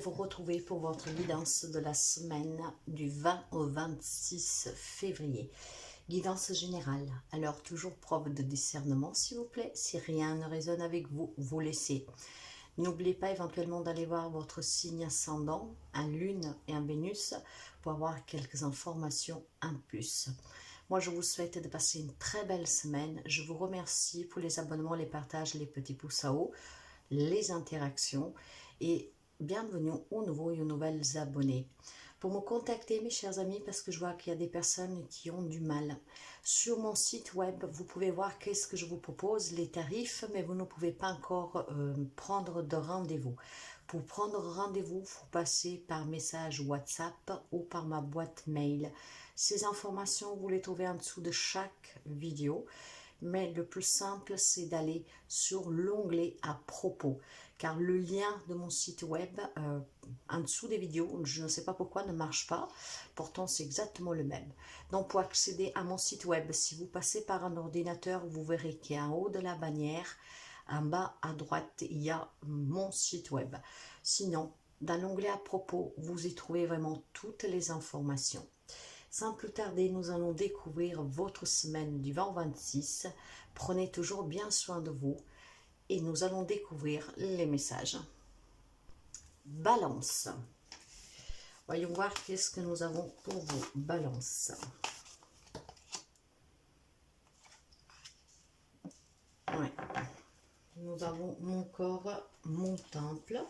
vous retrouver pour votre guidance de la semaine du 20 au 26 février. Guidance générale. Alors, toujours preuve de discernement, s'il vous plaît. Si rien ne résonne avec vous, vous laissez. N'oubliez pas éventuellement d'aller voir votre signe ascendant, un Lune et un Vénus, pour avoir quelques informations en plus. Moi, je vous souhaite de passer une très belle semaine. Je vous remercie pour les abonnements, les partages, les petits pouces à haut, les interactions et bienvenue aux nouveaux et aux nouvelles abonnés. Pour me contacter, mes chers amis, parce que je vois qu'il y a des personnes qui ont du mal. Sur mon site web, vous pouvez voir qu'est-ce que je vous propose, les tarifs, mais vous ne pouvez pas encore prendre de rendez-vous. Pour prendre rendez-vous, vous passez par message WhatsApp ou par ma boîte mail. Ces informations, vous les trouvez en dessous de chaque vidéo. Mais le plus simple, c'est d'aller sur l'onglet à propos, car le lien de mon site web en dessous des vidéos, je ne sais pas pourquoi, ne marche pas, pourtant c'est exactement le même. Donc pour accéder à mon site web, si vous passez par un ordinateur, vous verrez qu'en haut de la bannière, en bas à droite, il y a mon site web. Sinon, dans l'onglet à propos, vous y trouvez vraiment toutes les informations. Sans plus tarder, nous allons découvrir votre semaine du 20 au 26. Prenez toujours bien soin de vous et nous allons découvrir les messages. Balance. Voyons voir qu'est-ce que nous avons pour vous. Balance. Ouais. Nous avons mon corps, mon temple.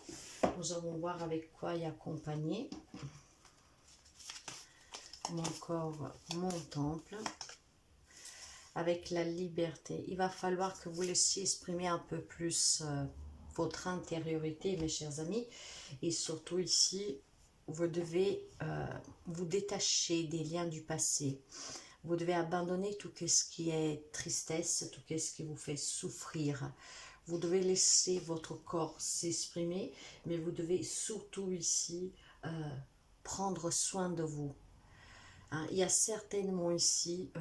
Nous allons voir avec quoi y accompagner. Mon corps, mon temple, avec la liberté. Il va falloir que vous laissiez exprimer un peu plus votre intériorité, mes chers amis. Et surtout ici, vous devez vous détacher des liens du passé. Vous devez abandonner tout ce qui est tristesse, tout ce qui vous fait souffrir. Vous devez laisser votre corps s'exprimer, mais vous devez surtout ici prendre soin de vous. Il y a certainement ici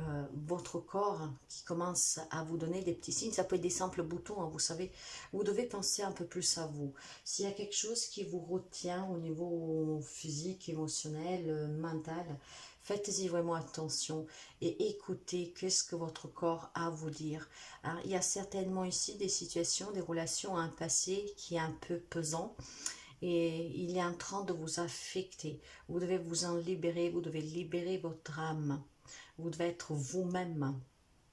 votre corps qui commence à vous donner des petits signes. Ça peut être des simples boutons, hein, vous savez. Vous devez penser un peu plus à vous. S'il y a quelque chose qui vous retient au niveau physique, émotionnel, mental, faites-y vraiment attention et écoutez qu'est-ce que votre corps a à vous dire. Alors, il y a certainement ici des situations, des relations, un passé qui est un peu pesant. Et il est en train de vous affecter. Vous devez vous en libérer, vous devez libérer votre âme. Vous devez être vous-même.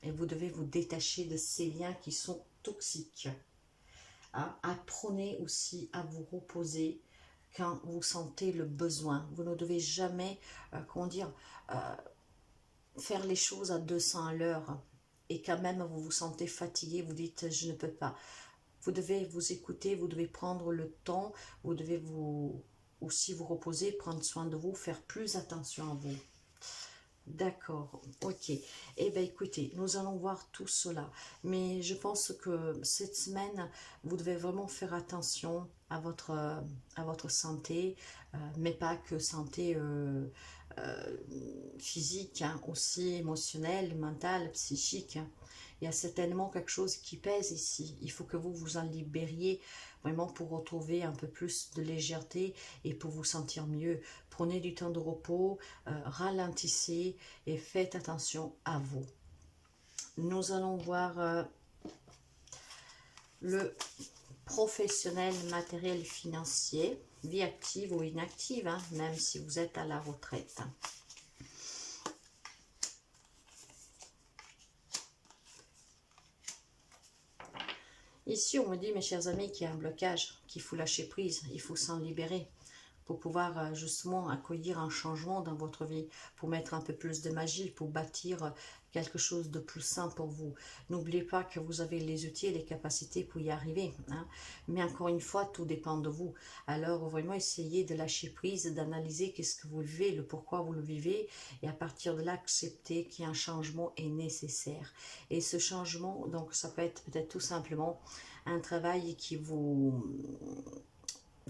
Et vous devez vous détacher de ces liens qui sont toxiques. Apprenez aussi à vous reposer quand vous sentez le besoin. Vous ne devez jamais, faire les choses à 200 à l'heure. Et quand même vous vous sentez fatigué, vous dites je ne peux pas. Vous devez vous écouter, vous devez prendre le temps, vous devez aussi vous reposer, prendre soin de vous, faire plus attention à vous. D'accord, ok. Eh bien écoutez, nous allons voir tout cela. Mais je pense que cette semaine, vous devez vraiment faire attention à votre santé, mais pas que santé physique, hein, aussi émotionnelle, mentale, psychique. Il y a certainement quelque chose qui pèse ici. Il faut que vous vous en libériez vraiment pour retrouver un peu plus de légèreté et pour vous sentir mieux. Prenez du temps de repos, ralentissez et faites attention à vous. Nous allons voir le professionnel, matériel, financier, vie active ou inactive, hein, même si vous êtes à la retraite. Ici, on me dit, mes chers amis, qu'il y a un blocage, qu'il faut lâcher prise, il faut s'en libérer pour pouvoir justement accueillir un changement dans votre vie, pour mettre un peu plus de magie, pour bâtir quelque chose de plus sain pour vous. N'oubliez pas que vous avez les outils et les capacités pour y arriver, hein. Mais encore une fois, tout dépend de vous. Alors vraiment, essayez de lâcher prise, d'analyser qu'est-ce que vous vivez, le pourquoi vous le vivez, et à partir de là, accepter qu'un changement est nécessaire. Et ce changement, donc ça peut être peut-être tout simplement un travail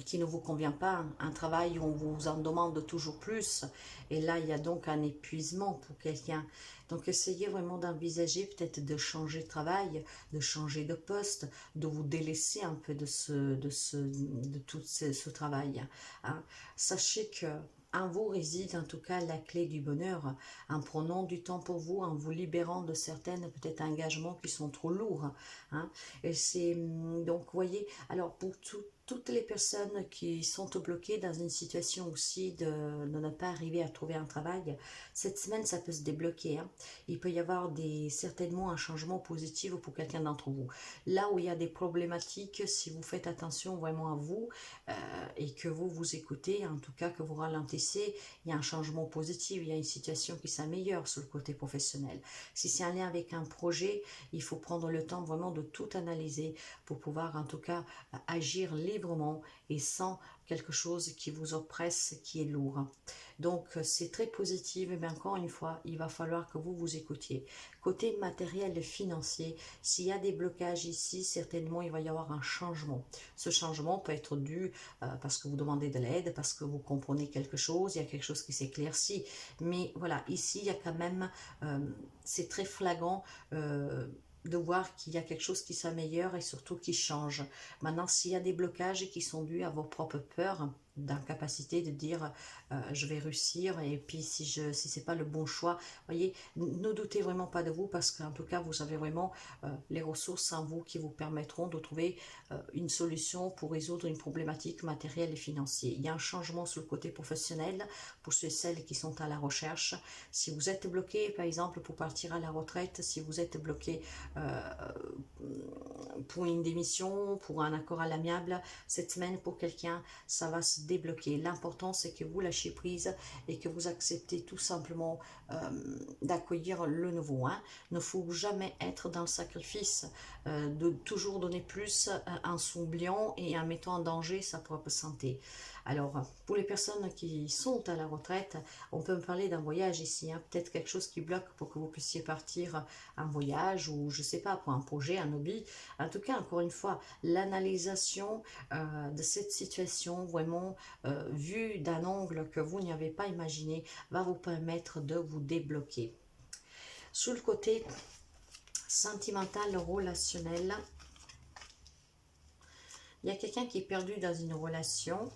qui ne vous convient pas, un travail où on vous en demande toujours plus, et là il y a donc un épuisement pour quelqu'un. Donc essayez vraiment d'envisager peut-être de changer de travail, de changer de poste, de vous délaisser un peu de tout ce travail, hein. Sachez que en vous réside en tout cas la clé du bonheur, en prenant du temps pour vous, en vous libérant de certaines peut-être engagements qui sont trop lourds, hein. Et c'est donc, vous voyez, alors pour toutes les personnes qui sont bloquées dans une situation aussi de ne pas arriver à trouver un travail, cette semaine ça peut se débloquer, hein. Il peut y avoir certainement un changement positif pour quelqu'un d'entre vous. Là où il y a des problématiques, si vous faites attention vraiment à vous, et que vous vous écoutez, en tout cas que vous ralentissez, il y a un changement positif, il y a une situation qui s'améliore sur le côté professionnel. Si c'est un lien avec un projet, il faut prendre le temps vraiment de tout analyser pour pouvoir en tout cas agir librement et sans quelque chose qui vous oppresse, qui est lourd. Donc c'est très positif, mais encore une fois, il va falloir que vous vous écoutiez. Côté matériel et financier, s'il y a des blocages ici, certainement il va y avoir un changement. Ce changement peut être dû parce que vous demandez de l'aide, parce que vous comprenez quelque chose, il y a quelque chose qui s'éclaircit. Mais voilà, ici il y a quand même, c'est très flagrant, de voir qu'il y a quelque chose qui s'améliore et surtout qui change. Maintenant, s'il y a des blocages qui sont dus à vos propres peurs, d'incapacité de dire je vais réussir, et puis si c'est pas le bon choix, voyez, ne doutez vraiment pas de vous, parce qu'en tout cas vous avez vraiment les ressources en vous qui vous permettront de trouver une solution pour résoudre une problématique matérielle et financière. Il y a un changement sur le côté professionnel pour ceux et celles qui sont à la recherche. Si vous êtes bloqué par exemple pour partir à la retraite, si vous êtes bloqué pour une démission, pour un accord à l'amiable, cette semaine pour quelqu'un ça va se débloquer. L'important c'est que vous lâchez prise et que vous acceptez tout simplement d'accueillir le nouveau, hein. Ne faut jamais être dans le sacrifice, de toujours donner plus en s'oubliant et en mettant en danger sa propre santé. Alors pour les personnes qui sont à la retraite, on peut me parler d'un voyage ici, hein. Peut-être quelque chose qui bloque pour que vous puissiez partir en voyage, ou je sais pas, pour un projet, un hobby. En tout cas, encore une fois, l'analysation de cette situation vraiment vue d'un angle que vous n'y avez pas imaginé va vous permettre de vous débloquer. Sur le côté sentimental, relationnel, il y a quelqu'un qui est perdu dans une relation,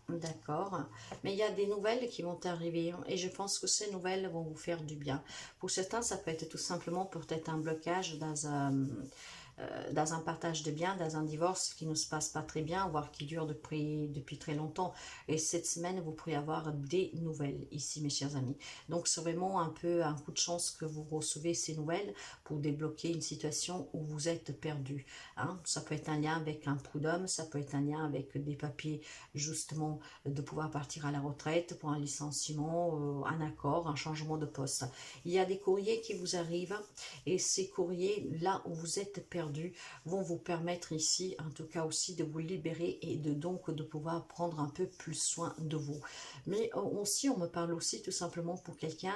d'accord, mais il y a des nouvelles qui vont arriver et je pense que ces nouvelles vont vous faire du bien. Pour certains, ça peut être tout simplement peut-être un blocage dans un partage de biens, dans un divorce qui ne se passe pas très bien, voire qui dure depuis très longtemps. Et cette semaine, vous pourrez avoir des nouvelles ici, mes chers amis. Donc, c'est vraiment un peu un coup de chance que vous recevez ces nouvelles pour débloquer une situation où vous êtes perdu, hein. Ça peut être un lien avec un prud'homme, ça peut être un lien avec des papiers, justement, de pouvoir partir à la retraite pour un licenciement, un accord, un changement de poste. Il y a des courriers qui vous arrivent et ces courriers, là où vous êtes perdu, vont vous permettre ici, en tout cas aussi, de vous libérer et donc de pouvoir prendre un peu plus soin de vous. Mais aussi, on me parle aussi tout simplement pour quelqu'un,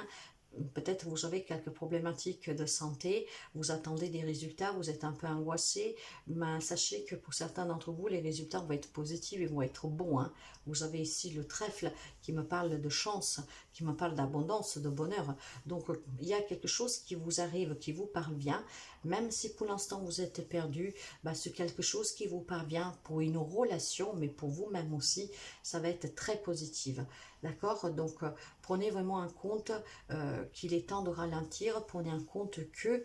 peut-être vous avez quelques problématiques de santé, vous attendez des résultats, vous êtes un peu angoissé, mais sachez que pour certains d'entre vous, les résultats vont être positifs et vont être bons, hein. Vous avez ici le trèfle qui me parle de chance, qui me parle d'abondance, de bonheur. Donc, il y a quelque chose qui vous arrive, qui vous parvient, même si pour l'instant vous êtes perdu, c'est quelque chose qui vous parvient pour une relation, mais pour vous-même aussi, ça va être très positif. D'accord? Donc, prenez vraiment en compte qu'il est temps de ralentir, prenez en compte que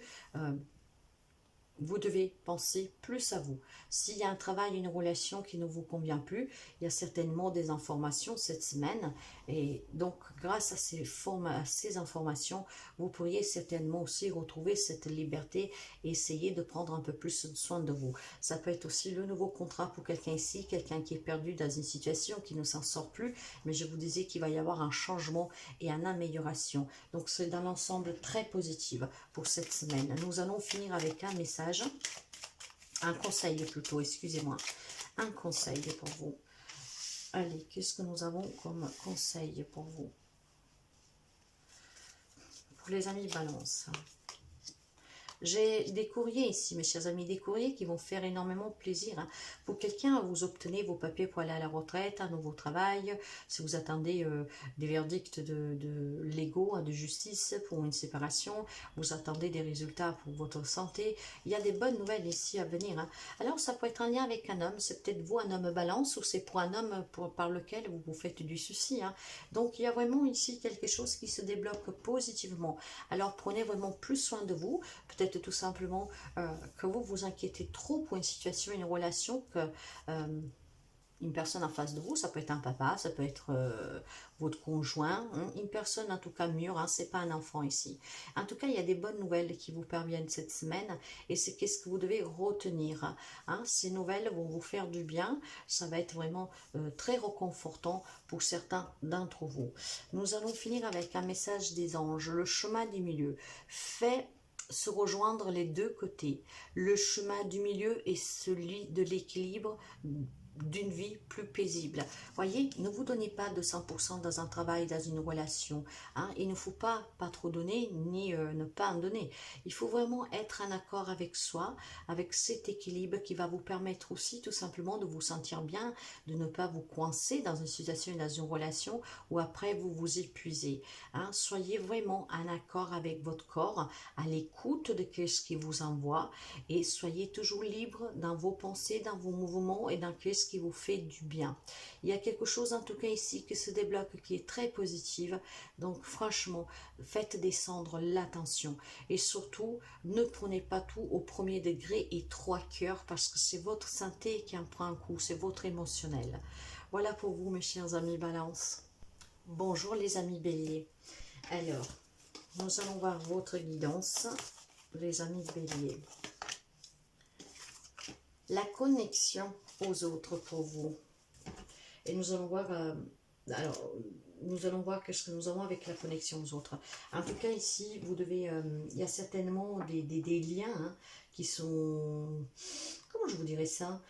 vous devez penser plus à vous. S'il y a un travail, une relation qui ne vous convient plus, il y a certainement des informations cette semaine. Et donc, grâce à ces informations, vous pourriez certainement aussi retrouver cette liberté et essayer de prendre un peu plus soin de vous. Ça peut être aussi le nouveau contrat pour quelqu'un ici, quelqu'un qui est perdu dans une situation, qui ne s'en sort plus. Mais je vous disais qu'il va y avoir un changement et une amélioration. Donc, c'est dans l'ensemble très positif pour cette semaine. Nous allons finir avec un message. Un conseil plutôt, excusez-moi. Un conseil pour vous. Allez, qu'est-ce que nous avons comme conseil pour vous? Pour les amis Balance. J'ai des courriers ici, mes chers amis, des courriers qui vont faire énormément plaisir. Hein. Pour quelqu'un, vous obtenez vos papiers pour aller à la retraite, un nouveau travail, si vous attendez des verdicts de légaux, de justice pour une séparation, vous attendez des résultats pour votre santé, il y a des bonnes nouvelles ici à venir. Hein. Alors, ça peut être un lien avec un homme, c'est peut-être vous, un homme balance, ou c'est pour un homme par lequel vous vous faites du souci. Hein. Donc, il y a vraiment ici quelque chose qui se débloque positivement. Alors, prenez vraiment plus soin de vous, peut-être tout simplement que vous vous inquiétez trop pour une situation, une relation que... une personne en face de vous, ça peut être un papa, ça peut être votre conjoint, hein, une personne en tout cas mûre, hein, c'est pas un enfant ici. En tout cas, il y a des bonnes nouvelles qui vous parviennent cette semaine et c'est qu'est-ce que vous devez retenir. Hein. Ces nouvelles vont vous faire du bien, ça va être vraiment très réconfortant pour certains d'entre vous. Nous allons finir avec un message des anges, le chemin du milieu. Fait se rejoindre les deux côtés. Le chemin du milieu est celui de l'équilibre d'une vie plus paisible. Voyez, ne vous donnez pas de 100% dans un travail, dans une relation. Hein. Il ne faut pas trop donner, ni ne pas en donner. Il faut vraiment être en accord avec soi, avec cet équilibre qui va vous permettre aussi tout simplement de vous sentir bien, de ne pas vous coincer dans une situation, dans une relation où après vous vous épuisez. Hein. Soyez vraiment en accord avec votre corps, à l'écoute de ce qui vous envoie et soyez toujours libre dans vos pensées, dans vos mouvements et dans ce qui vous fait du bien. Il y a quelque chose en tout cas ici qui se débloque, qui est très positive. Donc franchement, faites descendre l'attention. Et surtout, ne prenez pas tout au premier degré et trop à cœur parce que c'est votre santé qui en prend un coup, c'est votre émotionnel. Voilà pour vous mes chers amis Balance. Bonjour les amis Bélier. Alors, nous allons voir votre guidance, les amis Bélier. La connexion aux autres pour vous. Et nous allons voir, nous allons voir qu'est-ce que nous avons avec la connexion aux autres. En tout cas, ici, vous devez, il y a certainement des liens hein, qui sont, comment je vous dirais ça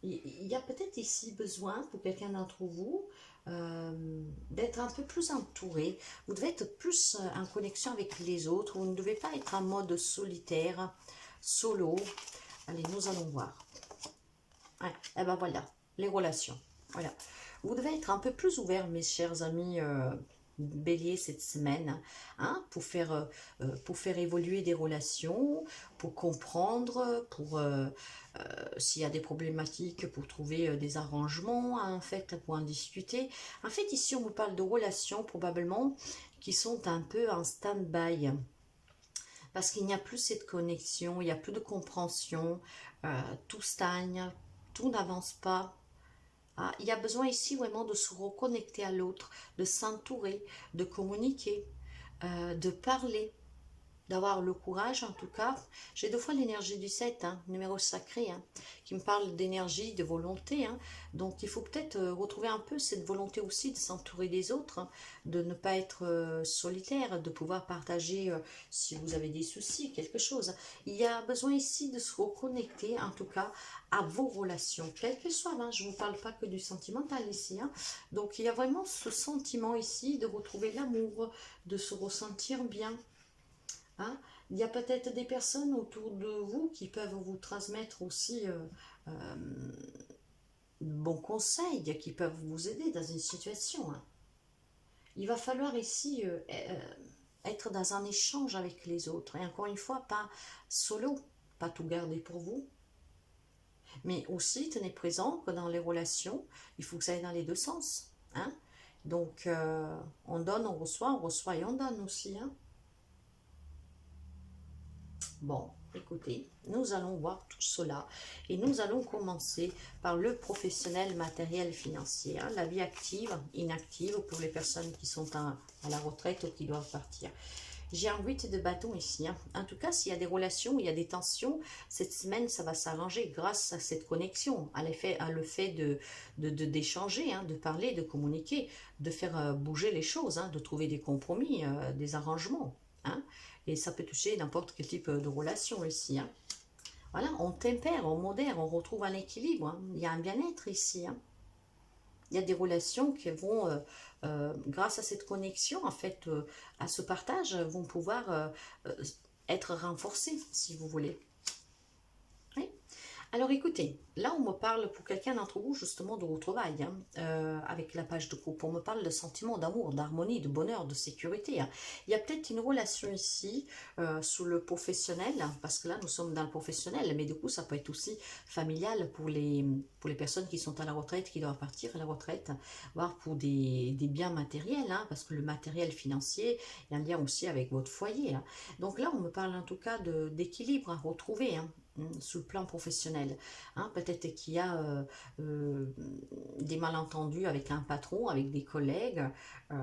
il y a peut-être ici besoin pour quelqu'un d'entre vous d'être un peu plus entouré. Vous devez être plus en connexion avec les autres. Vous ne devez pas être en mode solitaire, solo. Allez, nous allons voir. Ouais, et ben voilà, les relations. Voilà. Vous devez être un peu plus ouvert, mes chers amis Bélier, cette semaine, hein, pour faire évoluer des relations, pour comprendre, pour s'il y a des problématiques, pour trouver des arrangements, hein, en fait, pour en discuter. En fait, ici, on vous parle de relations, probablement, qui sont un peu en stand-by. Parce qu'il n'y a plus cette connexion, il n'y a plus de compréhension, tout stagne, tout n'avance pas. Ah, il y a besoin ici vraiment de se reconnecter à l'autre, de s'entourer, de communiquer, de parler, d'avoir le courage en tout cas. J'ai deux fois l'énergie du 7, hein, numéro sacré, hein, qui me parle d'énergie, de volonté. Hein. Donc il faut peut-être retrouver un peu cette volonté aussi de s'entourer des autres, hein, de ne pas être solitaire, de pouvoir partager si vous avez des soucis, quelque chose. Il y a besoin ici de se reconnecter en tout cas à vos relations, quelles qu'elles soient. Hein. Je ne vous parle pas que du sentimental ici. Hein. Donc il y a vraiment ce sentiment ici de retrouver l'amour, de se ressentir bien. Hein. Il y a peut-être des personnes autour de vous qui peuvent vous transmettre aussi de bons conseils, qui peuvent vous aider dans une situation. Hein. Il va falloir ici être dans un échange avec les autres. Et encore une fois, pas solo, pas tout garder pour vous. Mais aussi, tenez présent que dans les relations, il faut que ça aille dans les deux sens. Hein. Donc, on donne, on reçoit et on donne aussi. Hein. Bon, écoutez, nous allons voir tout cela et nous allons commencer par le professionnel matériel financier, hein, la vie active, inactive pour les personnes qui sont à la retraite ou qui doivent partir. J'ai un 8 de bâton ici. Hein. En tout cas, s'il y a des relations, il y a des tensions, cette semaine, ça va s'arranger grâce à cette connexion, à le fait d'échanger, hein, de parler, de communiquer, de faire bouger les choses, hein, de trouver des compromis, des arrangements. Hein. Et ça peut toucher n'importe quel type de relation ici. Hein. Voilà, on tempère, on modère, on retrouve un équilibre. Hein. Il y a un bien-être ici. Hein. Il y a des relations qui vont, grâce à cette connexion, en fait, à ce partage, vont pouvoir être renforcée, si vous voulez. Oui. Alors écoutez, là on me parle pour quelqu'un d'entre vous justement de retrouvailles, hein, avec la page de coupe. On me parle de sentiments d'amour, d'harmonie, de bonheur, de sécurité, hein. Il y a peut-être une relation ici sous le professionnel, hein, parce que là nous sommes dans le professionnel, mais du coup ça peut être aussi familial pour les personnes qui sont à la retraite, qui doivent partir à la retraite, voire pour des biens matériels, hein, parce que le matériel financier est un lien aussi avec votre foyer, hein. Donc là on me parle en tout cas d'équilibre à retrouver, hein, sous le plan professionnel, hein. Peut-être qu'il y a des malentendus avec un patron, avec des collègues, euh,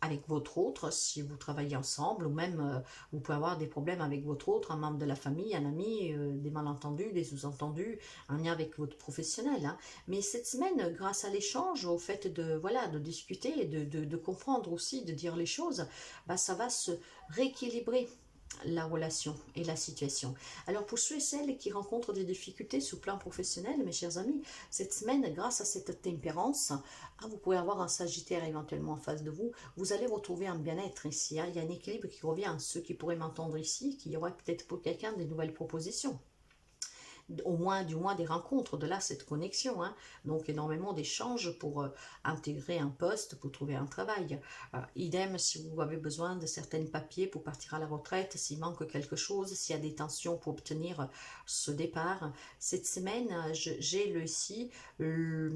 avec votre autre, si vous travaillez ensemble, ou même vous pouvez avoir des problèmes avec votre autre, un membre de la famille, un ami, des malentendus, des sous-entendus, un lien avec votre professionnel, hein. Mais cette semaine, grâce à l'échange, au fait de, voilà, de discuter, de comprendre aussi, de dire les choses, bah, ça va se rééquilibrer la relation et la situation. Alors pour ceux et celles qui rencontrent des difficultés sur le plan professionnel, mes chers amis, cette semaine, grâce à cette tempérance, vous pouvez avoir un Sagittaire éventuellement en face de vous, vous allez retrouver un bien-être ici, hein. Il y a un équilibre qui revient à ceux qui pourraient m'entendre ici, qu'il y aurait peut-être pour quelqu'un des nouvelles propositions, au moins du moins des rencontres, de là cette connexion, hein. Donc énormément d'échanges pour intégrer un poste, pour trouver un travail. Idem si vous avez besoin de certains papiers pour partir à la retraite, s'il manque quelque chose, s'il y a des tensions pour obtenir ce départ. Cette semaine, j'ai ici le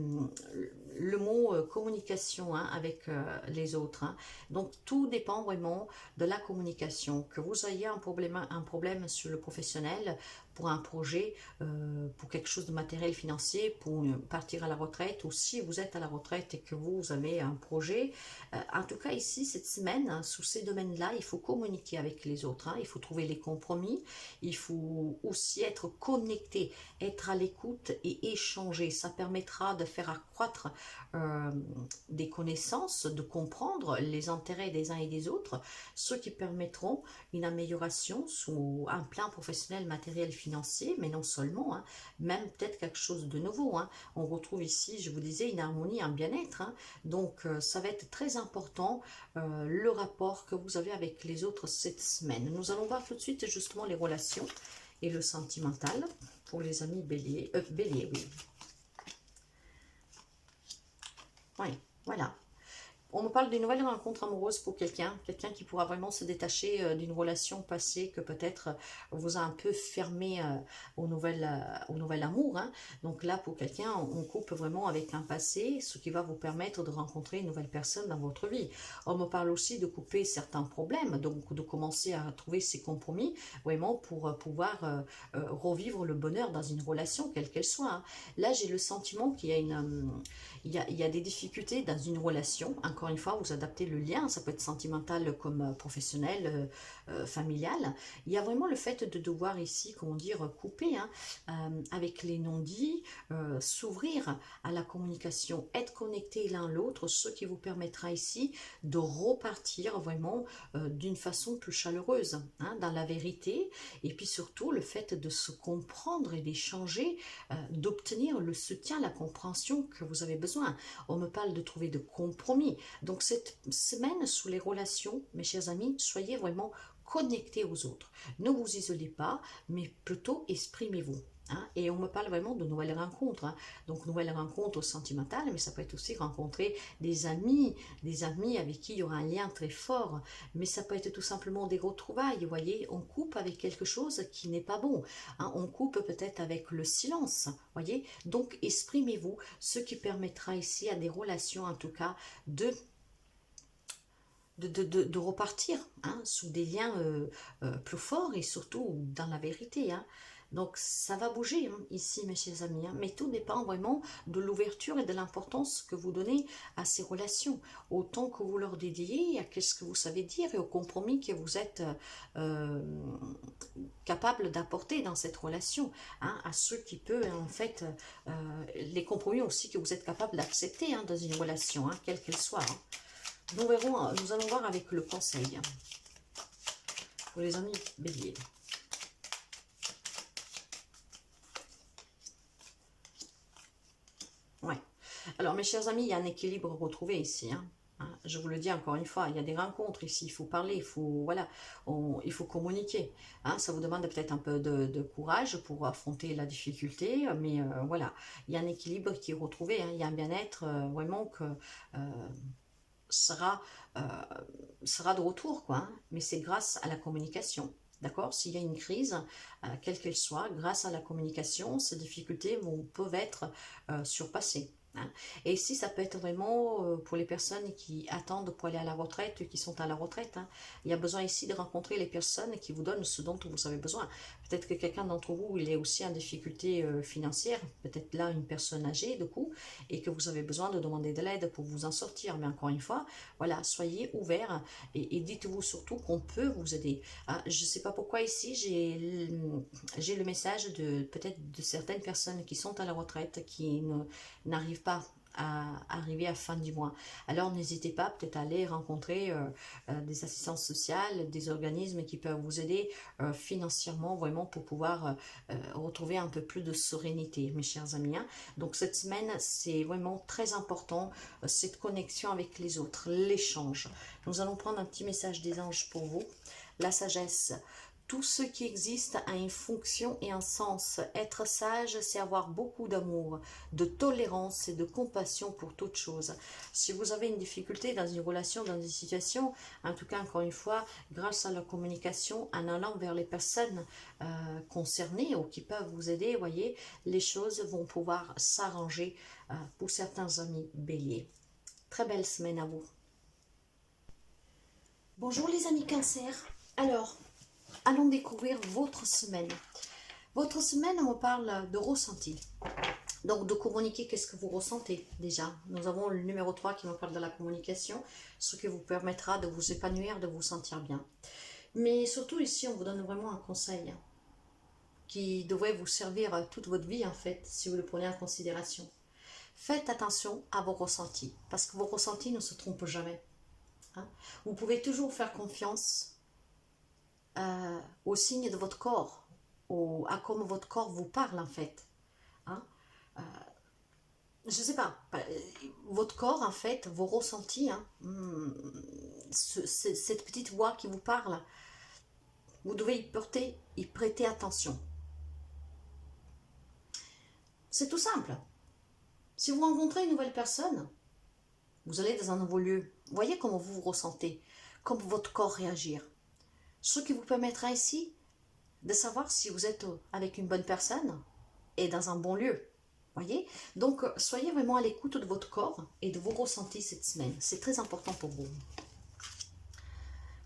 mot communication, hein, avec les autres, hein. Donc tout dépend vraiment de la communication. Que vous ayez un problème sur le professionnel, pour un projet, pour quelque chose de matériel financier, pour partir à la retraite, ou si vous êtes à la retraite et que vous avez un projet. En tout cas ici, cette semaine, hein, sous ces domaines-là, il faut communiquer avec les autres, hein. Il faut trouver les compromis, il faut aussi être connecté, être à l'écoute et échanger. Ça permettra de faire accroître des connaissances, de comprendre les intérêts des uns et des autres, ce qui permettront une amélioration sous un plan professionnel, matériel, financier, mais non seulement, hein, même peut-être quelque chose de nouveau, hein. On retrouve ici, je vous disais, une harmonie, un bien-être, hein. Donc ça va être très important, le rapport que vous avez avec les autres cette semaine. Nous allons voir tout de suite justement les relations et le sentimental pour les amis bélier, bélier, oui. Oui, voilà. On me parle d'une nouvelle rencontre amoureuse pour quelqu'un qui pourra vraiment se détacher d'une relation passée que peut-être vous a un peu fermé au nouvel amour, hein. Donc là, pour quelqu'un, on coupe vraiment avec un passé, ce qui va vous permettre de rencontrer une nouvelle personne dans votre vie. On me parle aussi de couper certains problèmes, donc de commencer à trouver ces compromis, vraiment pour pouvoir revivre le bonheur dans une relation, quelle qu'elle soit, hein. Là, j'ai le sentiment qu'il y a il y a des difficultés dans une relation. Encore une fois, vous adaptez le lien, ça peut être sentimental comme professionnel, familial. Il y a vraiment le fait de devoir ici, comment dire, couper, hein, avec les non-dits, s'ouvrir à la communication, être connecté l'un l'autre, ce qui vous permettra ici de repartir vraiment d'une façon plus chaleureuse, hein, dans la vérité, et puis surtout le fait de se comprendre et d'échanger, d'obtenir le soutien, la compréhension que vous avez besoin. On me parle de trouver de compromis. Donc cette semaine sous les relations, mes chers amis, soyez vraiment connectés aux autres. Ne vous isolez pas, mais plutôt exprimez-vous, hein. Et on me parle vraiment de nouvelles rencontres, hein. Donc nouvelles rencontres sentimentales, mais ça peut être aussi rencontrer des amis avec qui il y aura un lien très fort. Mais ça peut être tout simplement des retrouvailles. Vous voyez, on coupe avec quelque chose qui n'est pas bon, hein. On coupe peut-être avec le silence. Voyez, donc exprimez-vous, ce qui permettra ici à des relations, en tout cas, de repartir, hein, sous des liens plus forts et surtout dans la vérité, hein. Donc ça va bouger, hein, ici, mes chers amis, hein, mais tout dépend vraiment de l'ouverture et de l'importance que vous donnez à ces relations, autant que vous leur dédiez à ce que vous savez dire et au compromis que vous êtes capable d'apporter dans cette relation, hein, à ceux qui peuvent en fait les compromis aussi que vous êtes capable d'accepter, hein, dans une relation, hein, quelle qu'elle soit, hein. Nous allons voir avec le conseil pour les amis béliers. Ouais. Alors mes chers amis, il y a un équilibre retrouvé ici, hein. Je vous le dis encore une fois, il y a des rencontres ici, il faut parler, il faut, voilà, il faut communiquer. Hein, ça vous demande peut-être un peu de courage pour affronter la difficulté, mais voilà, il y a un équilibre qui est retrouvé, hein, il y a un bien-être vraiment que sera, euh, sera de retour, quoi. Hein, mais c'est grâce à la communication. D'accord? S'il y a une crise, quelle qu'elle soit, grâce à la communication, ces difficultés peuvent être surpassées. Hein. Et ici, ça peut être vraiment pour les personnes qui attendent pour aller à la retraite, qui sont à la retraite. Hein. Il y a besoin ici de rencontrer les personnes qui vous donnent ce dont vous avez besoin. Peut-être que quelqu'un d'entre vous, il est aussi en difficulté financière, peut-être là une personne âgée de coup, et que vous avez besoin de demander de l'aide pour vous en sortir. Mais encore une fois, voilà, soyez ouverts et dites-vous surtout qu'on peut vous aider. Ah, je ne sais pas pourquoi ici, j'ai le message de peut-être de certaines personnes qui sont à la retraite, qui n'arrivent pas à arriver à fin du mois. Alors n'hésitez pas peut-être à aller rencontrer des assistances sociales, des organismes qui peuvent vous aider financièrement vraiment pour pouvoir retrouver un peu plus de sérénité, mes chers amis. Hein. Donc cette semaine, c'est vraiment très important, cette connexion avec les autres, l'échange. Nous allons prendre un petit message des anges pour vous. La sagesse. Tout ce qui existe a une fonction et un sens. Être sage, c'est avoir beaucoup d'amour, de tolérance et de compassion pour toute chose. Si vous avez une difficulté dans une relation, dans une situation, en tout cas, encore une fois, grâce à la communication, en allant vers les personnes concernées ou qui peuvent vous aider, voyez, les choses vont pouvoir s'arranger pour certains amis béliers. Très belle semaine à vous. Bonjour les amis Cancer. Alors, allons découvrir votre semaine. Votre semaine, on parle de ressenti. Donc, de communiquer, qu'est-ce que vous ressentez déjà. Nous avons le numéro 3 qui nous parle de la communication, ce qui vous permettra de vous épanouir, de vous sentir bien. Mais surtout ici, on vous donne vraiment un conseil qui devrait vous servir toute votre vie, en fait, si vous le prenez en considération. Faites attention à vos ressentis, parce que vos ressentis ne se trompent jamais. Hein. Vous pouvez toujours faire confiance au signe de votre corps, à comment votre corps vous parle en fait. Hein. Je ne sais pas, votre corps en fait, vos ressentis, hein, cette petite voix qui vous parle, vous devez y prêter attention. C'est tout simple. Si vous rencontrez une nouvelle personne, vous allez dans un nouveau lieu, voyez comment vous vous ressentez, comment votre corps réagit. Ce qui vous permettra ici de savoir si vous êtes avec une bonne personne et dans un bon lieu. Voyez? Donc, soyez vraiment à l'écoute de votre corps et de vos ressentis cette semaine. C'est très important pour vous.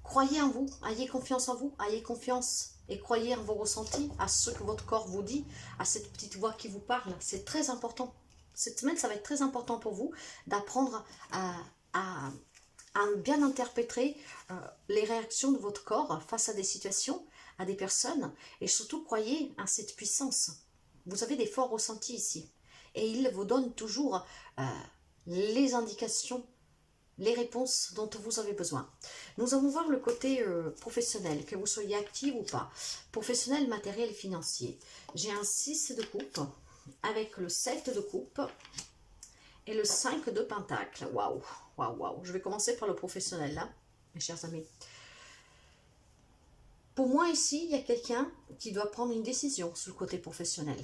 Croyez en vous, ayez confiance en vous, ayez confiance et croyez en vos ressentis, à ce que votre corps vous dit, à cette petite voix qui vous parle. C'est très important. Cette semaine, ça va être très important pour vous d'apprendre à bien interpréter les réactions de votre corps face à des situations, à des personnes, et surtout croyez en cette puissance. Vous avez des forts ressentis ici, et il vous donne toujours les indications, les réponses dont vous avez besoin. Nous allons voir le côté professionnel, que vous soyez actif ou pas. Professionnel, matériel, financier. J'ai un 6 de coupe, avec le 7 de coupe, et le 5 de pentacle. Waouh, waouh, waouh. Je vais commencer par le professionnel, là, mes chers amis. Pour moi, ici, il y a quelqu'un qui doit prendre une décision sur le côté professionnel.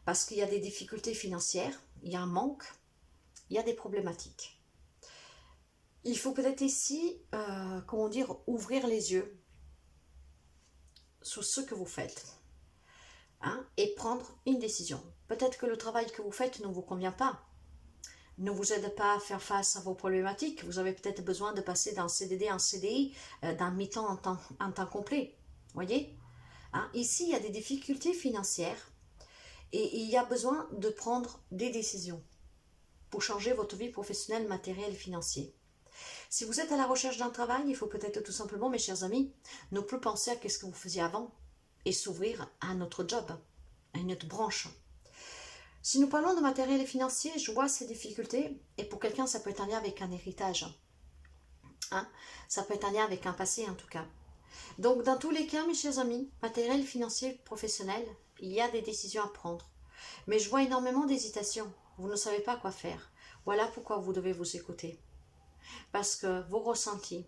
Parce qu'il y a des difficultés financières, il y a un manque, il y a des problématiques. Il faut peut-être ici, comment dire, ouvrir les yeux sur ce que vous faites. Et prendre une décision. Peut-être que le travail que vous faites ne vous convient pas, ne vous aide pas à faire face à vos problématiques. Vous avez peut-être besoin de passer d'un CDD en CDI, d'un mi-temps en temps complet. Voyez? Ici, il y a des difficultés financières et il y a besoin de prendre des décisions pour changer votre vie professionnelle, matérielle et financière. Si vous êtes à la recherche d'un travail, il faut peut-être tout simplement, mes chers amis, ne plus penser à ce que vous faisiez avant et s'ouvrir à un autre job, à une autre branche. Si nous parlons de matériel et financier, je vois ces difficultés, et pour quelqu'un, ça peut être un lien avec un héritage. Ça peut être un lien avec un passé, en tout cas. Donc, dans tous les cas, mes chers amis, matériel, financier, professionnel, il y a des décisions à prendre. Mais je vois énormément d'hésitation. Vous ne savez pas quoi faire. Voilà pourquoi vous devez vous écouter. parce que vos ressentis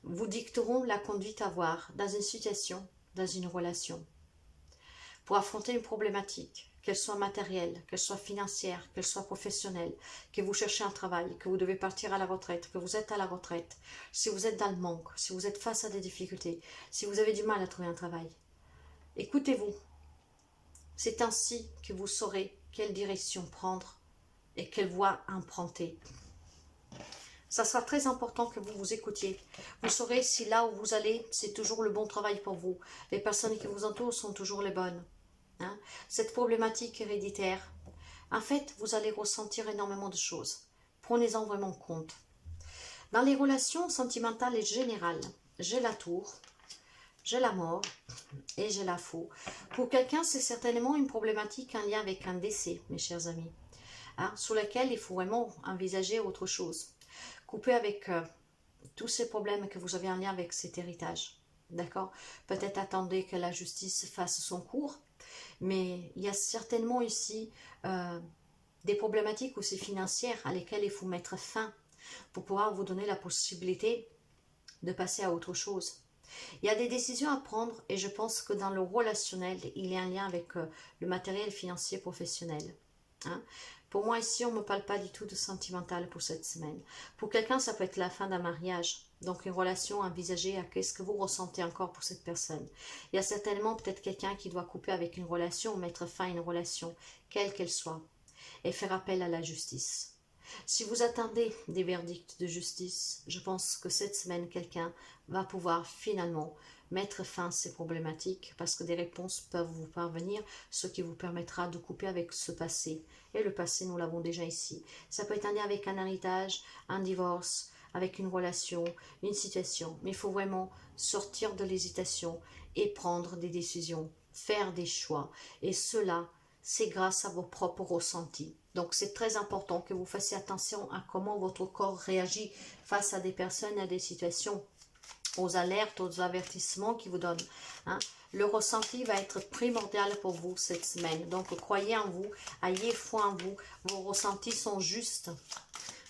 vous dicteront la conduite à avoir dans une situation, dans une relation. Pour affronter une problématique, qu'elle soit matérielle, qu'elle soit financière, qu'elle soit professionnelle, que vous cherchez un travail, que vous devez partir à la retraite, que vous êtes à la retraite, si vous êtes dans le manque, si vous êtes face à des difficultés, si vous avez du mal à trouver un travail, écoutez-vous. C'est ainsi que vous saurez quelle direction prendre et quelle voie emprunter. Ça sera très important que vous vous écoutiez. Vous saurez si là où vous allez, c'est toujours le bon travail pour vous. Les personnes qui vous entourent sont toujours les bonnes. Hein? Cette problématique héréditaire, en fait, vous allez ressentir énormément de choses. Prenez-en vraiment compte. Dans les relations sentimentales et générales, j'ai la tour, j'ai la mort et j'ai la faux. Pour quelqu'un, c'est certainement une problématique en lien avec un décès, mes chers amis, hein, sur laquelle il faut vraiment envisager autre chose. Couper avec tous ces problèmes que vous avez en lien avec cet héritage. D'accord? Peut-être attendez que la justice fasse son cours, mais il y a certainement ici des problématiques aussi financières à lesquelles il faut mettre fin pour pouvoir vous donner la possibilité de passer à autre chose. Il y a des décisions à prendre et je pense que dans le relationnel, il y a un lien avec le matériel financier professionnel. Hein? Pour moi, ici, on ne me parle pas du tout de sentimental pour cette semaine. Pour quelqu'un, ça peut être la fin d'un mariage. Donc, une relation envisagée à qu'est-ce que vous ressentez encore pour cette personne. Il y a certainement peut-être quelqu'un qui doit couper avec une relation, mettre fin à une relation, quelle qu'elle soit, et faire appel à la justice. Si vous attendez des verdicts de justice, je pense que cette semaine, quelqu'un va pouvoir finalement mettre fin à ces problématiques parce que des réponses peuvent vous parvenir, ce qui vous permettra de couper avec ce passé. Et le passé, nous l'avons déjà ici. Ça peut être un lien avec un héritage, un divorce, avec une relation, une situation. Mais il faut vraiment sortir de l'hésitation et prendre des décisions, faire des choix. Et cela, c'est grâce à vos propres ressentis. Donc, c'est très important que vous fassiez attention à comment votre corps réagit face à des personnes, à des situations, aux alertes, aux avertissements qu'ils vous donnent. Hein. Le ressenti va être primordial pour vous cette semaine. Donc, croyez en vous, ayez foi en vous. Vos ressentis sont justes.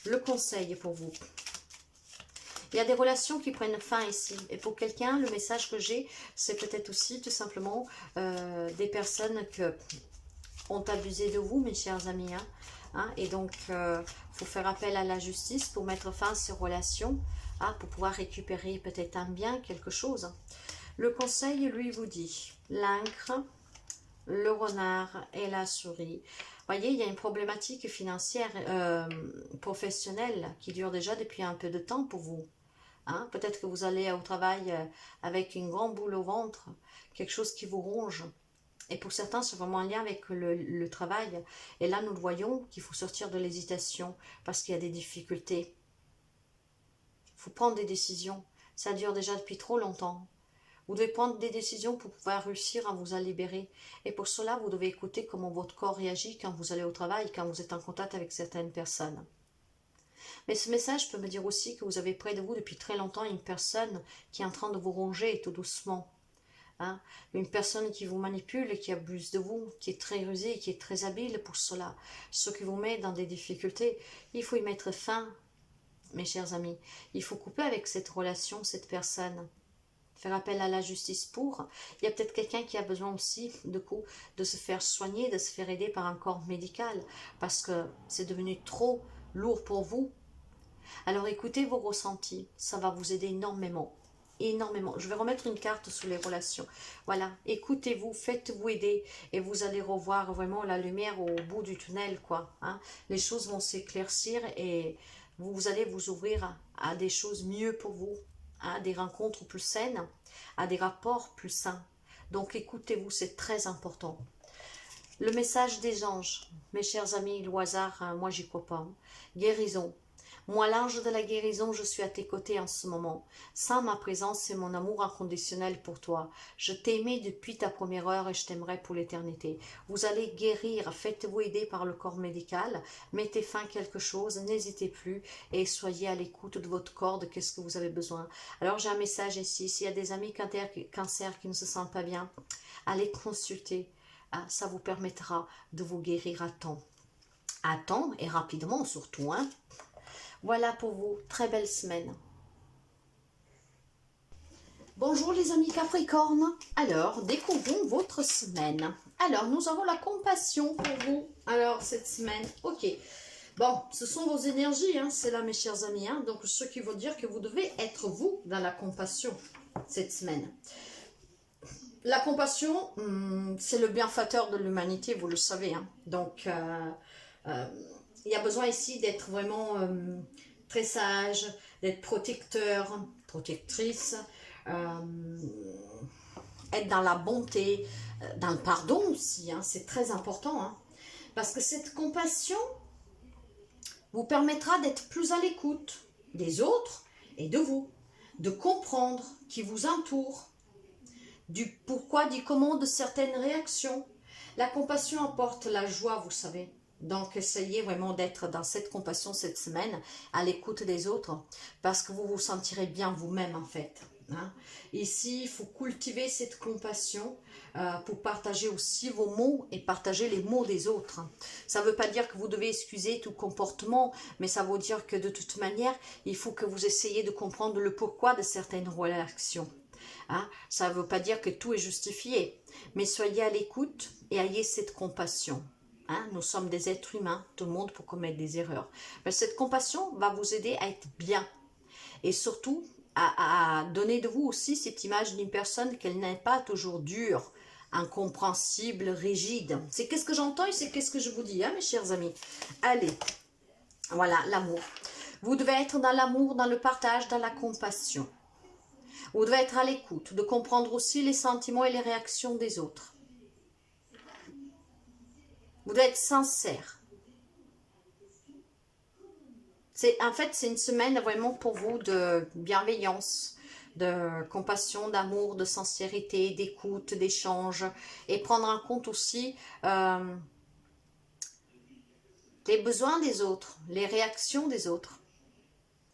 Le conseil pour vous. Il y a des relations qui prennent fin ici. Et pour quelqu'un, le message que j'ai, c'est peut-être aussi tout simplement des personnes que ont abusé de vous, mes chers amis. Et donc, faut faire appel à la justice pour mettre fin à ces relations, pour pouvoir récupérer peut-être un bien, quelque chose. Le conseil, lui, vous dit l'encre, le renard et la souris. Voyez, il y a une problématique financière, professionnelle qui dure déjà depuis un peu de temps pour vous. Peut-être que vous allez au travail avec une grande boule au ventre, quelque chose qui vous ronge. Et pour certains, c'est vraiment en lien avec le travail. Et là, nous le voyons qu'il faut sortir de l'hésitation parce qu'il y a des difficultés. Il faut prendre des décisions. Ça dure déjà depuis trop longtemps. Vous devez prendre des décisions pour pouvoir réussir à vous en libérer. Et pour cela, vous devez écouter comment votre corps réagit quand vous allez au travail, quand vous êtes en contact avec certaines personnes. Mais ce message peut me dire aussi que vous avez près de vous depuis très longtemps une personne qui est en train de vous ronger tout doucement. Une personne qui vous manipule, qui abuse de vous, qui est très rusée, qui est très habile pour cela, ce qui vous met dans des difficultés. Il faut y mettre fin, mes chers amis. Il faut couper avec cette relation, cette personne. Faire appel à la justice pour. Il y a peut-être quelqu'un qui a besoin aussi de se faire soigner, de se faire aider par un corps médical, parce que c'est devenu trop lourd pour vous. Alors écoutez vos ressentis, ça va vous aider énormément. Énormément. Je vais remettre une carte sur les relations. Voilà, écoutez-vous, faites-vous aider et vous allez revoir vraiment la lumière au bout du tunnel, quoi. Les choses vont s'éclaircir et vous allez vous ouvrir à des choses mieux pour vous, à des rencontres plus saines, à des rapports plus sains. Donc écoutez-vous, c'est très important. Le message des anges, mes chers amis, le hasard, moi j'y crois pas. Guérison. Moi, l'ange de la guérison, je suis à tes côtés en ce moment. Sans ma présence et mon amour inconditionnel pour toi. Je t'aimais depuis ta première heure et je t'aimerai pour l'éternité. Vous allez guérir, faites-vous aider par le corps médical. Mettez fin à quelque chose, n'hésitez plus et soyez à l'écoute de votre corps, de qu'est-ce que vous avez besoin. Alors, j'ai un message ici. S'il y a des amis cancer qui ne se sentent pas bien, allez consulter. Ça vous permettra de vous guérir à temps. À temps et rapidement surtout, Voilà pour vous, très belle semaine. Bonjour les amis Capricorne. Alors, découvrons votre semaine. Alors, nous avons la compassion pour vous. Alors, cette semaine, ok. Bon, ce sont vos énergies, hein, c'est là mes chers amis. Hein, donc, ce qui veut dire que vous devez être vous dans la compassion cette semaine. La compassion, c'est le bienfaiteur de l'humanité, vous le savez. Hein. Donc, il y a besoin ici d'être vraiment très sage, d'être protecteur, protectrice, être dans la bonté, dans le pardon aussi, hein, c'est très important. Hein, parce que cette compassion vous permettra d'être plus à l'écoute des autres et de vous, de comprendre qui vous entoure, du pourquoi, du comment de certaines réactions. La compassion apporte la joie, vous savez. Donc, essayez vraiment d'être dans cette compassion cette semaine, à l'écoute des autres, parce que vous vous sentirez bien vous-même, en fait. Hein. Ici, il faut cultiver cette compassion pour partager aussi vos mots et partager les mots des autres. Ça ne veut pas dire que vous devez excuser tout comportement, mais ça veut dire que de toute manière, il faut que vous essayiez de comprendre le pourquoi de certaines réactions. Hein, ça ne veut pas dire que tout est justifié, mais soyez à l'écoute et ayez cette compassion. Hein, nous sommes des êtres humains, tout le monde peut commettre des erreurs. Mais cette compassion va vous aider à être bien et surtout à donner de vous aussi cette image d'une personne qu'elle n'est pas toujours dure, incompréhensible, rigide. C'est qu'est-ce que j'entends et c'est qu'est-ce que je vous dis, hein, mes chers amis. Allez, voilà, l'amour. Vous devez être dans l'amour, dans le partage, dans la compassion. Vous devez être à l'écoute, de comprendre aussi les sentiments et les réactions des autres. Vous devez être sincère. En fait, c'est une semaine vraiment pour vous de bienveillance, de compassion, d'amour, de sincérité, d'écoute, d'échange. Et prendre en compte aussi les besoins des autres, les réactions des autres.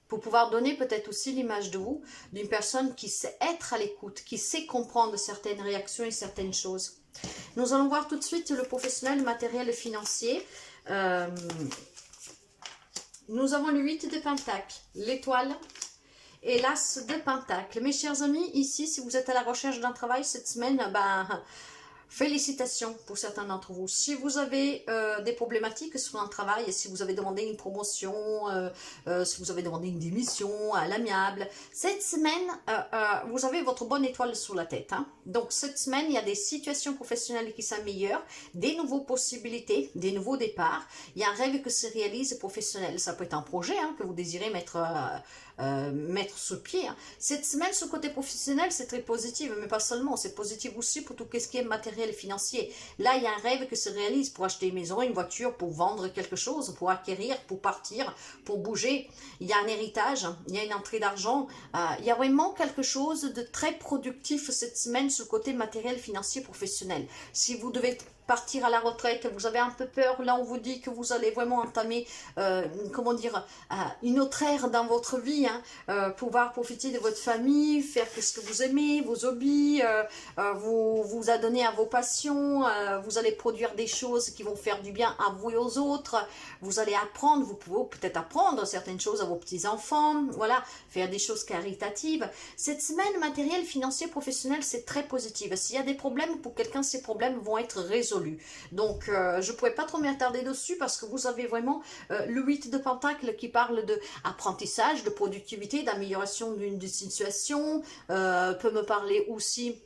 Pour pouvoir donner peut-être aussi l'image de vous, d'une personne qui sait être à l'écoute, qui sait comprendre certaines réactions et certaines choses. Nous allons voir tout de suite le professionnel, matériel et financier. Nous avons le 8 de Pentacle, l'étoile et l'As de Pentacle. Mes chers amis, ici, si vous êtes à la recherche d'un travail cette semaine, félicitations pour certains d'entre vous. Si vous avez des problématiques sur un travail, et si vous avez demandé une promotion, si vous avez demandé une démission à l'amiable, cette semaine, vous avez votre bonne étoile sur la tête. Hein. Donc cette semaine, il y a des situations professionnelles qui s'améliorent, des nouvelles possibilités, des nouveaux départs. Il y a un rêve qui se réalise professionnel. Ça peut être un projet hein, que vous désirez mettre sur pied. Hein. Cette semaine, ce côté professionnel, c'est très positif, mais pas seulement, c'est positif aussi pour tout ce qui est matériel et financier. Là, il y a un rêve qui se réalise pour acheter une maison, une voiture, pour vendre quelque chose, pour acquérir, pour partir, pour bouger. Il y a un héritage, il y a une entrée d'argent. Il y a vraiment quelque chose de très productif cette semaine sur le côté matériel, financier, professionnel. Si vous devez partir à la retraite, vous avez un peu peur, là on vous dit que vous allez vraiment entamer, une autre ère dans votre vie, hein, pouvoir profiter de votre famille, faire ce que vous aimez, vos hobbies, vous adonner à vos passions, vous allez produire des choses qui vont faire du bien à vous et aux autres, vous allez apprendre, vous pouvez peut-être apprendre certaines choses à vos petits-enfants, voilà, faire des choses caritatives. Cette semaine, matériel, financier, professionnel, c'est très positif. S'il y a des problèmes, pour quelqu'un, ces problèmes vont être résolus. Donc, je ne pourrais pas trop m'attarder dessus parce que vous avez vraiment le 8 de Pentacle qui parle d'apprentissage, de productivité, d'amélioration d'une situation, peut me parler aussi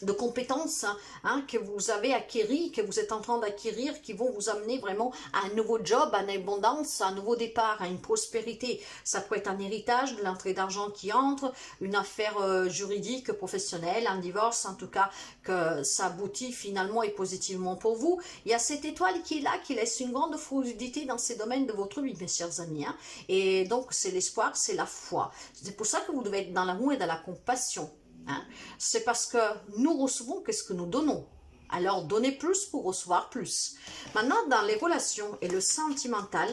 de compétences hein, que vous avez acquéries, que vous êtes en train d'acquérir, qui vont vous amener vraiment à un nouveau job, à une abondance, à un nouveau départ, à une prospérité. Ça peut être un héritage, de l'entrée d'argent qui entre, une affaire juridique, professionnelle, un divorce, en tout cas que ça aboutit finalement et positivement pour vous. Il y a cette étoile qui est là, qui laisse une grande fluidité dans ces domaines de votre vie, mes chers amis. Hein. Et donc c'est l'espoir, c'est la foi. C'est pour ça que vous devez être dans l'amour et dans la compassion. Hein? C'est parce que nous recevons qu'est-ce que nous donnons. Alors, donnez plus pour recevoir plus. Maintenant, dans les relations et le sentimental,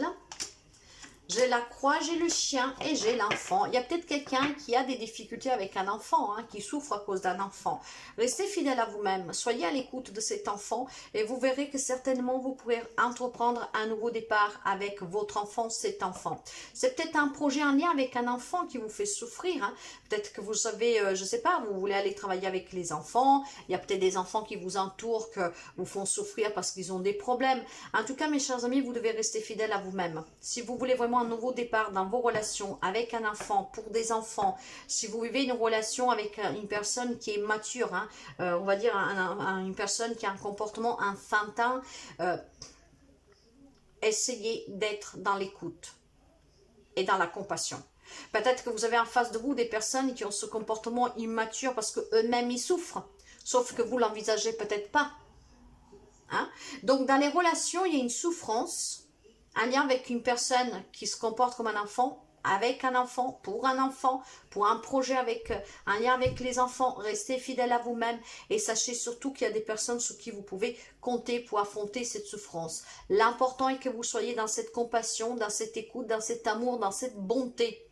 J'ai la croix, j'ai le chien et j'ai l'enfant. Il y a peut-être quelqu'un qui a des difficultés avec un enfant, hein, qui souffre à cause d'un enfant. Restez fidèle à vous-même, soyez à l'écoute de cet enfant et vous verrez que certainement vous pourrez entreprendre un nouveau départ avec votre enfant, cet enfant. C'est peut-être un projet en lien avec un enfant qui vous fait souffrir. Hein. Peut-être que vous savez, je ne sais pas, vous voulez aller travailler avec les enfants. Il y a peut-être des enfants qui vous entourent, qui vous font souffrir parce qu'ils ont des problèmes. En tout cas, mes chers amis, vous devez rester fidèle à vous-même. Si vous voulez vraiment un nouveau départ dans vos relations avec un enfant, pour des enfants, si vous vivez une relation avec une personne qui est mature, hein, on va dire une personne qui a un comportement enfantin, essayez d'être dans l'écoute et dans la compassion. Peut-être que vous avez en face de vous des personnes qui ont ce comportement immature parce qu'eux-mêmes ils souffrent, sauf que vous l'envisagez peut-être pas. Hein? Donc dans les relations, il y a une souffrance, un lien avec une personne qui se comporte comme un enfant, avec un enfant, pour un projet avec un lien avec les enfants. Restez fidèle à vous-même et sachez surtout qu'il y a des personnes sur qui vous pouvez compter pour affronter cette souffrance. L'important est que vous soyez dans cette compassion, dans cette écoute, dans cet amour, dans cette bonté,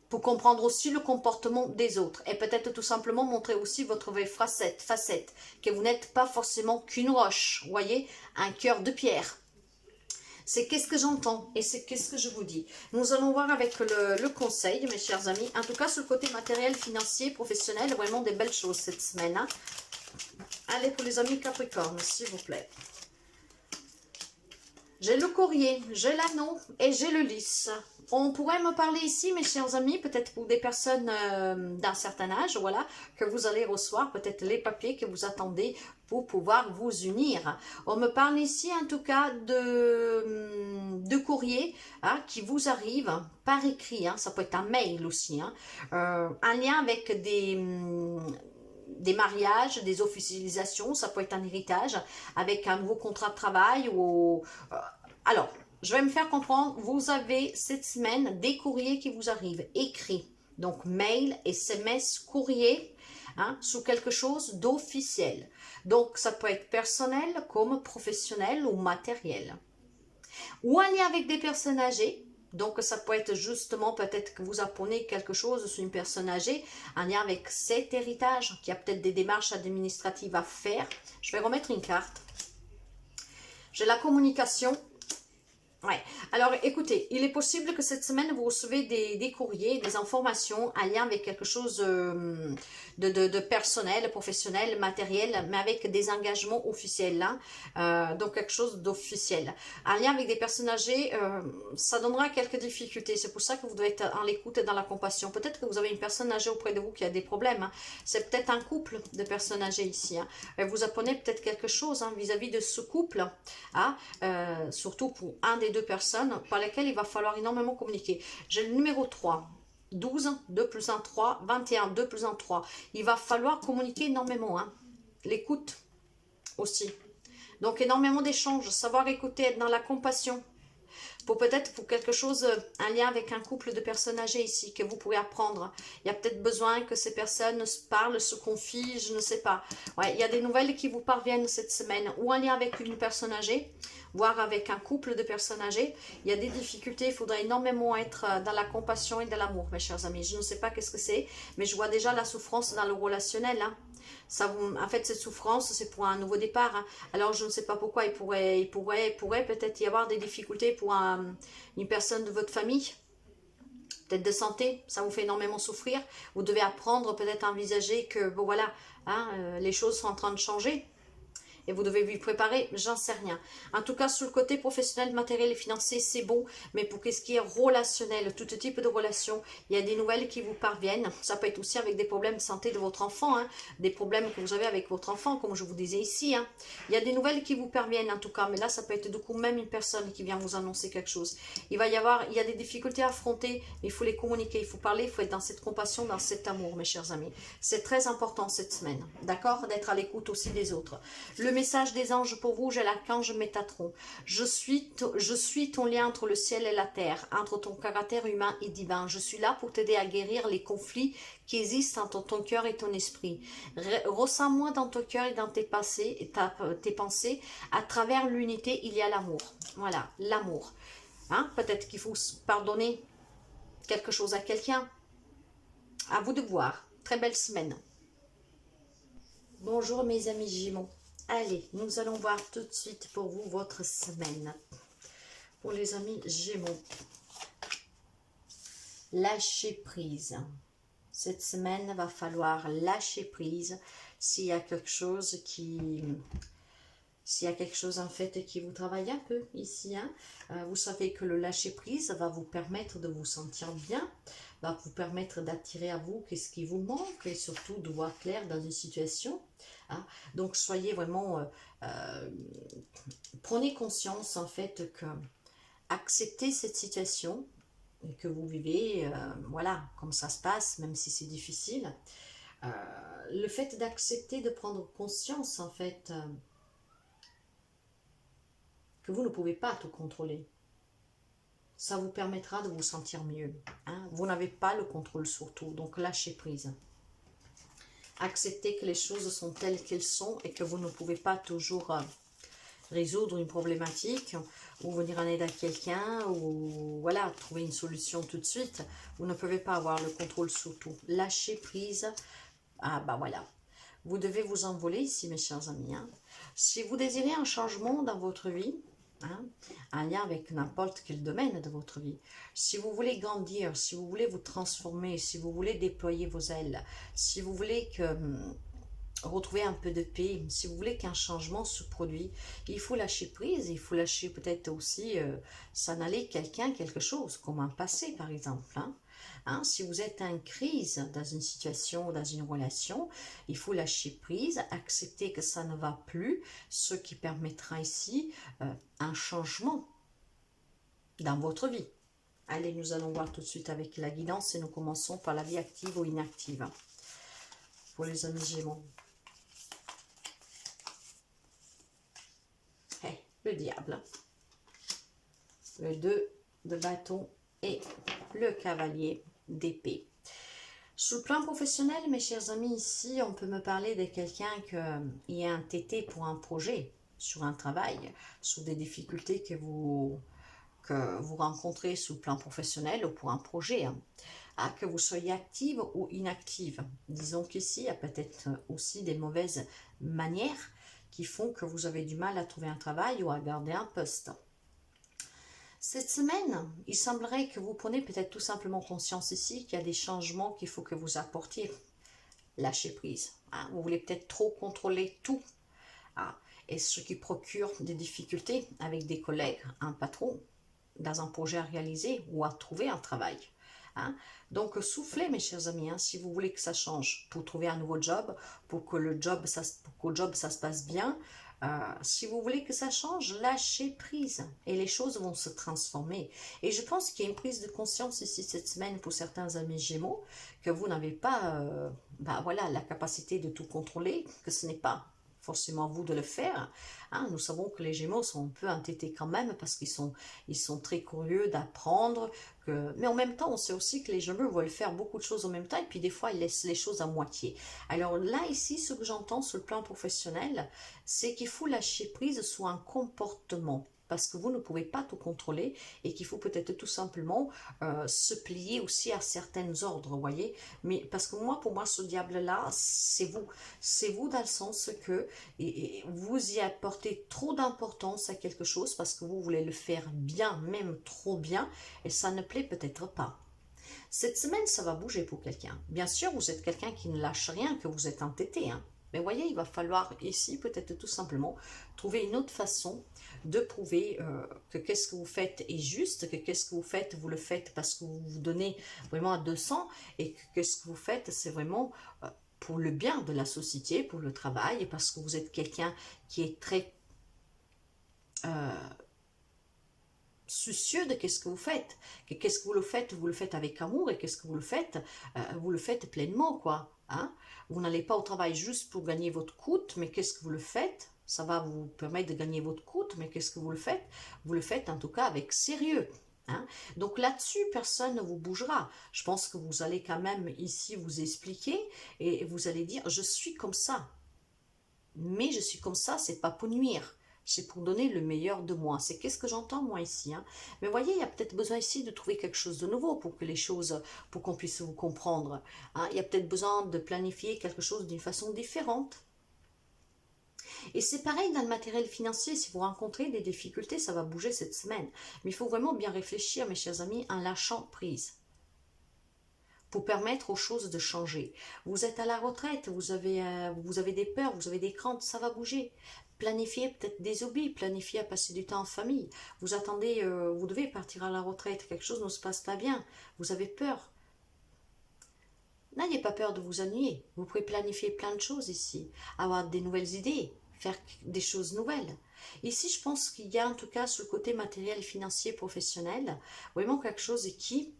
pour comprendre aussi le comportement des autres et peut-être tout simplement montrer aussi votre vraie facette, que vous n'êtes pas forcément qu'une roche, voyez, un cœur de pierre. C'est qu'est-ce que j'entends et c'est qu'est-ce que je vous dis. Nous allons voir avec le conseil, mes chers amis. En tout cas, sur le côté matériel, financier, professionnel, vraiment des belles choses cette semaine. Hein. Allez, pour les amis Capricorne, s'il vous plaît. J'ai le courrier, j'ai l'anneau et j'ai le lys. On pourrait me parler ici, mes chers amis, peut-être pour des personnes d'un certain âge, voilà, que vous allez recevoir, peut-être les papiers que vous attendez pour pouvoir vous unir. On me parle ici, en tout cas, de courrier hein, qui vous arrive par écrit, hein, ça peut être un mail aussi, hein, un lien avec des mariages, des officialisations, ça peut être un héritage, avec un nouveau contrat de travail ou... alors, je vais me faire comprendre, vous avez cette semaine des courriers qui vous arrivent, écrits, donc mail, SMS, courrier, hein, sous quelque chose d'officiel. Donc, ça peut être personnel comme professionnel ou matériel. Ou un lien avec des personnes âgées. Donc, ça peut être justement, peut-être que vous apprenez quelque chose sur une personne âgée, un lien avec cet héritage, qui a peut-être des démarches administratives à faire. Je vais remettre une carte. J'ai la communication. Ouais. Alors, écoutez, il est possible que cette semaine, vous recevez des courriers, des informations, un lien avec quelque chose de personnel, professionnel, matériel, mais avec des engagements officiels. Hein. Donc, quelque chose d'officiel. Un lien avec des personnes âgées, ça donnera quelques difficultés. C'est pour ça que vous devez être en l'écoute et dans la compassion. Peut-être que vous avez une personne âgée auprès de vous qui a des problèmes. Hein. C'est peut-être un couple de personnes âgées ici. Hein. Vous apprenez peut-être quelque chose vis-à-vis de ce couple. Hein. Surtout pour un des deux personnes par lesquelles il va falloir énormément communiquer. J'ai le numéro 3, 12, 2 plus 1, 3, 21, 2 plus 1, 3. Il va falloir communiquer énormément. Hein. L'écoute aussi. Donc énormément d'échanges, savoir écouter, être dans la compassion. Peut-être pour quelque chose, un lien avec un couple de personnes âgées ici, que vous pourrez apprendre. Il y a peut-être besoin que ces personnes se parlent, se confient, je ne sais pas. Ouais, il y a des nouvelles qui vous parviennent cette semaine, ou un lien avec une personne âgée, voire avec un couple de personnes âgées. Il y a des difficultés, il faudra énormément être dans la compassion et dans l'amour, mes chers amis. Je ne sais pas qu'est-ce que c'est, mais je vois déjà la souffrance dans le relationnel, hein. Ça, en fait, cette souffrance, c'est pour un nouveau départ. Hein. Alors, je ne sais pas pourquoi il pourrait peut-être y avoir des difficultés pour une personne de votre famille. Peut-être de santé, ça vous fait énormément souffrir. Vous devez apprendre peut-être à envisager que, bon voilà, hein, les choses sont en train de changer. Et vous devez vous préparer, j'en sais rien. En tout cas, sur le côté professionnel, matériel et financier, c'est bon. Mais pour ce qui est relationnel, tout type de relation, il y a des nouvelles qui vous parviennent. Ça peut être aussi avec des problèmes de santé de votre enfant, hein, des problèmes que vous avez avec votre enfant, comme je vous disais ici. Hein. Il y a des nouvelles qui vous parviennent en tout cas, mais là, ça peut être du coup même une personne qui vient vous annoncer quelque chose. Il y a des difficultés à affronter, mais il faut les communiquer, il faut parler, il faut être dans cette compassion, dans cet amour, mes chers amis. C'est très important cette semaine, d'accord, d'être à l'écoute aussi des autres. Le message des anges pour vous, j'ai l'archange Métatron. Je suis ton lien entre le ciel et la terre, entre ton caractère humain et divin. Je suis là pour t'aider à guérir les conflits qui existent entre ton cœur et ton esprit. Ressens-moi dans ton cœur et dans tes pensées. À travers l'unité, il y a l'amour. Voilà, l'amour. Hein? Peut-être qu'il faut pardonner quelque chose à quelqu'un. À vous de voir. Très belle semaine. Bonjour mes amis Gémeaux. Allez, nous allons voir tout de suite pour vous votre semaine. Pour les amis Gémeaux. Lâcher prise. Cette semaine, va falloir lâcher prise s'il y a quelque chose qui... S'il y a quelque chose en fait qui vous travaille un peu ici, hein, vous savez que le lâcher prise va vous permettre de vous sentir bien, va vous permettre d'attirer à vous qu'est-ce qui vous manque et surtout de voir clair dans une situation. Hein. Donc soyez vraiment, prenez conscience en fait que acceptez cette situation que vous vivez, voilà, comme ça se passe, même si c'est difficile. Le fait d'accepter de prendre conscience en fait que vous ne pouvez pas tout contrôler. Ça vous permettra de vous sentir mieux. Hein? Vous n'avez pas le contrôle sur tout, donc lâchez prise. Acceptez que les choses sont telles qu'elles sont et que vous ne pouvez pas toujours résoudre une problématique ou venir en aide à quelqu'un ou voilà, trouver une solution tout de suite. Vous ne pouvez pas avoir le contrôle sur tout. Lâchez prise. Ah bah voilà. Vous devez vous envoler ici, mes chers amis. Hein? Si vous désirez un changement dans votre vie, hein, un lien avec n'importe quel domaine de votre vie, si vous voulez grandir, si vous voulez vous transformer, si vous voulez déployer vos ailes, si vous voulez retrouver un peu de paix, si vous voulez qu'un changement se produise, il faut lâcher prise, il faut lâcher peut-être aussi s'en aller quelque chose, comme un passé par exemple. Hein. Hein, si vous êtes en crise dans une situation, dans une relation, il faut lâcher prise, accepter que ça ne va plus, ce qui permettra ici un changement dans votre vie. Allez, nous allons voir tout de suite avec la guidance et nous commençons par la vie active ou inactive. Pour les amis Gémeaux. Hey, le diable. Le 2 de bâton et le cavalier d'épée. Sur le plan professionnel, mes chers amis, ici, on peut me parler de quelqu'un qui est entêté pour un projet, sur un travail, sur des difficultés que vous rencontrez sur le plan professionnel ou pour un projet. Hein. Que vous soyez active ou inactive. Disons qu'ici, il y a peut-être aussi des mauvaises manières qui font que vous avez du mal à trouver un travail ou à garder un poste. Cette semaine, il semblerait que vous prenez peut-être tout simplement conscience ici qu'il y a des changements qu'il faut que vous apportiez. Lâchez prise. Hein. Vous voulez peut-être trop contrôler tout. Ah. Et ce qui procure des difficultés avec des collègues, un patron, dans un projet à réaliser ou à trouver un travail. Hein. Donc soufflez mes chers amis, hein, si vous voulez que ça change, pour trouver un nouveau job, pour que le job, ça se passe bien. Si vous voulez que ça change, lâchez prise et les choses vont se transformer. Et je pense qu'il y a une prise de conscience ici cette semaine pour certains amis Gémeaux, que vous n'avez pas voilà, la capacité de tout contrôler, que ce n'est pas forcément vous de le faire. Hein, nous savons que les Gémeaux sont un peu entêtés quand même parce qu'ils sont très curieux d'apprendre. Mais en même temps, on sait aussi que les Gémeaux veulent faire beaucoup de choses en même temps et puis des fois, ils laissent les choses à moitié. Alors là, ici, ce que j'entends sur le plan professionnel, c'est qu'il faut lâcher prise sur un comportement. Parce que vous ne pouvez pas tout contrôler et qu'il faut peut-être tout simplement se plier aussi à certains ordres, vous voyez. Mais parce que pour moi, ce diable-là, c'est vous. C'est vous dans le sens que vous y apportez trop d'importance à quelque chose parce que vous voulez le faire bien, même trop bien, et ça ne plaît peut-être pas. Cette semaine, ça va bouger pour quelqu'un. Bien sûr, vous êtes quelqu'un qui ne lâche rien, que vous êtes entêté, hein. Mais voyez, il va falloir ici peut-être tout simplement trouver une autre façon de prouver que qu'est-ce que vous faites est juste, que qu'est-ce que vous faites, vous le faites parce que vous vous donnez vraiment à 200 et que qu'est-ce que vous faites, c'est vraiment pour le bien de la société, pour le travail, et parce que vous êtes quelqu'un qui est très soucieux de qu'est-ce que vous faites, que qu'est-ce que vous le faites avec amour, et qu'est-ce que vous le faites pleinement, quoi. Hein? Vous n'allez pas au travail juste pour gagner votre croûte, mais qu'est-ce que vous le faites? Ça va vous permettre de gagner votre croûte, mais qu'est-ce que vous le faites? Vous le faites en tout cas avec sérieux. Hein? Donc là-dessus, personne ne vous bougera. Je pense que vous allez quand même ici vous expliquer et vous allez dire, je suis comme ça. Mais je suis comme ça, c'est pas pour nuire. C'est pour donner le meilleur de moi. C'est qu'est-ce que j'entends moi ici, hein. Mais vous voyez, il y a peut-être besoin ici de trouver quelque chose de nouveau pour que les choses, pour qu'on puisse vous comprendre, hein. Il y a peut-être besoin de planifier quelque chose d'une façon différente. Et c'est pareil dans le matériel financier, si vous rencontrez des difficultés, ça va bouger cette semaine. Mais il faut vraiment bien réfléchir, mes chers amis, en lâchant prise, pour permettre aux choses de changer. Vous êtes à la retraite, vous avez des peurs, vous avez des craintes, ça va bouger. Planifiez peut-être des hobbies, planifiez à passer du temps en famille. Vous attendez, vous devez partir à la retraite, quelque chose ne se passe pas bien, vous avez peur. N'ayez pas peur de vous ennuyer. Vous pouvez planifier plein de choses ici, avoir des nouvelles idées, faire des choses nouvelles. Ici, je pense qu'il y a en tout cas sur le côté matériel, financier, professionnel, vraiment quelque chose qui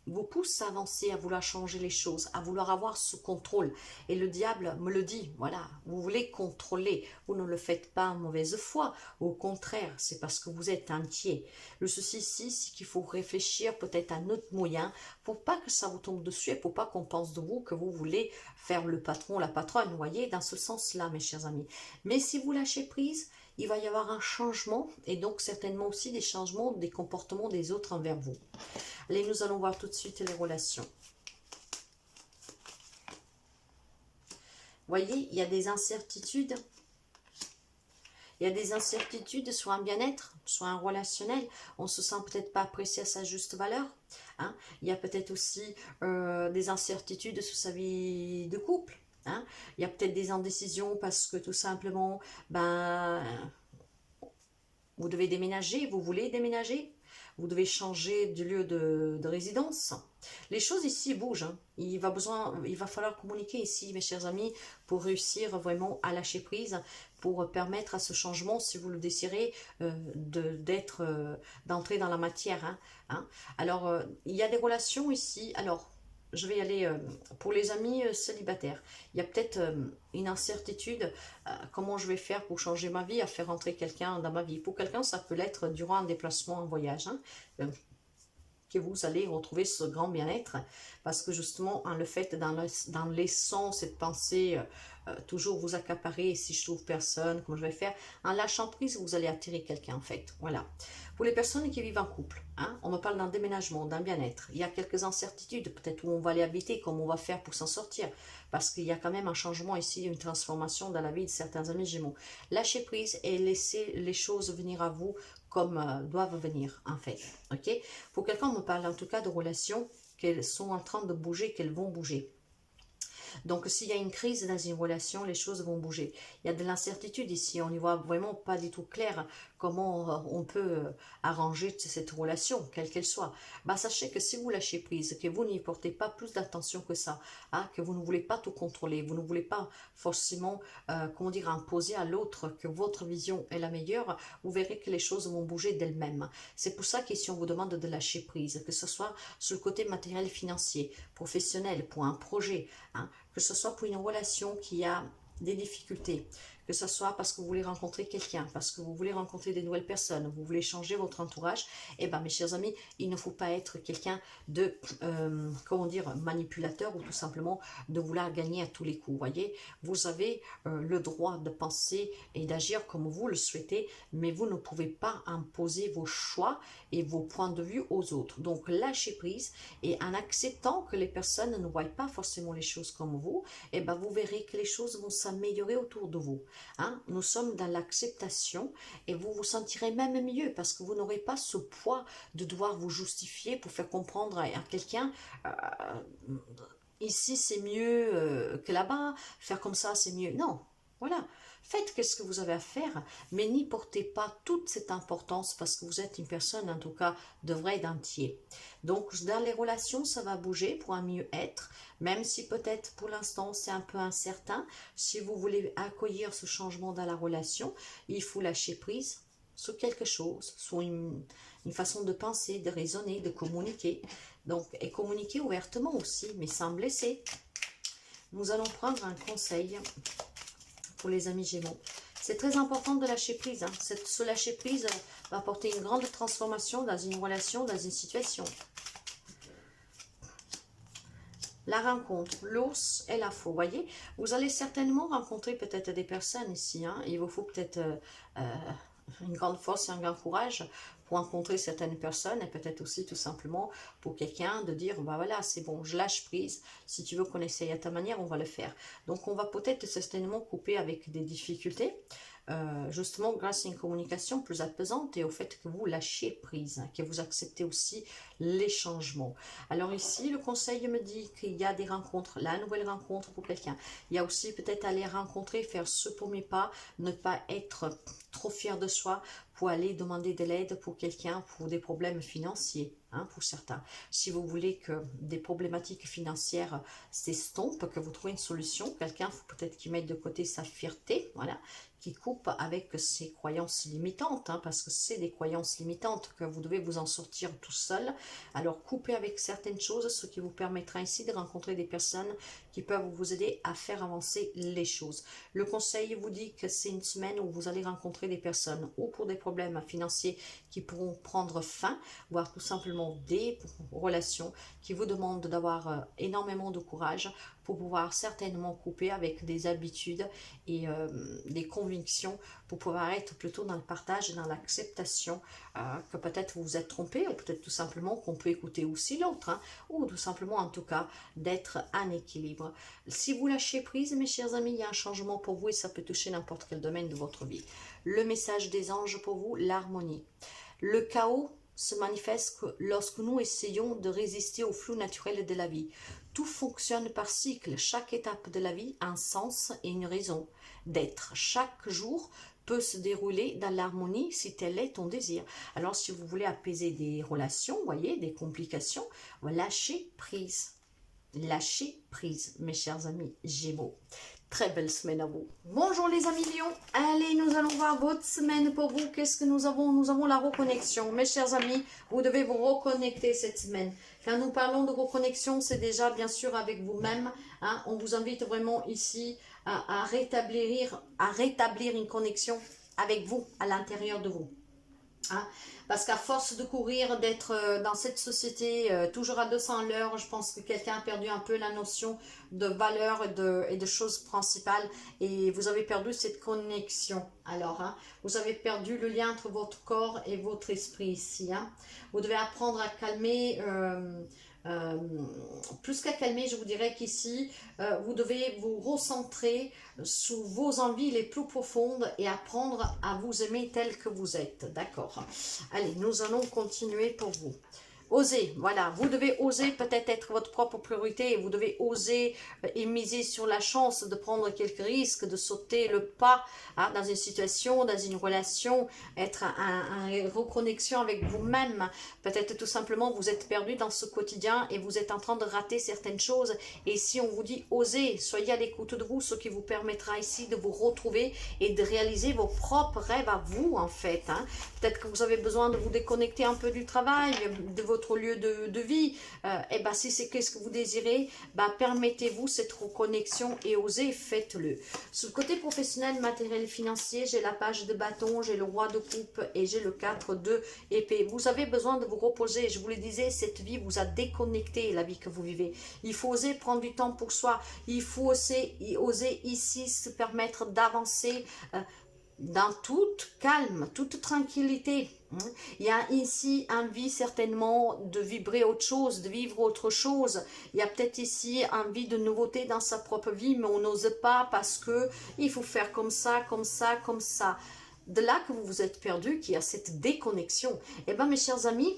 vous pousse à avancer, à vouloir changer les choses, à vouloir avoir ce contrôle. Et le diable me le dit, voilà, vous voulez contrôler, vous ne le faites pas en mauvaise foi, au contraire, c'est parce que vous êtes inquiet. Le souci ici, c'est qu'il faut réfléchir peut-être à un autre moyen, pour pas que ça vous tombe dessus et pour pas qu'on pense de vous que vous voulez faire le patron, la patronne, vous voyez, dans ce sens-là, mes chers amis. Mais si vous lâchez prise, il va y avoir un changement et donc certainement aussi des changements des comportements des autres envers vous. Allez, nous allons voir tout de suite les relations. Voyez, il y a des incertitudes. Il y a des incertitudes sur un bien-être, sur un relationnel. On ne se sent peut-être pas apprécié à sa juste valeur, hein. Il y a peut-être aussi des incertitudes sur sa vie de couple, hein. Il y a peut-être des indécisions parce que tout simplement, vous devez déménager, vous voulez déménager. Vous devez changer de lieu de résidence. Les choses ici bougent, hein. Il va falloir communiquer ici, mes chers amis, pour réussir vraiment à lâcher prise, pour permettre à ce changement, si vous le désirez, d'entrer dans la matière, hein. Alors, il y a des relations ici. Alors, je vais y aller pour les amis célibataires. Il y a peut-être une incertitude, comment je vais faire pour changer ma vie, à faire entrer quelqu'un dans ma vie. Pour quelqu'un, ça peut l'être durant un déplacement, un voyage, hein, que vous allez retrouver ce grand bien-être, parce que justement, en le fait, dans l'essence, cette pensée, toujours vous accaparer, si je trouve personne, comment je vais faire, en lâchant prise, vous allez attirer quelqu'un en fait, voilà. Pour les personnes qui vivent en couple, hein, on me parle d'un déménagement, d'un bien-être, il y a quelques incertitudes, peut-être où on va aller habiter, comment on va faire pour s'en sortir, parce qu'il y a quand même un changement ici, une transformation dans la vie de certains amis Gémeaux. Lâchez prise et laissez les choses venir à vous comme doivent venir en fait, ok. Pour quelqu'un, on me parle en tout cas de relations qu'elles sont en train de bouger, qu'elles vont bouger. Donc, s'il y a une crise dans une relation, les choses vont bouger. Il y a de l'incertitude ici. On n'y voit vraiment pas du tout clair comment on peut arranger cette relation, quelle qu'elle soit. Sachez que si vous lâchez prise, que vous n'y portez pas plus d'attention que ça, hein, que vous ne voulez pas tout contrôler, vous ne voulez pas forcément, imposer à l'autre que votre vision est la meilleure, vous verrez que les choses vont bouger d'elles-mêmes. C'est pour ça qu'ici, on vous demande de lâcher prise, que ce soit sur le côté matériel, financier, professionnel, pour un projet, hein, que ce soit pour une relation qui a des difficultés, que ce soit parce que vous voulez rencontrer quelqu'un, parce que vous voulez rencontrer des nouvelles personnes, vous voulez changer votre entourage, mes chers amis, il ne faut pas être quelqu'un de, manipulateur ou tout simplement de vouloir gagner à tous les coups, voyez. Vous avez le droit de penser et d'agir comme vous le souhaitez, mais vous ne pouvez pas imposer vos choix et vos points de vue aux autres. Donc, lâchez prise et en acceptant que les personnes ne voient pas forcément les choses comme vous, vous verrez que les choses vont s'améliorer autour de vous. Hein, nous sommes dans l'acceptation et vous vous sentirez même mieux parce que vous n'aurez pas ce poids de devoir vous justifier pour faire comprendre à quelqu'un ici c'est mieux que là-bas, faire comme ça c'est mieux. Non, voilà. Faites ce que vous avez à faire, mais n'y portez pas toute cette importance parce que vous êtes une personne, en tout cas, de vrai, d'entier. Donc, dans les relations, ça va bouger pour un mieux-être, même si peut-être pour l'instant, c'est un peu incertain. Si vous voulez accueillir ce changement dans la relation, il faut lâcher prise sur quelque chose, sur une façon de penser, de raisonner, de communiquer. Donc, et communiquer ouvertement aussi, mais sans blesser. Nous allons prendre un conseil pour les amis Gémeaux. C'est très important de lâcher prise. Hein. Ce lâcher prise va apporter une grande transformation dans une relation, dans une situation. la rencontre, l'os et la faux, voyez. Vous allez certainement rencontrer peut-être des personnes ici, hein. Il vous faut peut-être une grande force et un grand courage pour rencontrer certaines personnes et peut-être aussi tout simplement pour quelqu'un de dire, bah voilà, c'est bon, je lâche prise, si tu veux qu'on essaye à ta manière, on va le faire. Donc on va peut-être certainement couper avec des difficultés, justement grâce à une communication plus apaisante et au fait que vous lâchiez prise, hein, que vous acceptez aussi les changements. Alors ici, le conseil me dit qu'il y a des rencontres, la nouvelle rencontre pour quelqu'un. Il y a aussi peut-être aller rencontrer, faire ce premier pas, ne pas être trop fier de soi pour aller demander de l'aide pour quelqu'un pour des problèmes financiers, hein, pour certains. Si vous voulez que des problématiques financières s'estompent, que vous trouvez une solution, quelqu'un faut peut-être qu'il mette de côté sa fierté, voilà, qui coupe avec ses croyances limitantes, hein, parce que c'est des croyances limitantes que vous devez vous en sortir tout seul. Alors coupez avec certaines choses, ce qui vous permettra ici de rencontrer des personnes qui peuvent vous aider à faire avancer les choses. Le conseil vous dit que c'est une semaine où vous allez rencontrer des personnes ou pour des problèmes financiers qui pourront prendre fin, voire tout simplement des relations qui vous demandent d'avoir énormément de courage pour pouvoir certainement couper avec des habitudes et des convictions pour pouvoir être plutôt dans le partage et dans l'acceptation que peut-être vous vous êtes trompé ou peut-être tout simplement qu'on peut écouter aussi l'autre, hein, ou tout simplement en tout cas d'être en équilibre. Si vous lâchez prise, mes chers amis, il y a un changement pour vous et ça peut toucher n'importe quel domaine de votre vie. Le message des anges pour vous, l'harmonie. Le chaos se manifeste lorsque nous essayons de résister au flou naturel de la vie. Tout fonctionne par cycle. Chaque étape de la vie a un sens et une raison d'être. Chaque jour peut se dérouler dans l'harmonie si tel est ton désir. Alors si vous voulez apaiser des relations, voyez, des complications, lâchez prise. Lâchez prise, mes chers amis Gémeaux. Très belle semaine à vous. Bonjour les amis Lion. Allez, nous allons voir votre semaine pour vous. Qu'est-ce que nous avons? Nous avons la reconnexion. Mes chers amis, vous devez vous reconnecter cette semaine. Quand nous parlons de reconnexion, c'est déjà bien sûr avec vous-même. Hein. On vous invite vraiment ici à rétablir une connexion avec vous, à l'intérieur de vous. Hein, parce qu'à force de courir, d'être dans cette société toujours à 200 à l'heure, je pense que quelqu'un a perdu un peu la notion de valeur et de choses principales et vous avez perdu cette connexion. Alors, hein, vous avez perdu le lien entre votre corps et votre esprit ici. Hein. Vous devez apprendre à calmer... plus qu'à calmer, je vous dirais qu'ici, vous devez vous recentrer sur vos envies les plus profondes et apprendre à vous aimer tel que vous êtes. D'accord. Allez, nous allons continuer pour vous. Osez, voilà, vous devez oser peut-être être votre propre priorité, vous devez oser et miser sur la chance de prendre quelques risques, de sauter le pas hein, dans une situation, dans une relation, être en reconnexion avec vous-même. Peut-être tout simplement vous êtes perdu dans ce quotidien et vous êtes en train de rater certaines choses. Et si on vous dit osez, soyez à l'écoute de vous, ce qui vous permettra ici de vous retrouver et de réaliser vos propres rêves à vous en fait. Hein. Peut-être que vous avez besoin de vous déconnecter un peu du travail, de votre lieu de vie, et ben si c'est qu'est-ce que vous désirez, ben permettez-vous cette reconnexion et osez, faites-le. Sur le côté professionnel, matériel, financier, j'ai la page de bâton, j'ai le roi de coupe et j'ai le 4 de épée. Vous avez besoin de vous reposer, je vous le disais, cette vie vous a déconnecté, la vie que vous vivez. Il faut oser prendre du temps pour soi, il faut oser ici se permettre d'avancer dans toute calme, toute tranquillité. Il y a ici envie certainement de vibrer autre chose, de vivre autre chose. Il y a peut-être ici envie de nouveauté dans sa propre vie, mais on n'ose pas parce que il faut faire comme ça, comme ça, comme ça. De là que vous vous êtes perdu, qu'il y a cette déconnexion. Eh bien mes chers amis,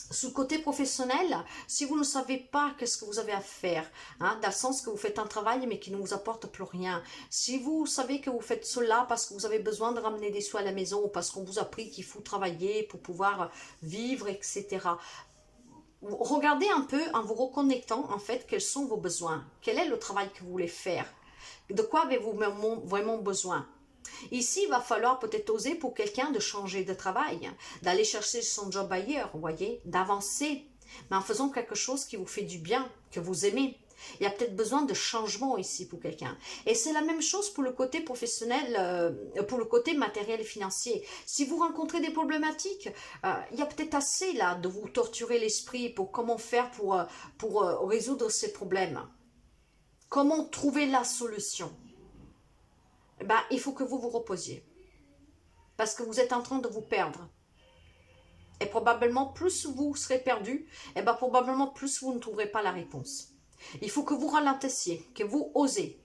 sous le côté professionnel, si vous ne savez pas qu'est-ce que vous avez à faire, hein, dans le sens que vous faites un travail mais qui ne vous apporte plus rien, si vous savez que vous faites cela parce que vous avez besoin de ramener des sous à la maison ou parce qu'on vous a appris qu'il faut travailler pour pouvoir vivre, etc., regardez un peu en vous reconnectant en fait quels sont vos besoins, quel est le travail que vous voulez faire, de quoi avez-vous vraiment besoin. Ici, il va falloir peut-être oser pour quelqu'un de changer de travail, d'aller chercher son job ailleurs, vous voyez, d'avancer, mais en faisant quelque chose qui vous fait du bien, que vous aimez. Il y a peut-être besoin de changement ici pour quelqu'un. Et c'est la même chose pour le côté professionnel, pour le côté matériel et financier. Si vous rencontrez des problématiques, il y a peut-être assez là de vous torturer l'esprit pour comment faire pour résoudre ces problèmes. Comment trouver la solution? Il faut que vous vous reposiez. Parce que vous êtes en train de vous perdre. Et probablement, plus vous serez perdu, probablement plus vous ne trouverez pas la réponse. Il faut que vous ralentissiez, que vous osez.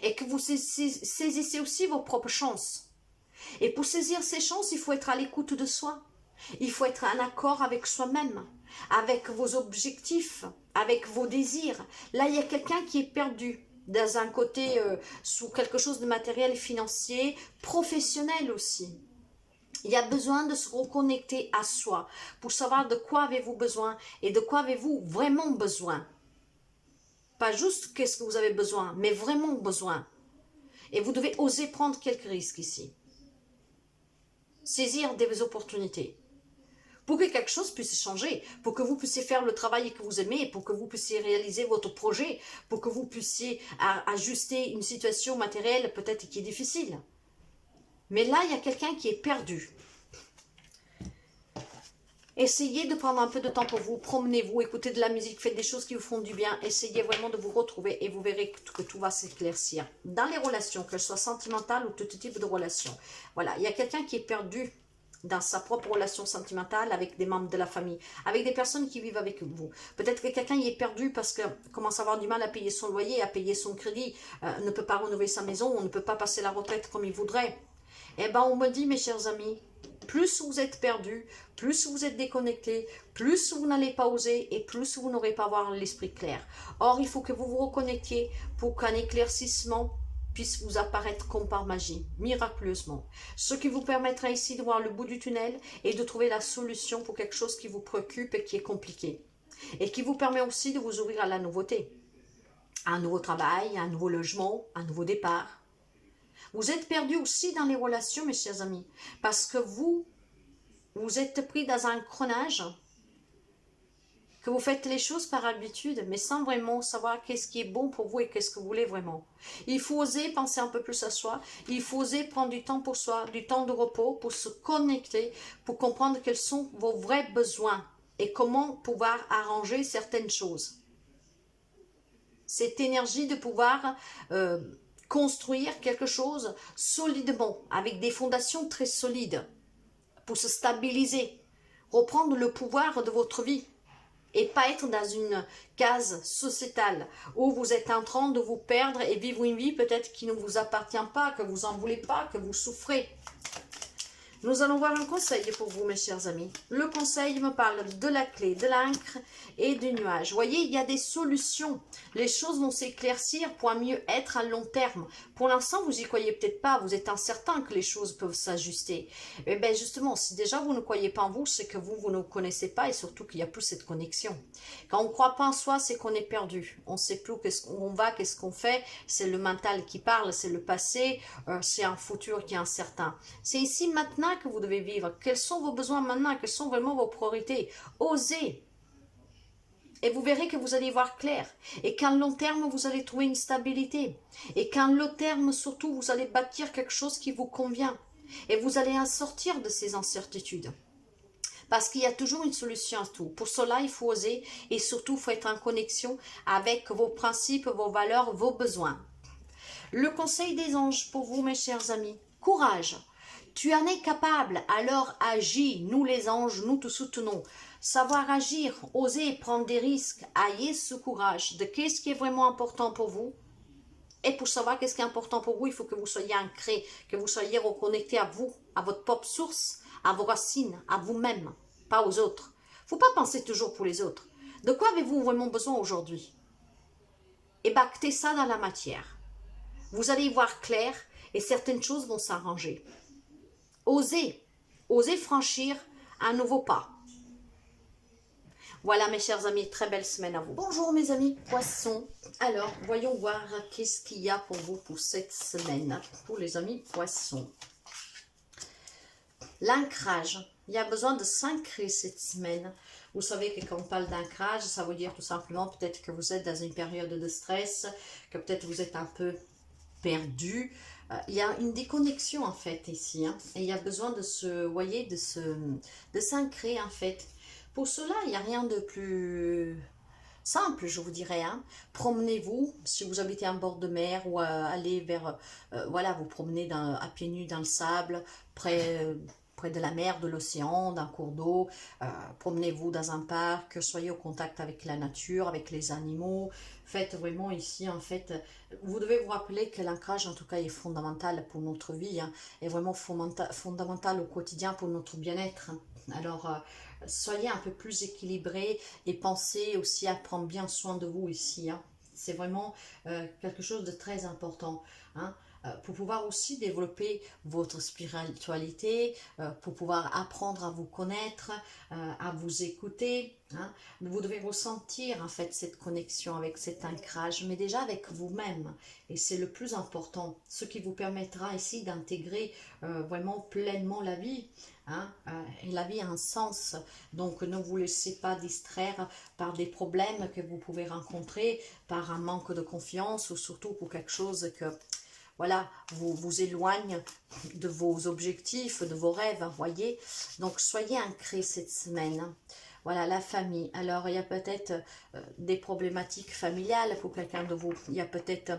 Et que vous saisissez aussi vos propres chances. Et pour saisir ces chances, il faut être à l'écoute de soi. Il faut être en accord avec soi-même, avec vos objectifs, avec vos désirs. Là, il y a quelqu'un qui est perdu dans un côté, sous quelque chose de matériel, financier, professionnel aussi. Il y a besoin de se reconnecter à soi pour savoir de quoi avez-vous besoin et de quoi avez-vous vraiment besoin. Pas juste qu'est-ce que vous avez besoin, mais vraiment besoin. Et vous devez oser prendre quelques risques ici. Saisir des opportunités. Pour que quelque chose puisse changer, pour que vous puissiez faire le travail que vous aimez, pour que vous puissiez réaliser votre projet, pour que vous puissiez ajuster une situation matérielle peut-être qui est difficile. Mais là, il y a quelqu'un qui est perdu. Essayez de prendre un peu de temps pour vous, promenez-vous, écoutez de la musique, faites des choses qui vous font du bien, essayez vraiment de vous retrouver et vous verrez que tout va s'éclaircir. Dans les relations, qu'elles soient sentimentales ou tout type de relations, voilà, il y a quelqu'un qui est perdu dans sa propre relation sentimentale avec des membres de la famille, avec des personnes qui vivent avec vous. Peut-être que quelqu'un y est perdu parce que commence à avoir du mal à payer son loyer, à payer son crédit, ne peut pas rénover sa maison, on ne peut pas passer la retraite comme il voudrait. On me dit, mes chers amis, plus vous êtes perdu, plus vous êtes déconnecté, plus vous n'allez pas oser et plus vous n'aurez pas avoir l'esprit clair. Or, il faut que vous vous reconnectiez pour qu'un éclaircissement puisse vous apparaître comme par magie, miraculeusement. Ce qui vous permettra ici de voir le bout du tunnel et de trouver la solution pour quelque chose qui vous préoccupe et qui est compliqué. Et qui vous permet aussi de vous ouvrir à la nouveauté. Un nouveau travail, un nouveau logement, un nouveau départ. Vous êtes perdu aussi dans les relations, mes chers amis, parce que vous êtes pris dans un chronage, que vous faites les choses par habitude, mais sans vraiment savoir qu'est-ce qui est bon pour vous et qu'est-ce que vous voulez vraiment. Il faut oser penser un peu plus à soi, il faut oser prendre du temps pour soi, du temps de repos, pour se connecter, pour comprendre quels sont vos vrais besoins et comment pouvoir arranger certaines choses. Cette énergie de pouvoir construire quelque chose solidement, avec des fondations très solides, pour se stabiliser, reprendre le pouvoir de votre vie et pas être dans une case sociétale où vous êtes en train de vous perdre et vivre une vie peut-être qui ne vous appartient pas, que vous en voulez pas, que vous souffrez. Nous allons voir un conseil pour vous, mes chers amis. Le conseil me parle de la clé, de l'encre et du nuage. Vous voyez, il y a des solutions. Les choses vont s'éclaircir pour un mieux être à long terme. Pour l'instant, vous n'y croyez peut-être pas. Vous êtes incertain que les choses peuvent s'ajuster. Eh bien, justement, si déjà vous ne croyez pas en vous, c'est que vous ne connaissez pas et surtout qu'il n'y a plus cette connexion. Quand on ne croit pas en soi, c'est qu'on est perdu. On ne sait plus où on va, qu'est-ce qu'on fait. C'est le mental qui parle, c'est le passé, c'est un futur qui est incertain. C'est ici maintenant que vous devez vivre. Quels sont vos besoins maintenant? Quelles sont vraiment vos priorités? Osez. Et vous verrez que vous allez voir clair. Et qu'à long terme, vous allez trouver une stabilité. Et qu'à long terme, surtout, vous allez bâtir quelque chose qui vous convient. Et vous allez en sortir de ces incertitudes. Parce qu'il y a toujours une solution à tout. Pour cela, il faut oser. Et surtout, il faut être en connexion avec vos principes, vos valeurs, vos besoins. Le conseil des anges pour vous, mes chers amis. Courage. Tu en es capable, alors agis. Nous les anges, nous te soutenons. Savoir agir, oser prendre des risques, ayez ce courage de qu'est-ce qui est vraiment important pour vous. Et pour savoir qu'est-ce qui est important pour vous, il faut que vous soyez ancré, que vous soyez reconnecté à vous, à votre propre source, à vos racines, à vous-même, pas aux autres. Il ne faut pas penser toujours pour les autres. De quoi avez-vous vraiment besoin aujourd'hui? Et bactez ça dans la matière. Vous allez y voir clair et certaines choses vont s'arranger. Osez franchir un nouveau pas. Voilà mes chers amis, très belle semaine à vous. Bonjour mes amis poissons. Alors, voyons voir qu'est-ce qu'il y a pour vous pour cette semaine, pour les amis poissons. L'ancrage. Il y a besoin de s'ancrer cette semaine Vous savez que quand on parle d'ancrage, ça veut dire tout simplement peut-être que vous êtes dans une période de stress, que peut-être vous êtes un peu perdu. Il y a une déconnexion en fait ici, hein, et il y a besoin de se, vous voyez, de s'ancrer en fait. Pour cela, il n'y a rien de plus simple, je vous dirais, hein. Promenez-vous, si vous habitez en bord de mer, ou allez vers, voilà, vous promenez à pieds nus dans le sable, près de la mer, de l'océan, d'un cours d'eau. Promenez-vous dans un parc, soyez au contact avec la nature, avec les animaux. Faites vraiment ici, en fait, vous devez vous rappeler que l'ancrage, en tout cas, est fondamental pour notre vie, hein, est vraiment fondamental au quotidien pour notre bien-être, hein. Alors, soyez un peu plus équilibré et pensez aussi à prendre bien soin de vous ici, hein. C'est vraiment quelque chose de très important, hein. Pour pouvoir aussi développer votre spiritualité, pour pouvoir apprendre à vous connaître, à vous écouter, hein. Vous devez ressentir en fait cette connexion avec cet ancrage, mais déjà avec vous-même. Et c'est le plus important, ce qui vous permettra ici d'intégrer vraiment pleinement la vie, hein. Et la vie a un sens, donc ne vous laissez pas distraire par des problèmes que vous pouvez rencontrer, par un manque de confiance ou surtout pour quelque chose que voilà, vous éloigne de vos objectifs, de vos rêves, voyez. Donc, soyez ancrés cette semaine, hein. Voilà, la famille. Alors, il y a peut-être des problématiques familiales pour quelqu'un de vous. Il y a peut-être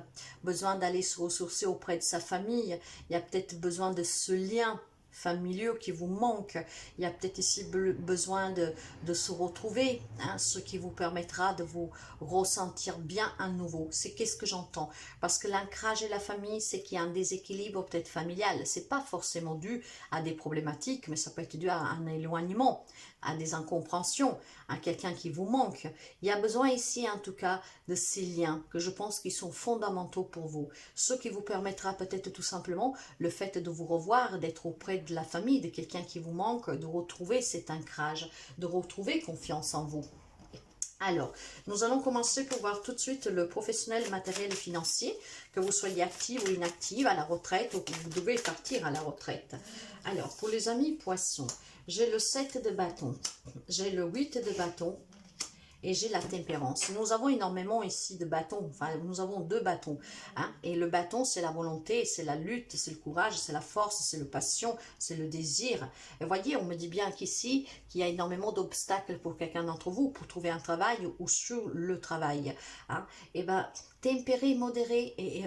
besoin d'aller se ressourcer auprès de sa famille. Il y a peut-être besoin de ce lien familiaux qui vous manque. Il y a peut-être ici besoin de se retrouver, hein, ce qui vous permettra de vous ressentir bien à nouveau. C'est qu'est-ce que j'entends? Parce que l'ancrage et la famille, c'est qu'il y a un déséquilibre peut-être familial. C'est pas forcément dû à des problématiques, mais ça peut être dû à un éloignement, à des incompréhensions, à quelqu'un qui vous manque. Il y a besoin ici, en tout cas, de ces liens que je pense qui sont fondamentaux pour vous. Ce qui vous permettra peut-être tout simplement le fait de vous revoir, d'être auprès de la famille, de quelqu'un qui vous manque, de retrouver cet ancrage, de retrouver confiance en vous. Alors, nous allons commencer pour voir tout de suite le professionnel matériel et financier, que vous soyez active ou inactive, à la retraite, ou que vous devez partir à la retraite. Alors, pour les amis poissons, j'ai le 7 de bâton, j'ai le 8 de bâton, et j'ai la tempérance. Nous avons énormément ici de bâtons, enfin nous avons deux bâtons, hein, et le bâton c'est la volonté, c'est la lutte, c'est le courage, c'est la force, c'est le passion, c'est le désir. Et voyez, on me dit bien qu'ici, qu'il y a énormément d'obstacles pour quelqu'un d'entre vous, pour trouver un travail ou sur le travail, hein. Et bien, tempérer, modérer, et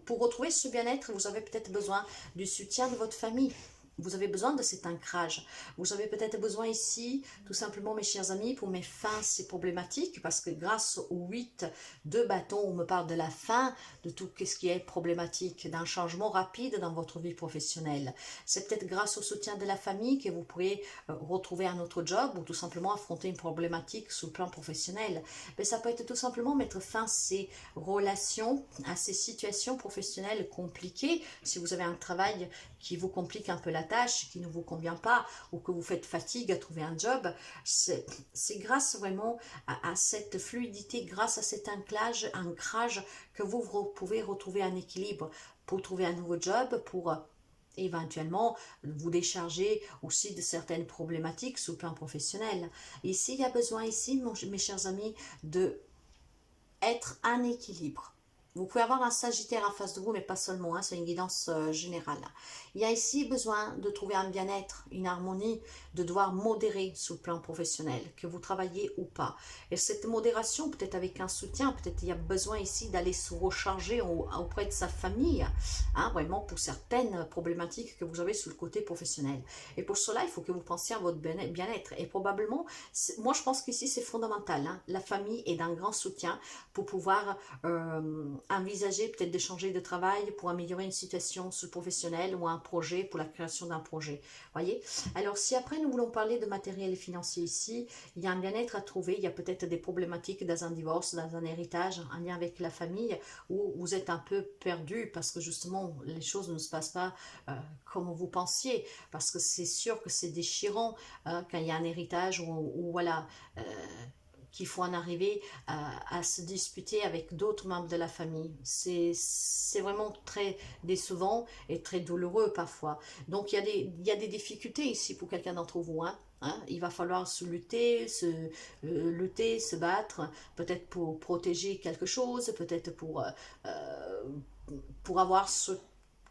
pour retrouver ce bien-être, vous avez peut-être besoin du soutien de votre famille. Vous avez besoin de cet ancrage. Vous avez peut-être besoin ici, tout simplement, mes chers amis, pour mes fins, ces problématiques, parce que grâce aux 8 de bâton, on me parle de la fin, de tout ce qui est problématique, d'un changement rapide dans votre vie professionnelle. C'est peut-être grâce au soutien de la famille que vous pourrez retrouver un autre job ou tout simplement affronter une problématique sur le plan professionnel. Mais ça peut être tout simplement mettre fin à ces relations, à ces situations professionnelles compliquées. Si vous avez un travail qui vous complique un peu la tâche, qui ne vous convient pas, ou que vous faites fatigue à trouver un job, c'est grâce vraiment à cette fluidité, grâce à cet ancrage que vous pouvez retrouver un équilibre pour trouver un nouveau job, pour éventuellement vous décharger aussi de certaines problématiques sur le plan professionnel. Ici, il y a besoin ici, mes chers amis, de être en équilibre. Vous pouvez avoir un Sagittaire en face de vous, mais pas seulement, hein, c'est une guidance générale. Il y a ici besoin de trouver un bien-être, une harmonie, de devoir modérer sur le plan professionnel, que vous travaillez ou pas. Et cette modération, peut-être avec un soutien, peut-être il y a besoin ici d'aller se recharger auprès de sa famille, hein, vraiment pour certaines problématiques que vous avez sur le côté professionnel. Et pour cela, il faut que vous pensiez à votre bien-être. Et probablement, moi je pense qu'ici c'est fondamental, hein, la famille est d'un grand soutien pour pouvoir envisager peut-être de changer de travail pour améliorer une situation professionnelle ou un projet pour la création d'un projet. Voyez. Alors si après nous voulons parler de matériel et financier ici, il y a un bien-être à trouver, il y a peut-être des problématiques dans un divorce, dans un héritage, un lien avec la famille, où vous êtes un peu perdu parce que justement les choses ne se passent pas comme vous pensiez, parce que c'est sûr que c'est déchirant quand il y a un héritage ou voilà, qu'il faut en arriver à se disputer avec d'autres membres de la famille. C'est vraiment très décevant et très douloureux parfois. Donc il y a des difficultés ici pour quelqu'un d'entre vous, hein. Hein, il va falloir se lutter, se battre, peut-être pour protéger quelque chose, peut-être pour avoir ce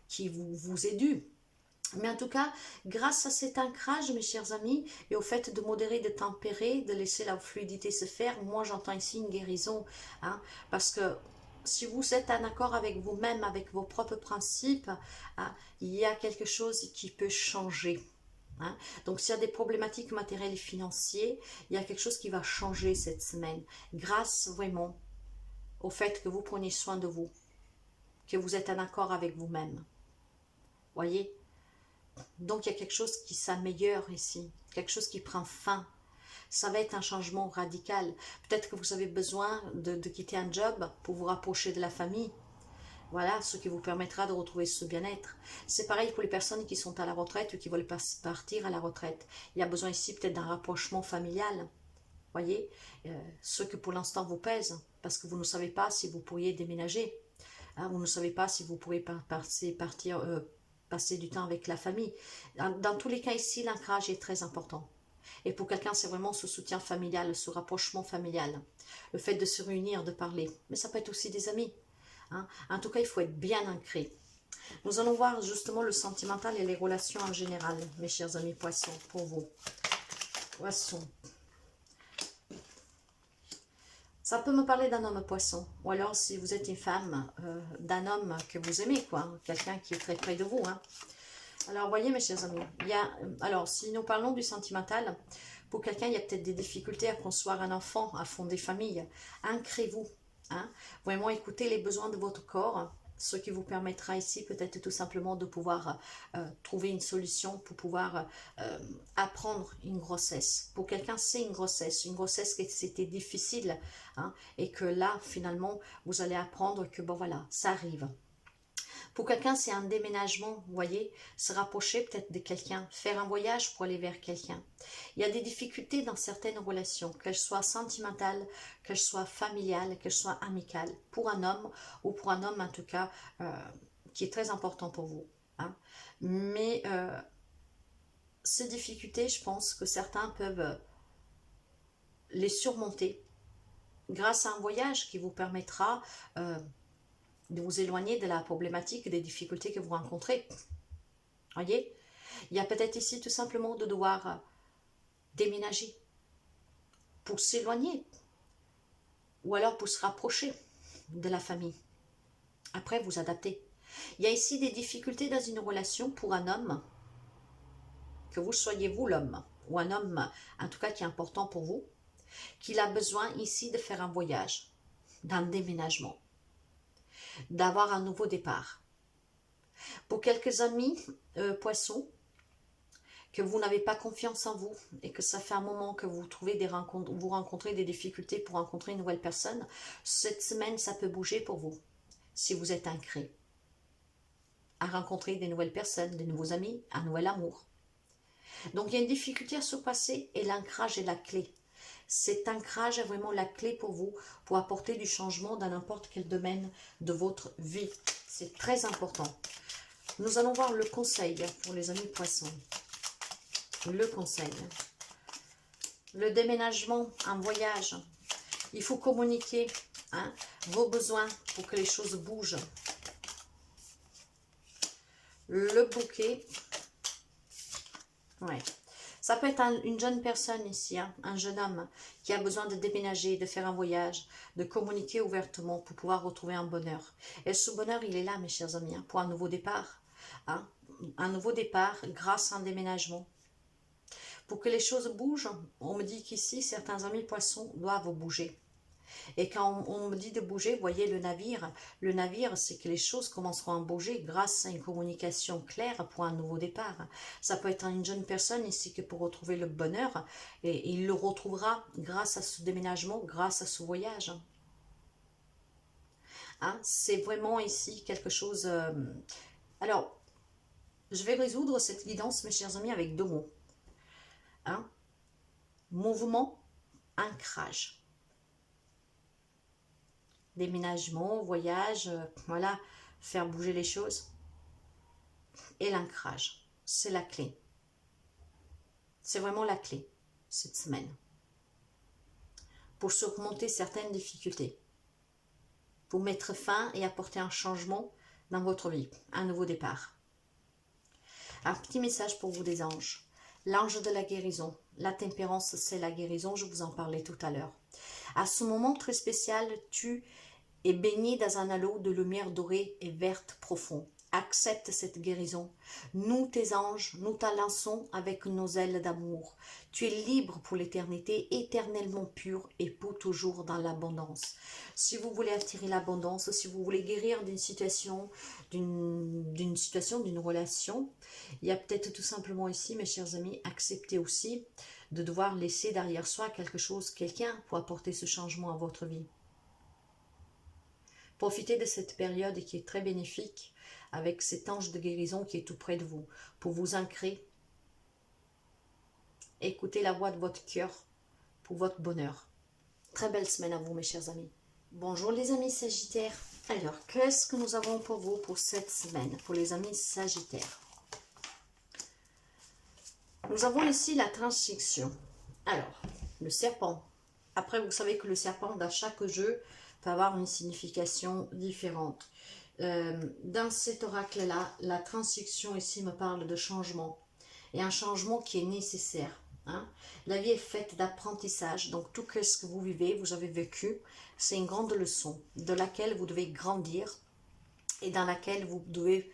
qui vous est dû. Mais en tout cas, grâce à cet ancrage, mes chers amis, et au fait de modérer, de tempérer, de laisser la fluidité se faire, moi j'entends ici une guérison, hein, parce que si vous êtes en accord avec vous-même, avec vos propres principes, hein, il y a quelque chose qui peut changer. Hein. Donc s'il y a des problématiques matérielles et financières, il y a quelque chose qui va changer cette semaine, grâce vraiment au fait que vous preniez soin de vous, que vous êtes en accord avec vous-même. Voyez? Donc il y a quelque chose qui s'améliore ici, quelque chose qui prend fin. Ça va être un changement radical. Peut-être que vous avez besoin de quitter un job pour vous rapprocher de la famille. Voilà, ce qui vous permettra de retrouver ce bien-être. C'est pareil pour les personnes qui sont à la retraite ou qui veulent partir à la retraite. Il y a besoin ici peut-être d'un rapprochement familial. Voyez, ce que pour l'instant vous pèse, parce que vous ne savez pas si vous pourriez déménager. Hein, vous ne savez pas si vous pourrez passer du temps avec la famille. Dans tous les cas ici, l'ancrage est très important. Et pour quelqu'un, c'est vraiment ce soutien familial, ce rapprochement familial. Le fait de se réunir, de parler. Mais ça peut être aussi des amis. Hein. En tout cas, il faut être bien ancré. Nous allons voir justement le sentimental et les relations en général, mes chers amis poissons, pour vous. Poissons. Ça peut me parler d'un homme poisson, ou alors si vous êtes une femme, d'un homme que vous aimez, quoi, quelqu'un qui est très près de vous. Hein. Alors, voyez mes chers amis, alors si nous parlons du sentimental, pour quelqu'un, il y a peut-être des difficultés à concevoir un enfant, à fonder famille. Ancrez-vous, hein, vraiment écoutez les besoins de votre corps, ce qui vous permettra ici peut-être tout simplement de pouvoir trouver une solution pour pouvoir apprendre une grossesse. Pour quelqu'un, c'est une grossesse qui c'était difficile, hein, et que là, finalement, vous allez apprendre que, bon voilà, ça arrive. Pour quelqu'un, c'est un déménagement, vous voyez, se rapprocher peut-être de quelqu'un, faire un voyage pour aller vers quelqu'un. Il y a des difficultés dans certaines relations, qu'elles soient sentimentales, qu'elles soient familiales, qu'elles soient amicales, pour un homme ou pour un homme en tout cas, qui est très important pour vous. Hein. Mais ces difficultés, je pense que certains peuvent les surmonter grâce à un voyage qui vous permettra de vous éloigner de la problématique, des difficultés que vous rencontrez. Voyez, il y a peut-être ici tout simplement de devoir déménager pour s'éloigner ou alors pour se rapprocher de la famille. Après, vous adaptez. Il y a ici des difficultés dans une relation pour un homme, que vous soyez vous l'homme, ou un homme en tout cas qui est important pour vous, qu'il a besoin ici de faire un voyage, d'un déménagement, d'avoir un nouveau départ. Pour quelques amis poissons, que vous n'avez pas confiance en vous et que ça fait un moment que vous trouvez vous rencontrez des difficultés pour rencontrer une nouvelle personne, cette semaine, ça peut bouger pour vous, si vous êtes ancré à rencontrer des nouvelles personnes, des nouveaux amis, un nouvel amour. Donc, il y a une difficulté à surpasser et l'ancrage est la clé. Cet ancrage est vraiment la clé pour vous, pour apporter du changement dans n'importe quel domaine de votre vie. C'est très important. Nous allons voir le conseil pour les amis poissons. Le conseil. Le déménagement, un voyage. Il faut communiquer, hein, vos besoins pour que les choses bougent. Le bouquet. Ouais. Ça peut être une jeune personne ici, hein, un jeune homme qui a besoin de déménager, de faire un voyage, de communiquer ouvertement pour pouvoir retrouver un bonheur. Et ce bonheur, il est là, mes chers amis, hein, pour un nouveau départ. Hein, un nouveau départ grâce à un déménagement. Pour que les choses bougent, on me dit qu'ici, certains amis poissons doivent bouger. Et quand on me dit de bouger, vous voyez le navire, c'est que les choses commenceront à bouger grâce à une communication claire pour un nouveau départ. Ça peut être une jeune personne ici que pour retrouver le bonheur, et il le retrouvera grâce à ce déménagement, grâce à ce voyage. Hein, c'est vraiment ici quelque chose... Alors, je vais résoudre cette guidance, mes chers amis, avec deux mots. Hein, mouvement, ancrage. Déménagement, voyage, voilà, faire bouger les choses. Et l'ancrage, c'est la clé. C'est vraiment la clé, cette semaine. Pour surmonter certaines difficultés. Pour mettre fin et apporter un changement dans votre vie. Un nouveau départ. Un petit message pour vous des anges. L'ange de la guérison. La tempérance, c'est la guérison. Je vous en parlais tout à l'heure. À ce moment très spécial, tu es baigné dans un halo de lumière dorée et verte profond. Accepte cette guérison. Nous, tes anges, nous t'enlaçons avec nos ailes d'amour. Tu es libre pour l'éternité, éternellement pur et pour toujours dans l'abondance. Si vous voulez attirer l'abondance, si vous voulez guérir d'une situation, d'une relation, il y a peut-être tout simplement ici, mes chers amis, accepter aussi de devoir laisser derrière soi quelque chose, quelqu'un pour apporter ce changement à votre vie. Profitez de cette période qui est très bénéfique avec cet ange de guérison qui est tout près de vous pour vous ancrer. Écoutez la voix de votre cœur pour votre bonheur. Très belle semaine à vous, mes chers amis. Bonjour les amis Sagittaires. Alors, qu'est-ce que nous avons pour vous pour cette semaine, pour les amis Sagittaires? Nous avons ici la transition. Alors, le serpent. Après, vous savez que le serpent, dans chaque jeu, peut avoir une signification différente. Dans cet oracle-là, la transition ici me parle de changement. Et un changement qui est nécessaire. Hein. La vie est faite d'apprentissage. Donc, tout ce que vous vivez, vous avez vécu, c'est une grande leçon de laquelle vous devez grandir et dans laquelle vous devez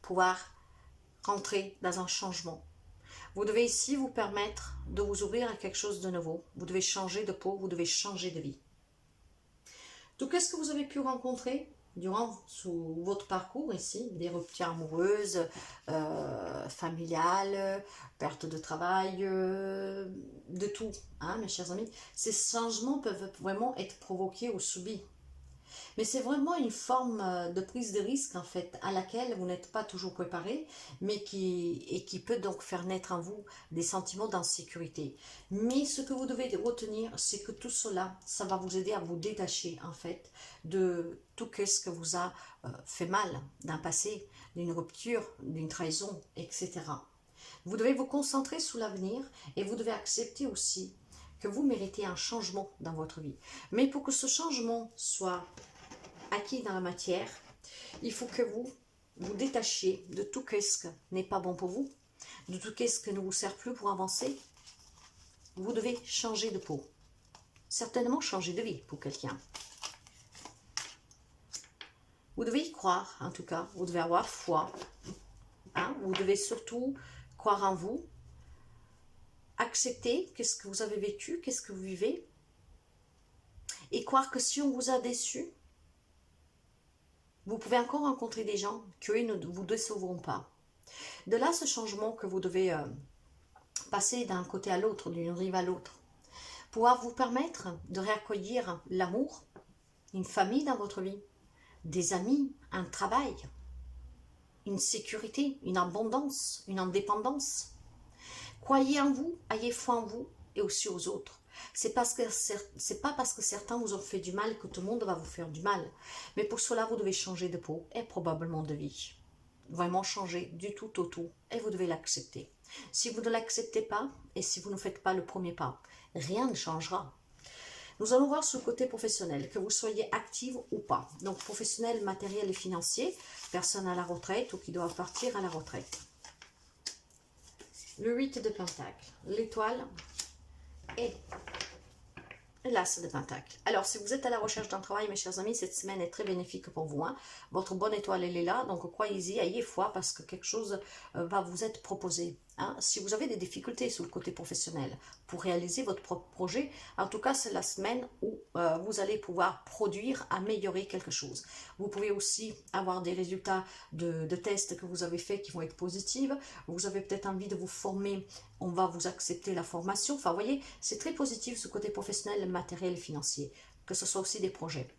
pouvoir rentrer dans un changement. Vous devez ici vous permettre de vous ouvrir à quelque chose de nouveau. Vous devez changer de peau, vous devez changer de vie. Tout ce que vous avez pu rencontrer durant votre parcours ici, des ruptures amoureuses, familiales, perte de travail, de tout, hein, mes chers amis. Ces changements peuvent vraiment être provoqués ou subis. Mais c'est vraiment une forme de prise de risque en fait à laquelle vous n'êtes pas toujours préparé, mais qui peut donc faire naître en vous des sentiments d'insécurité. Mais ce que vous devez retenir, c'est que tout cela, ça va vous aider à vous détacher en fait de tout ce que vous a fait mal d'un passé, d'une rupture, d'une trahison, etc. Vous devez vous concentrer sur l'avenir et vous devez accepter aussi que vous méritez un changement dans votre vie. Mais pour que ce changement soit acquis dans la matière, il faut que vous vous détachiez de tout ce qui n'est pas bon pour vous, de tout ce qui ne vous sert plus pour avancer. Vous devez changer de peau. Certainement changer de vie pour quelqu'un. Vous devez y croire, en tout cas. Vous devez avoir foi. Hein? Vous devez surtout croire en vous. Accepter qu'est-ce que vous avez vécu, qu'est-ce que vous vivez. Et croire que si on vous a déçu, vous pouvez encore rencontrer des gens qui, eux, ne vous décevront pas. De là, ce changement que vous devez passer d'un côté à l'autre, d'une rive à l'autre, pouvoir vous permettre de réaccueillir l'amour, une famille dans votre vie, des amis, un travail, une sécurité, une abondance, une indépendance. Croyez en vous, ayez foi en vous et aussi aux autres. C'est pas parce que certains vous ont fait du mal que tout le monde va vous faire du mal. Mais pour cela, vous devez changer de peau et probablement de vie. Vraiment changer du tout au tout et vous devez l'accepter. Si vous ne l'acceptez pas et si vous ne faites pas le premier pas, rien ne changera. Nous allons voir ce côté professionnel, que vous soyez active ou pas. Donc professionnel, matériel et financier, personne à la retraite ou qui doit partir à la retraite. Le 8 de Pentacle, l'étoile et l'As de Pentacle. Alors, si vous êtes à la recherche d'un travail, mes chers amis, cette semaine est très bénéfique pour vous. Hein. Votre bonne étoile, elle est là, donc croyez-y, ayez foi parce que quelque chose va vous être proposé. Hein. Si vous avez des difficultés sur le côté professionnel pour réaliser votre propre projet, en tout cas, c'est la semaine où vous allez pouvoir produire, améliorer quelque chose. Vous pouvez aussi avoir des résultats de tests que vous avez faits qui vont être positifs. Vous avez peut-être envie de vous former, on va vous accepter la formation. Enfin, vous voyez, c'est très positif ce côté professionnel, matériel et financier, que ce soit aussi des projets.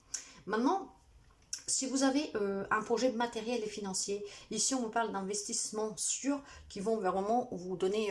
Maintenant, si vous avez un projet matériel et financier, ici on vous parle d'investissements sûrs qui vont vraiment vous donner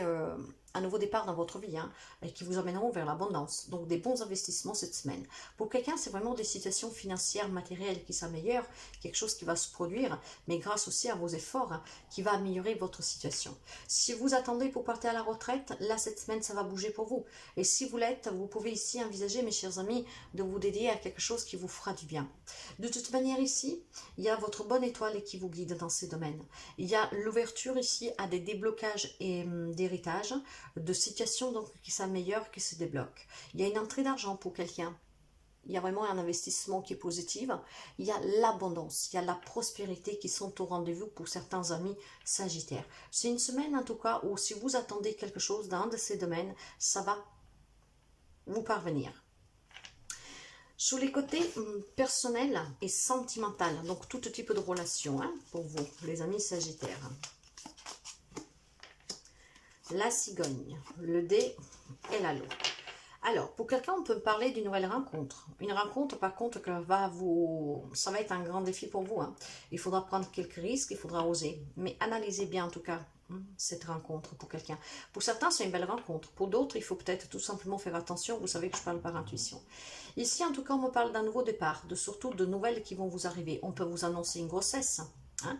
un nouveau départ dans votre vie, hein, et qui vous amèneront vers l'abondance. Donc des bons investissements cette semaine. Pour quelqu'un, c'est vraiment des situations financières, matérielles qui s'améliorent, quelque chose qui va se produire, mais grâce aussi à vos efforts, hein, qui va améliorer votre situation. Si vous attendez pour partir à la retraite, là cette semaine ça va bouger pour vous. Et si vous l'êtes, vous pouvez ici envisager, mes chers amis, de vous dédier à quelque chose qui vous fera du bien. De toute manière ici, il y a votre bonne étoile qui vous guide dans ces domaines. Il y a l'ouverture ici à des déblocages et d'héritage, de situations donc qui s'améliorent, qui se débloquent. Il y a une entrée d'argent pour quelqu'un. Il y a vraiment un investissement qui est positif. Il y a l'abondance, il y a la prospérité qui sont au rendez-vous pour certains amis sagittaires. C'est une semaine en tout cas où si vous attendez quelque chose dans un de ces domaines, ça va vous parvenir. Sur les côtés personnels et sentimentaux, donc tout type de relation, hein, pour vous, les amis sagittaires. La cigogne, le dé et la loupe. Alors, pour quelqu'un, on peut parler d'une nouvelle rencontre. Une rencontre, par contre, ça va être un grand défi pour vous, hein. Il faudra prendre quelques risques, il faudra oser. Mais analysez bien, en tout cas, cette rencontre pour quelqu'un. Pour certains, c'est une belle rencontre. Pour d'autres, il faut peut-être tout simplement faire attention. Vous savez que je parle par intuition. Ici, en tout cas, on me parle d'un nouveau départ, surtout de nouvelles qui vont vous arriver. On peut vous annoncer une grossesse. Hein,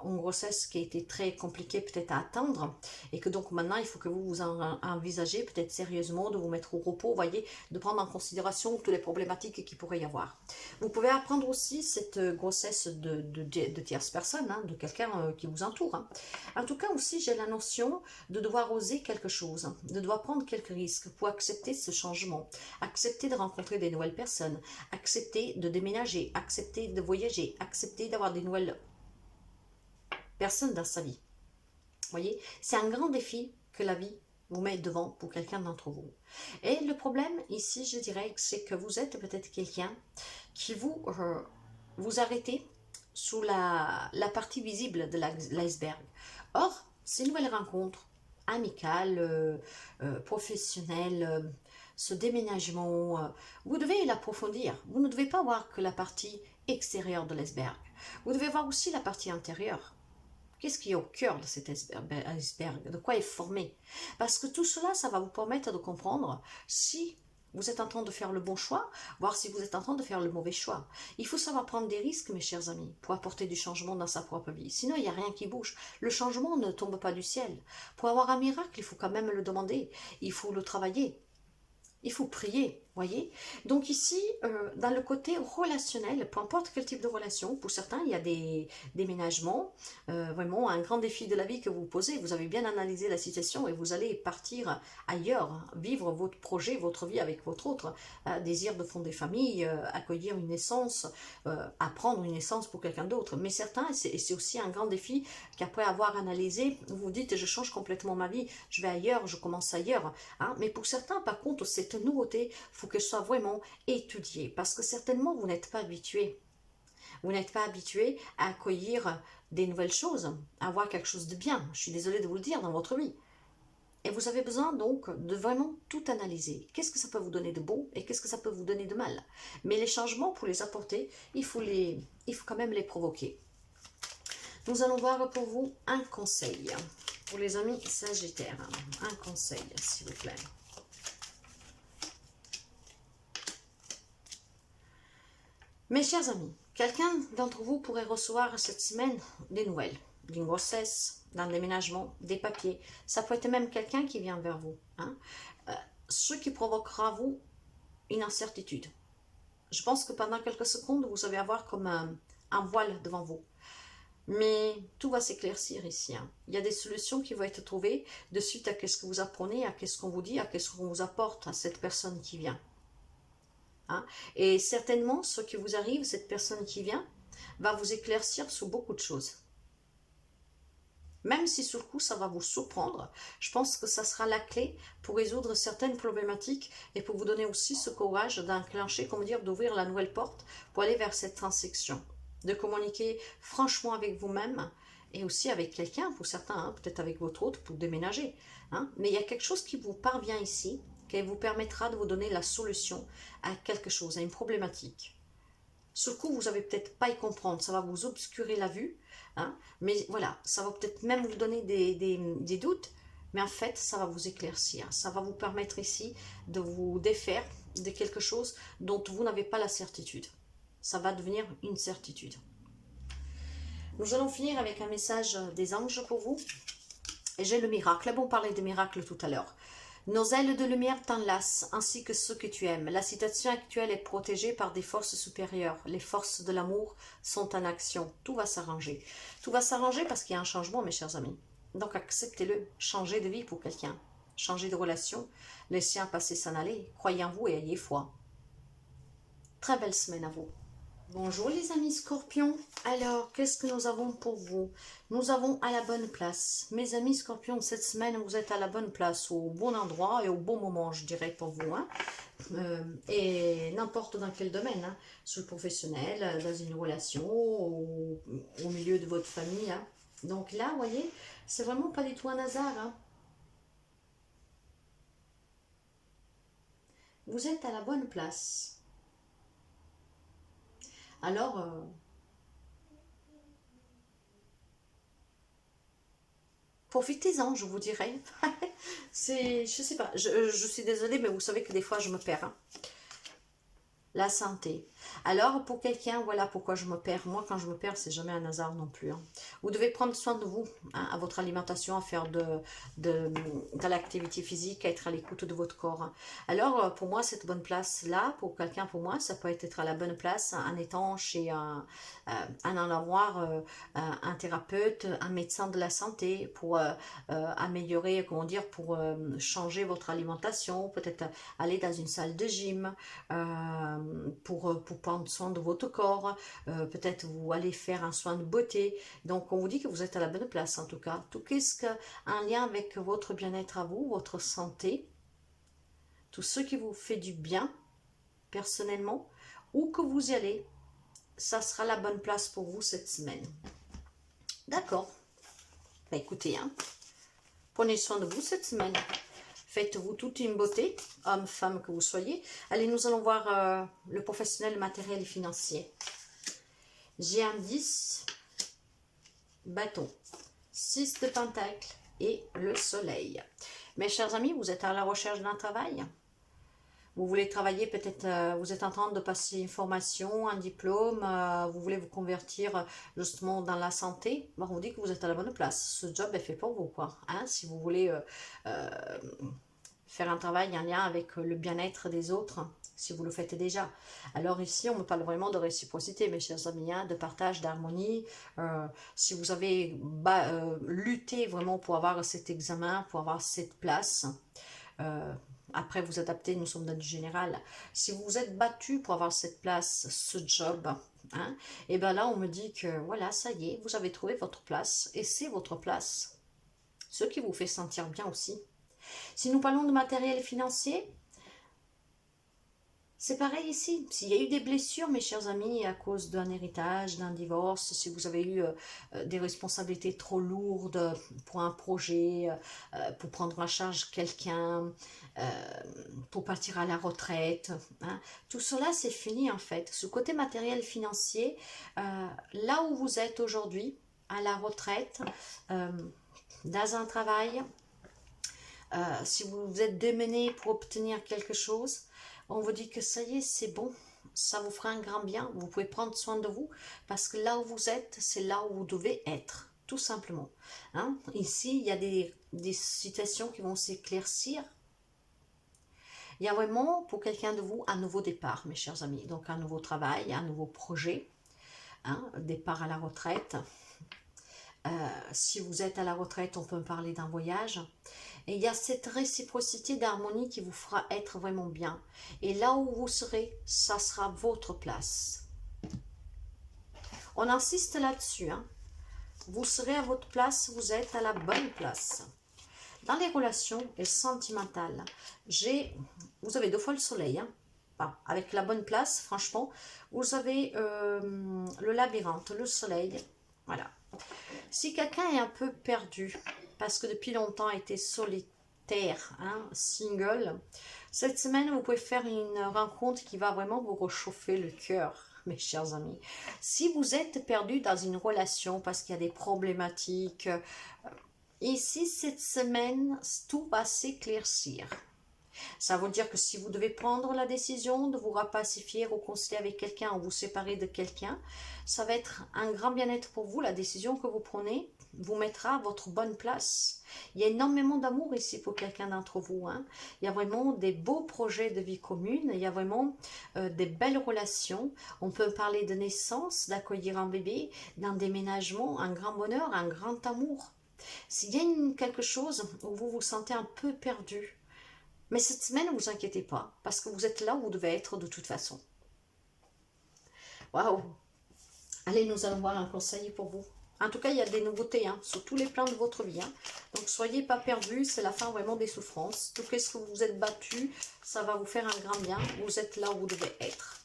une grossesse qui a été très compliquée peut-être à attendre et que donc maintenant il faut que vous envisagez peut-être sérieusement de vous mettre au repos, voyez, de prendre en considération toutes les problématiques qu'il pourrait y avoir. Vous pouvez apprendre aussi cette grossesse de tierces personnes, hein, de quelqu'un qui vous entoure. Hein. En tout cas aussi j'ai la notion de devoir oser quelque chose, de devoir prendre quelques risques pour accepter ce changement, accepter de rencontrer des nouvelles personnes, accepter de déménager, accepter de voyager, accepter d'avoir des nouvelles personne dans sa vie. Vous voyez, c'est un grand défi que la vie vous met devant pour quelqu'un d'entre vous. Et le problème ici, je dirais, c'est que vous êtes peut-être quelqu'un qui vous arrêtez sous la partie visible de l'iceberg. Or, ces nouvelles rencontres amicales, professionnelles, ce déménagement, vous devez l'approfondir. Vous ne devez pas voir que la partie extérieure de l'iceberg. Vous devez voir aussi la partie intérieure. Qu'est-ce qui est au cœur de cet iceberg? De quoi est formé? Parce que tout cela, ça va vous permettre de comprendre si vous êtes en train de faire le bon choix, voire si vous êtes en train de faire le mauvais choix. Il faut savoir prendre des risques, mes chers amis, pour apporter du changement dans sa propre vie. Sinon, il n'y a rien qui bouge. Le changement ne tombe pas du ciel. Pour avoir un miracle, il faut quand même le demander. Il faut le travailler. Il faut prier, voyez. Donc ici, dans le côté relationnel, peu importe quel type de relation, pour certains, il y a des déménagements, vraiment un grand défi de la vie que vous posez. Vous avez bien analysé la situation et vous allez partir ailleurs, hein, vivre votre projet, votre vie avec votre autre, désir de fonder famille, accueillir une naissance, apprendre une naissance pour quelqu'un d'autre. Mais certains, c'est aussi un grand défi qu'après avoir analysé, vous vous dites, je change complètement ma vie, je vais ailleurs, je commence ailleurs. Hein. Mais pour certains, par contre, cette nouveauté, il faut que ce soit vraiment étudié, parce que certainement, vous n'êtes pas habitué. Vous n'êtes pas habitué à accueillir des nouvelles choses, à avoir quelque chose de bien, je suis désolée de vous le dire, dans votre vie. Et vous avez besoin donc de vraiment tout analyser. Qu'est-ce que ça peut vous donner de bon et qu'est-ce que ça peut vous donner de mal? Mais les changements, pour les apporter, il faut quand même les provoquer. Nous allons voir pour vous un conseil. Pour les amis sagittaires, un conseil, s'il vous plaît. Mes chers amis, quelqu'un d'entre vous pourrait recevoir cette semaine des nouvelles, d'une grossesse, d'un déménagement, des papiers. Ça peut être même quelqu'un qui vient vers vous. Hein. Ce qui provoquera vous une incertitude. Je pense que pendant quelques secondes, vous allez avoir comme un voile devant vous. Mais tout va s'éclaircir ici. Hein. Il y a des solutions qui vont être trouvées de suite à ce que vous apprenez, à ce qu'on vous dit, à ce qu'on vous apporte à cette personne qui vient. Hein. Et certainement, ce qui vous arrive, cette personne qui vient, va vous éclaircir sur beaucoup de choses. Même si sur le coup, ça va vous surprendre, je pense que ça sera la clé pour résoudre certaines problématiques et pour vous donner aussi ce courage d'enclencher, comment dire, d'ouvrir la nouvelle porte pour aller vers cette transaction. De communiquer franchement avec vous-même et aussi avec quelqu'un, pour certains, hein, peut-être avec votre autre, pour déménager. Hein. Mais il y a quelque chose qui vous parvient ici, qui vous permettra de vous donner la solution à quelque chose, à une problématique. Sur le coup, vous n'allez peut-être pas y comprendre, ça va vous obscurer la vue, hein, mais voilà, ça va peut-être même vous donner des doutes, Mais en fait, ça va vous éclaircir. Ça va vous permettre ici de vous défaire de quelque chose dont vous n'avez pas la certitude. Ça va devenir une certitude. Nous allons finir avec un message des anges pour vous. Et j'ai le miracle. Bon, on parlait de miracle tout à l'heure. Nos ailes de lumière t'enlacent, ainsi que ceux que tu aimes. La situation actuelle est protégée par des forces supérieures. Les forces de l'amour sont en action. Tout va s'arranger. Tout va s'arranger parce qu'il y a un changement, mes chers amis. Donc acceptez-le. Changez de vie pour quelqu'un. Changez de relation. Laissez un passé s'en aller. Croyez en vous et ayez foi. Très belle semaine à vous. Bonjour les amis scorpions. Alors, qu'est-ce que nous avons pour vous? Nous avons à la bonne place. Mes amis scorpions, cette semaine, vous êtes à la bonne place, au bon endroit et au bon moment, je dirais pour vous. Hein. Et n'importe dans quel domaine, hein. Sur le professionnel, dans une relation, au milieu de votre famille. Hein. Donc là, vous voyez, c'est vraiment pas du tout un hasard. Hein. Vous êtes à la bonne place. Alors, profitez-en, je vous dirais. Je sais pas, je suis désolée, mais vous savez que des fois, je me perds. Hein. La santé. Alors, pour quelqu'un, voilà pourquoi je me perds. Moi, quand je me perds, c'est jamais un hasard non plus. Hein. Vous devez prendre soin de vous, hein, à votre alimentation, à faire de l'activité physique, à être à l'écoute de votre corps. Hein. Alors, pour moi, cette bonne place-là, pour quelqu'un, pour moi, ça peut être à la bonne place en étant chez en avoir un thérapeute, un médecin de la santé pour améliorer, comment dire, pour changer votre alimentation, peut-être aller dans une salle de gym, pour prendre soin de votre corps, peut-être vous allez faire un soin de beauté. Donc on vous dit que vous êtes à la bonne place en tout cas. Tout ce qu'un lien avec votre bien-être à vous, votre santé, tout ce qui vous fait du bien personnellement, où que vous y allez, ça sera la bonne place pour vous cette semaine. D'accord. Bah écoutez, hein, prenez soin de vous cette semaine. Faites-vous toute une beauté, homme, femme que vous soyez. Allez, nous allons voir le professionnel, matériel et financier. J'ai un 10, bâton, 6 de pentacles et le soleil. Mes chers amis, vous êtes à la recherche d'un travail. Vous voulez travailler, peut-être vous êtes en train de passer une formation, un diplôme, vous voulez vous convertir justement dans la santé. Bon, on vous dit que vous êtes à la bonne place. Ce job est fait pour vous, quoi. Hein, si vous voulez faire un travail en lien avec le bien-être des autres, si vous le faites déjà. Alors ici, on me parle vraiment de réciprocité, mes chers amis, hein, de partage, d'harmonie. Si vous avez lutté vraiment pour avoir cet examen, pour avoir cette place, après vous adaptez, nous sommes dans du général. Si vous vous êtes battu pour avoir cette place, ce job, hein, et bien là on me dit que voilà, ça y est, vous avez trouvé votre place et c'est votre place. Ce qui vous fait sentir bien aussi. Si nous parlons de matériel financier, c'est pareil ici. S'il y a eu des blessures, mes chers amis, à cause d'un héritage, d'un divorce, si vous avez eu des responsabilités trop lourdes pour un projet, pour prendre en charge quelqu'un, pour partir à la retraite, hein, tout cela c'est fini en fait. Ce côté matériel financier, là où vous êtes aujourd'hui, à la retraite, dans un travail, si vous vous êtes démené pour obtenir quelque chose, on vous dit que ça y est, c'est bon, ça vous fera un grand bien, vous pouvez prendre soin de vous, parce que là où vous êtes, c'est là où vous devez être, tout simplement. Hein? Ici, il y a des situations qui vont s'éclaircir. Il y a vraiment, pour quelqu'un de vous, un nouveau départ, mes chers amis. Donc, un nouveau travail, un nouveau projet, hein? Départ à la retraite. Si vous êtes à la retraite, on peut parler d'un voyage. Et il y a cette réciprocité d'harmonie qui vous fera être vraiment bien. Et là où vous serez, ça sera votre place. On insiste là-dessus. Hein. Vous serez à votre place, vous êtes à la bonne place. Dans les relations et sentimentales, vous avez 2 fois le soleil. Hein. Enfin, avec la bonne place, franchement, vous avez le labyrinthe, le soleil. Voilà. Si quelqu'un est un peu perdu, parce que depuis longtemps a été solitaire, hein, single, cette semaine vous pouvez faire une rencontre qui va vraiment vous réchauffer le cœur, mes chers amis. Si vous êtes perdu dans une relation parce qu'il y a des problématiques, Ici, cette semaine, tout va s'éclaircir. Ça veut dire que si vous devez prendre la décision de vous rapacifier, réconcilier avec quelqu'un ou vous séparer de quelqu'un, ça va être un grand bien-être pour vous. La décision que vous prenez vous mettra à votre bonne place. Il y a énormément d'amour ici pour quelqu'un d'entre vous. Hein. Il y a vraiment des beaux projets de vie commune. Il y a vraiment des belles relations. On peut parler de naissance, d'accueillir un bébé, d'un déménagement, un grand bonheur, un grand amour. S'il y a quelque chose où vous vous sentez un peu perdu, mais cette semaine, ne vous inquiétez pas, parce que vous êtes là où vous devez être de toute façon. Waouh! Allez, nous allons voir un conseil pour vous. En tout cas, il y a des nouveautés sur tous les plans de votre vie. Donc, soyez pas perdus, c'est la fin vraiment des souffrances. Tout ce que vous vous êtes battu, ça va vous faire un grand bien. Vous êtes là où vous devez être.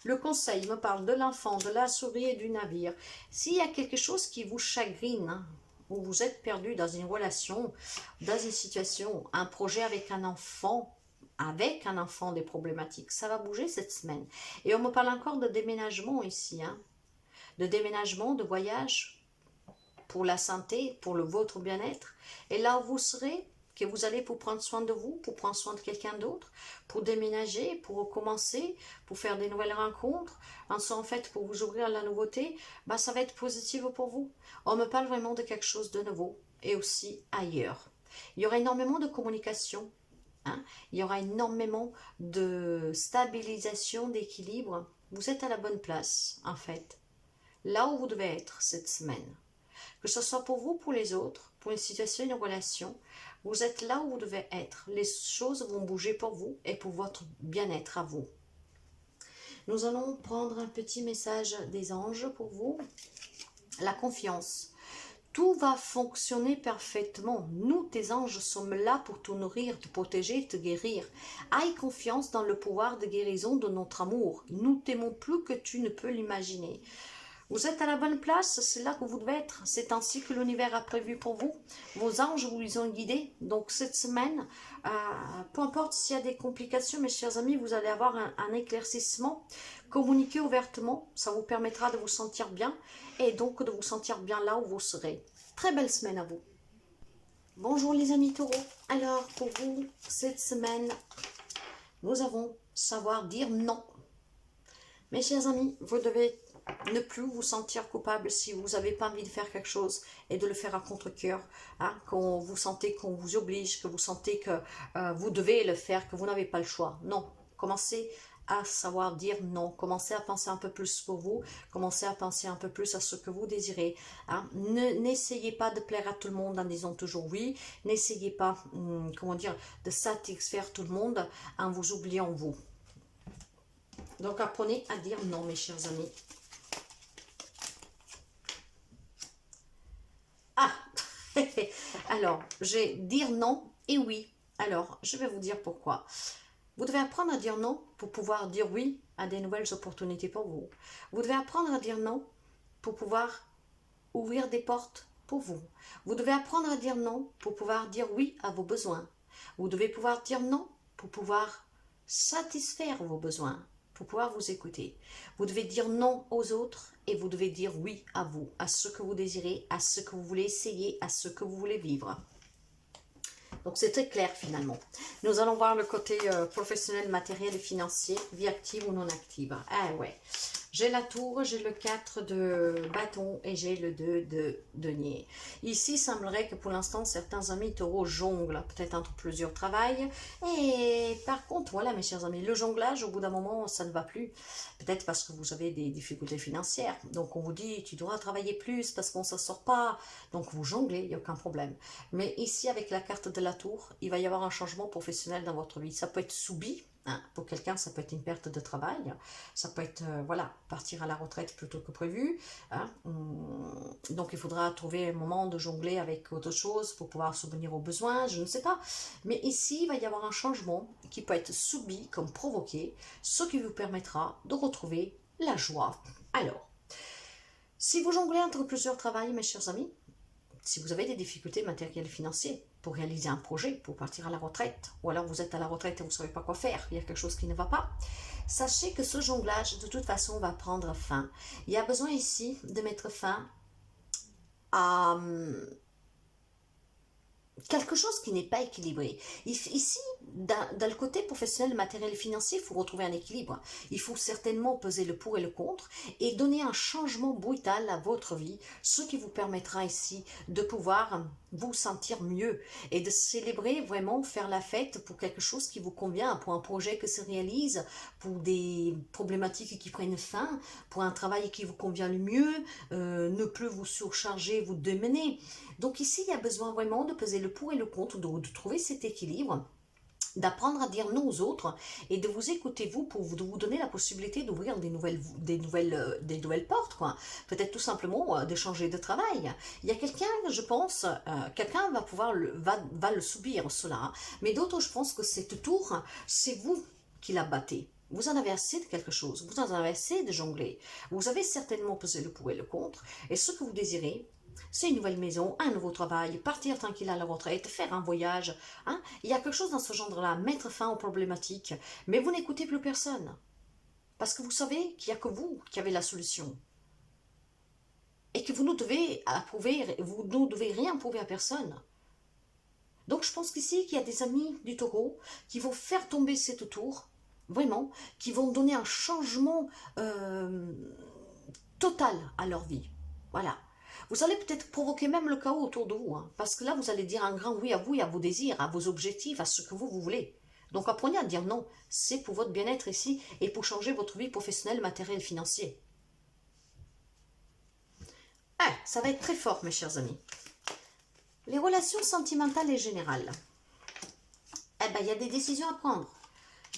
Le conseil me parle de l'enfant, de la souris et du navire. S'il y a quelque chose qui vous chagrine, où vous êtes perdu dans une relation, dans une situation, un projet avec un enfant, des problématiques, ça va bouger cette semaine. Et on me parle encore de déménagement ici, de déménagement, de voyage, pour la santé, pour votre bien-être. Et là où vous serez, que vous allez pour prendre soin de vous, pour prendre soin de quelqu'un d'autre, pour déménager, pour recommencer, pour faire des nouvelles rencontres, en fait pour vous ouvrir à la nouveauté, ça va être positif pour vous. On me parle vraiment de quelque chose de nouveau et aussi ailleurs. Il y aura énormément de communication, il y aura énormément de stabilisation, d'équilibre. Vous êtes à la bonne place en fait, là où vous devez être cette semaine. Que ce soit pour vous, pour les autres, pour une situation, une relation, vous êtes là où vous devez être. Les choses vont bouger pour vous et pour votre bien-être à vous. Nous allons prendre un petit message des anges pour vous. La confiance. Tout va fonctionner parfaitement. Nous, tes anges, sommes là pour te nourrir, te protéger, te guérir. Aie confiance dans le pouvoir de guérison de notre amour. Nous t'aimons plus que tu ne peux l'imaginer. Vous êtes à la bonne place, c'est là que vous devez être. C'est ainsi que l'univers a prévu pour vous. Vos anges vous ont guidé. Donc cette semaine, peu importe s'il y a des complications, mes chers amis, vous allez avoir un éclaircissement. Communiquez ouvertement, ça vous permettra de vous sentir bien et donc de vous sentir bien là où vous serez. Très belle semaine à vous. Bonjour les amis taureaux. Alors pour vous, cette semaine, nous avons savoir dire non. Mes chers amis, vous devez ne plus vous sentir coupable si vous n'avez pas envie de faire quelque chose et de le faire à contre-cœur, quand vous sentez qu'on vous oblige, que vous sentez que vous devez le faire, que vous n'avez pas le choix. Non, commencez à savoir dire non, commencez à penser un peu plus pour vous, commencez à penser un peu plus à ce que vous désirez. N'essayez pas de plaire à tout le monde en disant toujours oui, n'essayez pas, de satisfaire tout le monde en vous oubliant vous. Donc apprenez à dire non, mes chers amis. Alors, j'ai dire non et oui. Alors, je vais vous dire pourquoi. Vous devez apprendre à dire non pour pouvoir dire oui à des nouvelles opportunités pour vous. Vous devez apprendre à dire non pour pouvoir ouvrir des portes pour vous. Vous devez apprendre à dire non pour pouvoir dire oui à vos besoins. Vous devez pouvoir dire non pour pouvoir satisfaire vos besoins, pour pouvoir vous écouter. Vous devez dire non aux autres et vous devez dire oui à vous, à ce que vous désirez, à ce que vous voulez essayer, à ce que vous voulez vivre. Donc c'est très clair finalement. Nous allons voir le côté professionnel, matériel et financier, vie active ou non active. Ah ouais. J'ai la tour, j'ai le 4 de bâton et j'ai le 2 de denier. Ici, il semblerait que pour l'instant, certains amis taureaux jonglent, peut-être entre plusieurs travails. Et par contre, voilà mes chers amis, le jonglage, au bout d'un moment, ça ne va plus. Peut-être parce que vous avez des difficultés financières. Donc on vous dit, tu dois travailler plus parce qu'on ne s'en sort pas. Donc vous jonglez, il n'y a aucun problème. Mais ici, avec la carte de la tour, il va y avoir un changement professionnel dans votre vie. Ça peut être subi. Pour quelqu'un, ça peut être une perte de travail, ça peut être, partir à la retraite plutôt que prévu. Donc, il faudra trouver un moment de jongler avec autre chose pour pouvoir subvenir aux besoins, je ne sais pas. Mais ici, il va y avoir un changement qui peut être subi comme provoqué, ce qui vous permettra de retrouver la joie. Alors, si vous jonglez entre plusieurs travails, mes chers amis, si vous avez des difficultés matérielles et financières pour réaliser un projet, pour partir à la retraite, ou alors vous êtes à la retraite et vous ne savez pas quoi faire, il y a quelque chose qui ne va pas, sachez que ce jonglage, de toute façon, va prendre fin. Il y a besoin ici de mettre fin à quelque chose qui n'est pas équilibré. Ici, dans le côté professionnel, matériel et financier, il faut retrouver un équilibre. Il faut certainement peser le pour et le contre et donner un changement brutal à votre vie, ce qui vous permettra ici de pouvoir vous sentir mieux et de célébrer vraiment, faire la fête pour quelque chose qui vous convient, pour un projet qui se réalise, pour des problématiques qui prennent fin, pour un travail qui vous convient le mieux, ne plus vous surcharger, vous démener. Donc ici, il y a besoin vraiment de peser le pour et le contre, de trouver cet équilibre, d'apprendre à dire non aux autres et de vous écouter vous pour vous donner la possibilité d'ouvrir des nouvelles portes, quoi. Peut-être tout simplement de changer de travail. Il y a quelqu'un, je pense, quelqu'un va pouvoir va le subir cela, hein. Mais d'autres, je pense que cette tour, c'est vous qui la battez. Vous en avez assez de quelque chose, vous en avez assez de jongler. Vous avez certainement pesé le pour et le contre, et ce que vous désirez, c'est une nouvelle maison, un nouveau travail, partir tranquille à la retraite, faire un voyage. Hein. Il y a quelque chose dans ce genre-là, mettre fin aux problématiques. Mais vous n'écoutez plus personne. Parce que vous savez qu'il n'y a que vous qui avez la solution. Et que vous ne devez rien prouver à personne. Donc je pense qu'ici, qu'il y a des amis du taureau qui vont faire tomber cette tour, vraiment, qui vont donner un changement total à leur vie. Voilà. Vous allez peut-être provoquer même le chaos autour de vous, hein, parce que là, vous allez dire un grand oui à vous et à vos désirs, à vos objectifs, à ce que vous voulez. Donc apprenez à dire non, c'est pour votre bien-être ici et pour changer votre vie professionnelle, matérielle, financière. Ah, ça va être très fort, mes chers amis. Les relations sentimentales et générales. Eh ben, il y a des décisions à prendre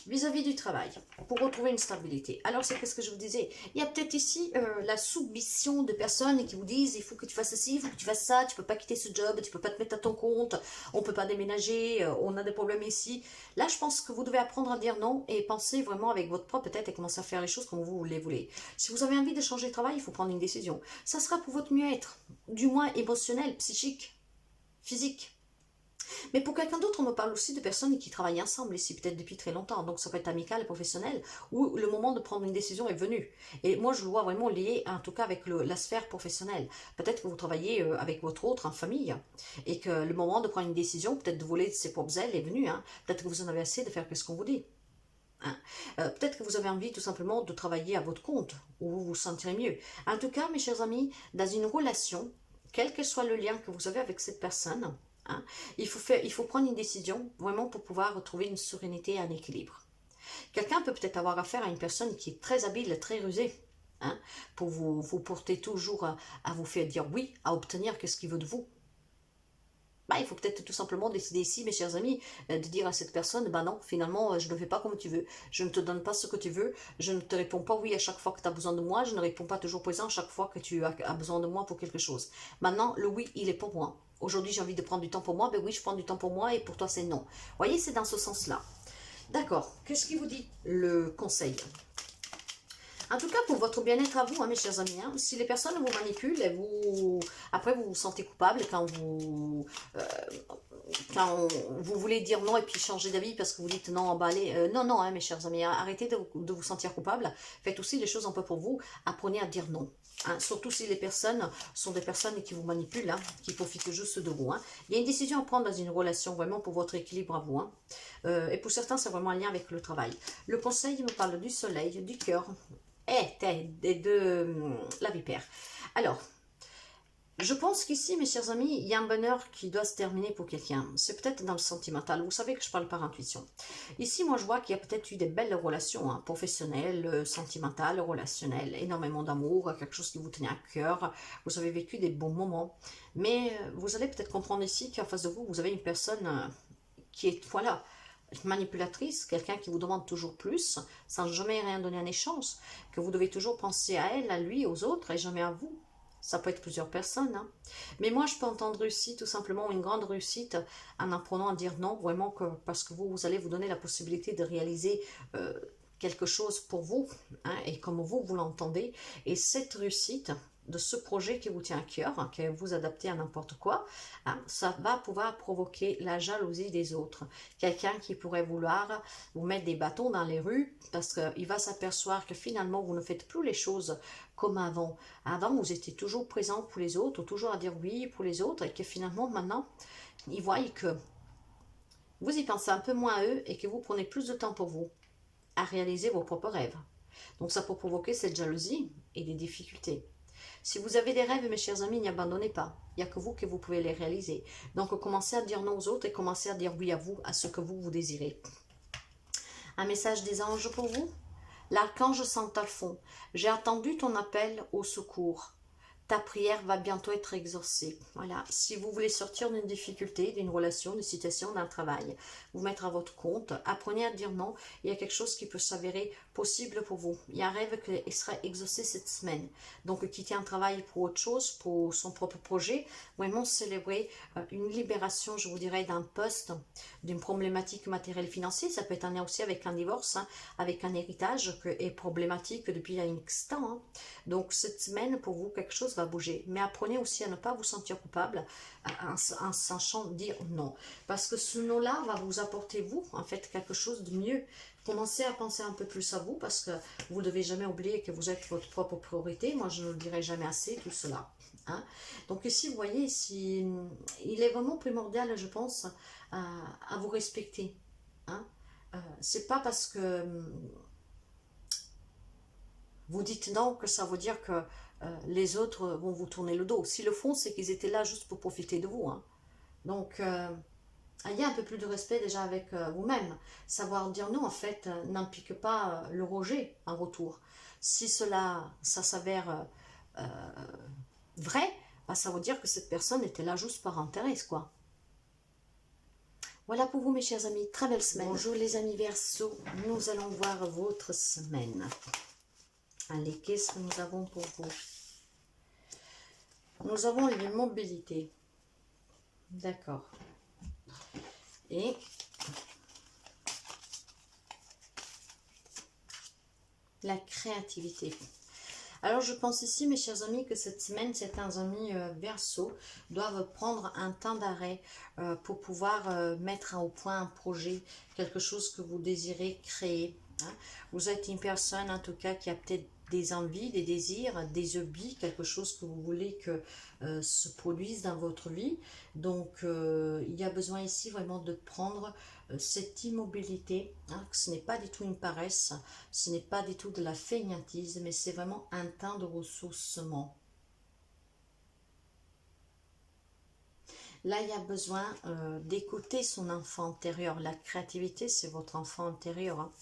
vis-à-vis du travail, pour retrouver une stabilité. Alors, c'est ce que je vous disais. Il y a peut-être ici la soumission de personnes qui vous disent, il faut que tu fasses ceci, il faut que tu fasses ça, tu peux pas quitter ce job, tu peux pas te mettre à ton compte, on peut pas déménager, on a des problèmes ici. Là, je pense que vous devez apprendre à dire non et penser vraiment avec votre propre tête et commencer à faire les choses comme vous les voulez. Si vous avez envie de changer de travail, il faut prendre une décision. Ça sera pour votre mieux-être, du moins émotionnel, psychique, physique. Mais pour quelqu'un d'autre, on me parle aussi de personnes qui travaillent ensemble ici, peut-être depuis très longtemps. Donc ça peut être amical et professionnel, où le moment de prendre une décision est venu. Et moi, je le vois vraiment lié, en tout cas, avec la sphère professionnelle. Peut-être que vous travaillez avec votre autre en famille, et que le moment de prendre une décision, peut-être de voler de ses propres ailes, est venu. Hein. Peut-être que vous en avez assez de faire ce qu'on vous dit. Hein. Peut-être que vous avez envie tout simplement de travailler à votre compte, où vous vous sentirez mieux. En tout cas, mes chers amis, dans une relation, quel que soit le lien que vous avez avec cette personne, hein, il faut prendre une décision vraiment pour pouvoir retrouver une sérénité et un équilibre. Quelqu'un peut peut-être avoir affaire à une personne qui est très habile, très rusée, hein, pour vous porter toujours à vous faire dire oui, à obtenir ce qu'il veut de vous. Bah, il faut peut-être tout simplement décider ici, mes chers amis, de dire à cette personne, bah non, finalement, je ne fais pas comme tu veux, je ne te donne pas ce que tu veux, je ne te réponds pas oui à chaque fois que tu as besoin de moi, je ne réponds pas toujours présent chaque fois que tu as besoin de moi pour quelque chose. Maintenant, le oui, il est pour moi. Aujourd'hui, j'ai envie de prendre du temps pour moi, ben oui, je prends du temps pour moi et pour toi, c'est non. Vous voyez, c'est dans ce sens-là. D'accord, qu'est-ce qui vous dit le conseil? En tout cas, pour votre bien-être à vous, hein, mes chers amis, hein, si les personnes vous manipulent, et après vous vous sentez coupable quand vous voulez dire non et puis changer d'avis parce que vous dites non, bah allez, non, non, hein, mes chers amis, hein, arrêtez de vous sentir coupable, faites aussi les choses un peu pour vous, apprenez à dire non. Hein, surtout si les personnes sont des personnes qui vous manipulent, hein, qui profitent juste de vous. Hein. Il y a une décision à prendre dans une relation vraiment pour votre équilibre à vous. Hein. Et pour certains, c'est vraiment un lien avec le travail. Le conseil me parle du soleil, du cœur, et de la vipère. Alors, je pense qu'ici, mes chers amis, il y a un bonheur qui doit se terminer pour quelqu'un. C'est peut-être dans le sentimental. Vous savez que je parle par intuition. Ici, moi, je vois qu'il y a peut-être eu des belles relations, hein, professionnelles, sentimentales, relationnelles, énormément d'amour, quelque chose qui vous tenait à cœur. Vous avez vécu des bons moments. Mais vous allez peut-être comprendre ici qu'en face de vous, vous avez une personne qui est, voilà, manipulatrice, quelqu'un qui vous demande toujours plus, sans jamais rien donner en échange, que vous devez toujours penser à elle, à lui, aux autres, et jamais à vous. Ça peut être plusieurs personnes. Hein. Mais moi, je peux entendre ici tout simplement une grande réussite en apprenant à dire non, vraiment, parce que vous allez vous donner la possibilité de réaliser quelque chose pour vous, hein, et comme vous l'entendez. Et cette réussite, de ce projet qui vous tient à cœur, hein, que vous adaptez à n'importe quoi, hein, ça va pouvoir provoquer la jalousie des autres. Quelqu'un qui pourrait vouloir vous mettre des bâtons dans les rues parce qu'il va s'apercevoir que finalement vous ne faites plus les choses comme avant. Avant, vous étiez toujours présent pour les autres, ou toujours à dire oui pour les autres, et que finalement maintenant, ils voient que vous y pensez un peu moins à eux et que vous prenez plus de temps pour vous, à réaliser vos propres rêves. Donc ça peut provoquer cette jalousie et des difficultés. Si vous avez des rêves, mes chers amis, n'abandonnez pas. Il n'y a que vous que vous pouvez les réaliser. Donc commencez à dire non aux autres et commencez à dire oui à vous, à ce que vous désirez. Un message des anges pour vous. L'archange Santalphon, j'ai attendu ton appel au secours. Ta prière va bientôt être exaucée. Voilà, si vous voulez sortir d'une difficulté, d'une relation, d'une situation, d'un travail, vous mettre à votre compte, apprenez à dire non. Il y a quelque chose qui peut s'avérer possible pour vous. Il y a un rêve qui sera exaucé cette semaine. Donc, quitter un travail pour autre chose, pour son propre projet, vraiment célébrer une libération, je vous dirais, d'un poste, d'une problématique matérielle financière. Ça peut être aussi avec un divorce, hein, avec un héritage qui est problématique depuis un instant. Hein. Donc, cette semaine, pour vous, quelque chose va bouger. Mais apprenez aussi à ne pas vous sentir coupable en sachant dire non. Parce que ce non-là va vous apporter, vous, en fait, quelque chose de mieux. Commencez à penser un peu plus à vous parce que vous ne devez jamais oublier que vous êtes votre propre priorité. Moi, je ne le dirai jamais assez, tout cela. Hein. Donc ici, vous voyez, il est vraiment primordial, je pense, à vous respecter. Hein. C'est pas parce que vous dites non que ça veut dire que les autres vont vous tourner le dos. S'ils le font, c'est qu'ils étaient là juste pour profiter de vous. Hein. Donc, ayez un peu plus de respect déjà avec vous-même. Savoir dire non, en fait, n'implique pas le rejet en retour. Si ça s'avère vrai, bah, ça veut dire que cette personne était là juste par intérêt, quoi. Voilà pour vous, mes chers amis. Très belle semaine. Bonjour les amis Verseau. Nous allons voir votre semaine. Allez, qu'est-ce que nous avons pour vous? Nous avons l'immobilité. D'accord. Et la créativité. Alors, je pense ici, mes chers amis, que cette semaine, certains amis Verseau doivent prendre un temps d'arrêt pour pouvoir mettre au point un projet, quelque chose que vous désirez créer. Hein. Vous êtes une personne, en tout cas, qui a peut-être des envies, des désirs, des hobbies, quelque chose que vous voulez que se produise dans votre vie. Donc, il y a besoin ici vraiment de prendre cette immobilité. Hein, que ce n'est pas du tout une paresse, ce n'est pas du tout de la fainéantise, mais c'est vraiment un temps de ressourcement. Là, il y a besoin d'écouter son enfant intérieur. La créativité, c'est votre enfant intérieur. Hein.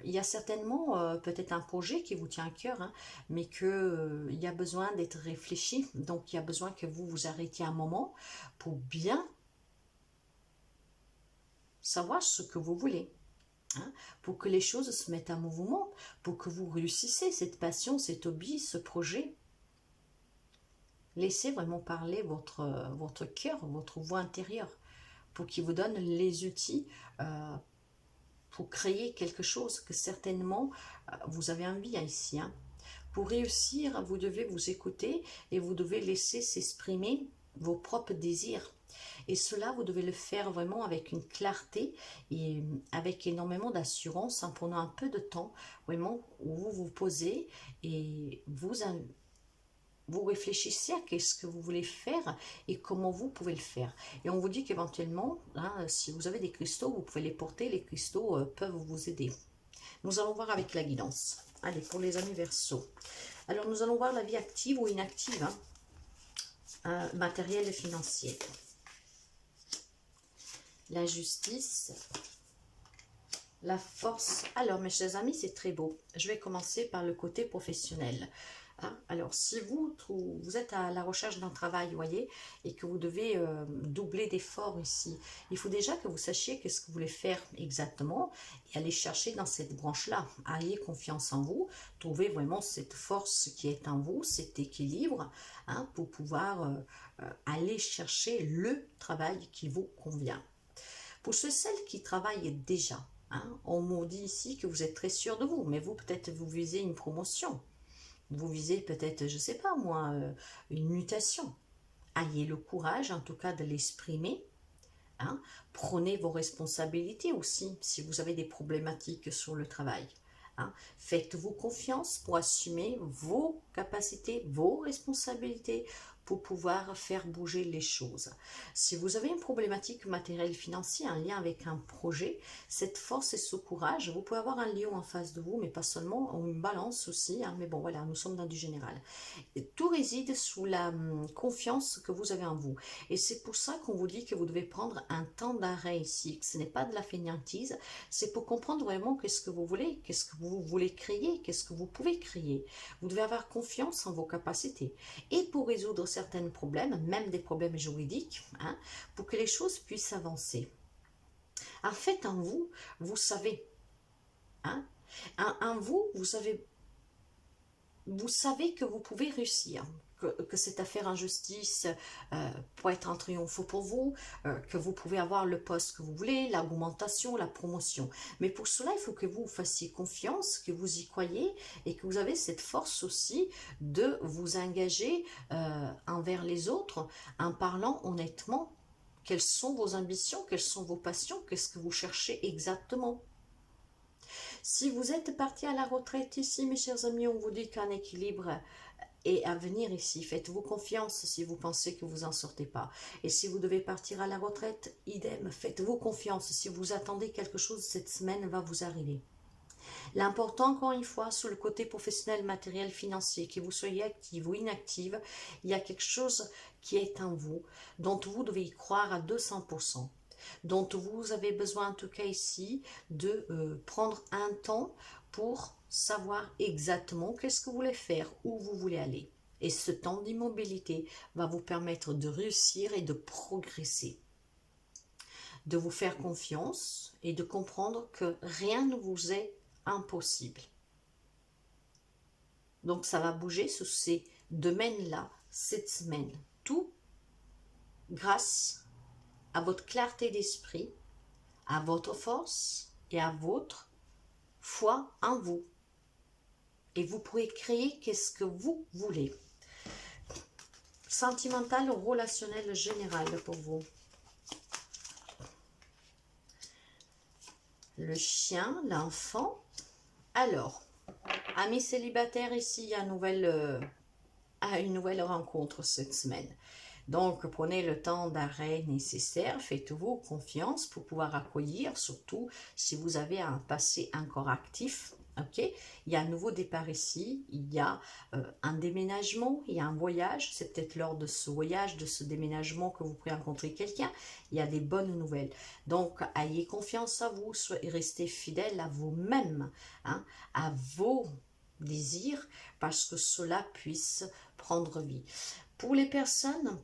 Il y a certainement peut-être un projet qui vous tient à cœur, hein, mais qu'il y a besoin d'être réfléchi. Donc, il y a besoin que vous vous arrêtiez un moment pour bien savoir ce que vous voulez. Hein, pour que les choses se mettent en mouvement, pour que vous réussissez cette passion, cet hobby, ce projet. Laissez vraiment parler votre cœur, votre voix intérieure, pour qu'il vous donne les outils pour créer quelque chose que certainement vous avez envie ici. Hein. Pour réussir, vous devez vous écouter et vous devez laisser s'exprimer vos propres désirs. Et cela, vous devez le faire vraiment avec une clarté et avec énormément d'assurance, en prenant un peu de temps, vraiment, où vous vous posez et vous réfléchissez à ce que vous voulez faire et comment vous pouvez le faire. Et on vous dit qu'éventuellement, hein, si vous avez des cristaux, vous pouvez les porter, les cristaux peuvent vous aider. Nous allons voir avec la guidance. Allez, pour les amis Verseau. Alors, nous allons voir la vie active ou inactive, hein, matérielle et financière. La justice, la force. Alors, mes chers amis, c'est très beau. Je vais commencer par le côté professionnel. Hein? Alors, si vous êtes à la recherche d'un travail, vous voyez, et que vous devez doubler d'efforts ici, il faut déjà que vous sachiez qu'est-ce que vous voulez faire exactement et aller chercher dans cette branche-là. Ayez confiance en vous, trouvez vraiment cette force qui est en vous, cet équilibre, hein, pour pouvoir aller chercher le travail qui vous convient. Pour celles qui travaillent déjà, hein, on m'a dit ici que vous êtes très sûr de vous, mais vous, peut-être, vous visez une promotion. Vous visez peut-être, je ne sais pas moi, une mutation. Ayez le courage, en tout cas, de l'exprimer. Hein. Prenez vos responsabilités aussi, si vous avez des problématiques sur le travail. Hein. Faites-vous confiance pour assumer vos capacités, vos responsabilités, pour pouvoir faire bouger les choses. Si vous avez une problématique matérielle financière, un lien avec un projet, cette force et ce courage, vous pouvez avoir un lion en face de vous, mais pas seulement, ou une balance aussi, hein, mais bon voilà, nous sommes dans du général. Tout réside sous la confiance que vous avez en vous. Et c'est pour ça qu'on vous dit que vous devez prendre un temps d'arrêt ici, que ce n'est pas de la fainéantise, c'est pour comprendre vraiment qu'est-ce que vous voulez, qu'est-ce que vous voulez créer, qu'est-ce que vous pouvez créer. Vous devez avoir confiance en vos capacités. Et pour résoudre certains problèmes, même des problèmes juridiques, hein, pour que les choses puissent avancer. En fait, en vous, vous savez, hein, en vous, vous savez que vous pouvez réussir, que cette affaire en justice pourrait être un triomphe pour vous, que vous pouvez avoir le poste que vous voulez, l'augmentation, la promotion. Mais pour cela, il faut que vous fassiez confiance, que vous y croyez et que vous avez cette force aussi de vous engager envers les autres en parlant honnêtement. Quelles sont vos ambitions, quelles sont vos passions, qu'est-ce que vous cherchez exactement? Si vous êtes parti à la retraite ici, mes chers amis, on vous dit qu'un équilibre est à venir ici. Faites-vous confiance si vous pensez que vous n'en sortez pas. Et si vous devez partir à la retraite, idem, faites-vous confiance. Si vous attendez quelque chose, cette semaine va vous arriver. L'important, encore une fois, sur le côté professionnel, matériel, financier, que vous soyez active ou inactive, il y a quelque chose qui est en vous, dont vous devez y croire à 200%. Dont vous avez besoin, en tout cas ici, de prendre un temps pour savoir exactement qu'est-ce que vous voulez faire, où vous voulez aller. Et ce temps d'immobilité va vous permettre de réussir et de progresser, de vous faire confiance et de comprendre que rien ne vous est impossible. Donc ça va bouger sur ces domaines-là cette semaine. Tout grâce à votre clarté d'esprit, à votre force et à votre foi en vous. Et vous pourrez créer qu'est-ce que vous voulez. Sentimental, relationnel, général pour vous. Le chien, l'enfant. Alors, amis célibataires, ici, il y a une nouvelle rencontre cette semaine. Donc, prenez le temps d'arrêt nécessaire, faites-vous confiance pour pouvoir accueillir, surtout si vous avez un passé encore actif. Ok, il y a un nouveau départ ici, il y a un déménagement, il y a un voyage, c'est peut-être lors de ce voyage, de ce déménagement que vous pourrez rencontrer quelqu'un, il y a des bonnes nouvelles. Donc, ayez confiance à vous, restez fidèle à vous-même, hein, à vos désirs, parce que cela puisse prendre vie. Pour les personnes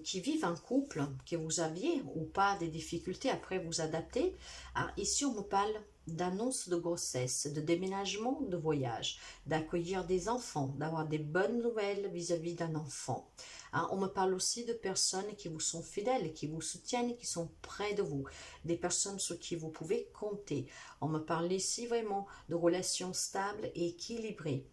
qui vivent en couple, que vous aviez ou pas des difficultés après vous adapter, ici on me parle d'annonce de grossesse, de déménagement, de voyage, d'accueillir des enfants, d'avoir des bonnes nouvelles vis-à-vis d'un enfant. On me parle aussi de personnes qui vous sont fidèles, qui vous soutiennent, qui sont près de vous, des personnes sur qui vous pouvez compter. On me parle ici vraiment de relations stables et équilibrées.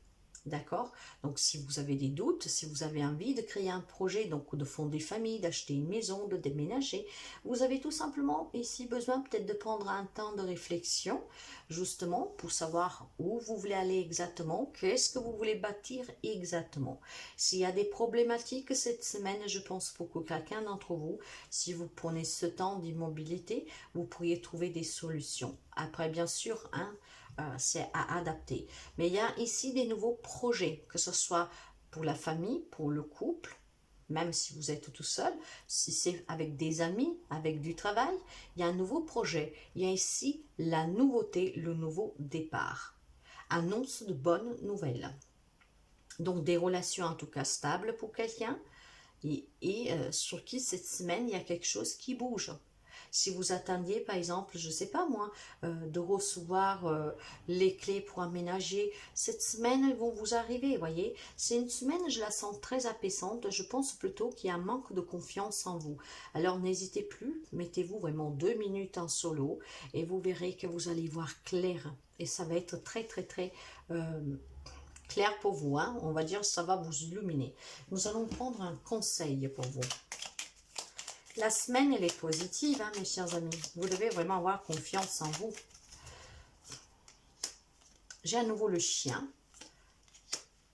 D'accord? Donc, si vous avez des doutes, si vous avez envie de créer un projet, donc de fonder famille, d'acheter une maison, de déménager, vous avez tout simplement ici besoin peut-être de prendre un temps de réflexion, justement, pour savoir où vous voulez aller exactement, qu'est-ce que vous voulez bâtir exactement. S'il y a des problématiques cette semaine, je pense pour que quelqu'un d'entre vous, si vous prenez ce temps d'immobilité, vous pourriez trouver des solutions. Après, bien sûr, hein, c'est à adapter. Mais il y a ici des nouveaux projets, que ce soit pour la famille, pour le couple, même si vous êtes tout seul, si c'est avec des amis, avec du travail, il y a un nouveau projet. Il y a ici la nouveauté, le nouveau départ. Annonce de bonnes nouvelles. Donc des relations en tout cas stables pour quelqu'un et sur qui cette semaine il y a quelque chose qui bouge. Si vous attendiez, par exemple, je ne sais pas moi, de recevoir les clés pour aménager, cette semaine, elles vont vous arriver, voyez. C'est une semaine, je la sens très apaisante. Je pense plutôt qu'il y a un manque de confiance en vous. Alors, n'hésitez plus, mettez-vous vraiment 2 minutes en solo et vous verrez que vous allez voir clair. Et ça va être très, très, très clair pour vous, hein. On va dire ça va vous illuminer. Nous allons prendre un conseil pour vous. La semaine, elle est positive, hein, mes chers amis. Vous devez vraiment avoir confiance en vous. J'ai à nouveau le chien.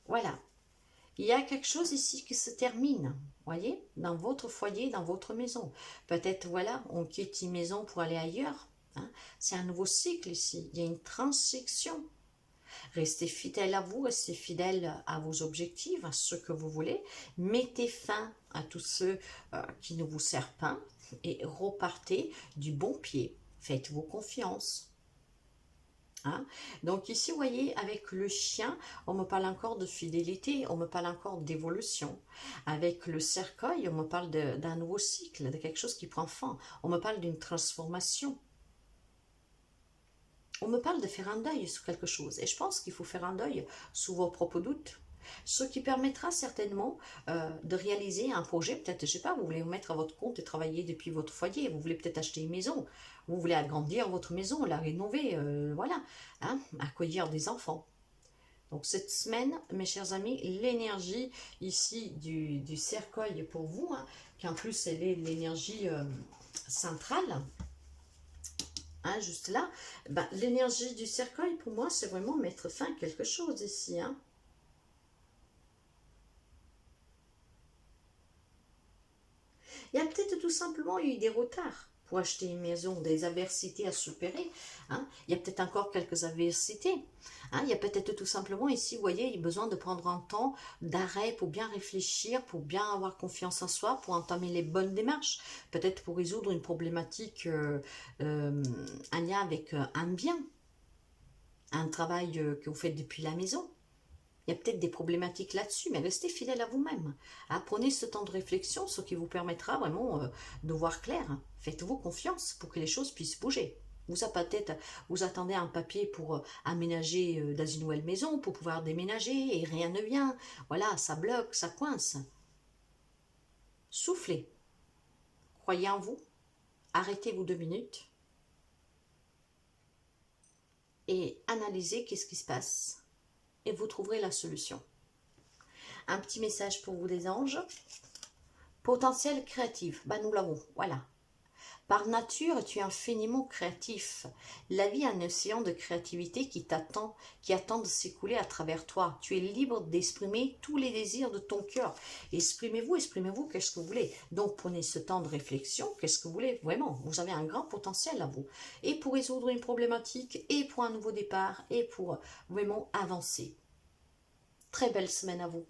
Voilà. Il y a quelque chose ici qui se termine, voyez, dans votre foyer, dans votre maison. Peut-être, voilà, on quitte une maison pour aller ailleurs. Hein. C'est un nouveau cycle ici. Il y a une transition. Restez fidèle à vous, restez fidèle à vos objectifs, à ce que vous voulez. Mettez fin à tous ceux qui ne vous servent pas et repartez du bon pied. Faites-vous confiance. Hein? Donc ici, vous voyez, avec le chien, on me parle encore de fidélité, on me parle encore d'évolution. Avec le cercueil, on me parle d'un nouveau cycle, de quelque chose qui prend fin. On me parle d'une transformation. On me parle de faire un deuil sur quelque chose. Et je pense qu'il faut faire un deuil sur vos propres doutes. Ce qui permettra certainement de réaliser un projet. Peut-être, je ne sais pas, vous voulez vous mettre à votre compte et travailler depuis votre foyer. Vous voulez peut-être acheter une maison. Vous voulez agrandir votre maison, la rénover. Voilà, hein, accueillir des enfants. Donc cette semaine, mes chers amis, l'énergie ici du cercueil pour vous, hein, qui en plus elle est l'énergie centrale, hein, juste là, ben, l'énergie du cercueil pour moi c'est vraiment mettre fin à quelque chose ici. Hein. Il y a peut-être tout simplement eu des retards pour acheter une maison, des adversités à supérer. Hein. Il y a peut-être encore quelques adversités. Hein. Il y a peut-être tout simplement ici, vous voyez, il y a besoin de prendre un temps d'arrêt pour bien réfléchir, pour bien avoir confiance en soi, pour entamer les bonnes démarches. Peut-être pour résoudre une problématique, un lien avec un bien, un travail que vous faites depuis la maison. Il y a peut-être des problématiques là-dessus, mais restez fidèle à vous-même. Hein, prenez ce temps de réflexion, ce qui vous permettra vraiment de voir clair. Faites-vous confiance pour que les choses puissent bouger. Vous attendez un papier pour aménager dans une nouvelle maison, pour pouvoir déménager, et rien ne vient. Voilà, ça bloque, ça coince. Soufflez. Croyez en vous. Arrêtez-vous 2 minutes. Et analysez qu'est-ce qui se passe. Et vous trouverez la solution. Un petit message pour vous des anges. Potentiel créatif, ben nous l'avons, voilà. Par nature, tu es infiniment créatif. La vie est un océan de créativité qui attend de s'écouler à travers toi. Tu es libre d'exprimer tous les désirs de ton cœur. Exprimez-vous, qu'est-ce que vous voulez. Donc prenez ce temps de réflexion, qu'est-ce que vous voulez vraiment. Vous avez un grand potentiel à vous. Et pour résoudre une problématique, et pour un nouveau départ, et pour vraiment avancer. Très belle semaine à vous.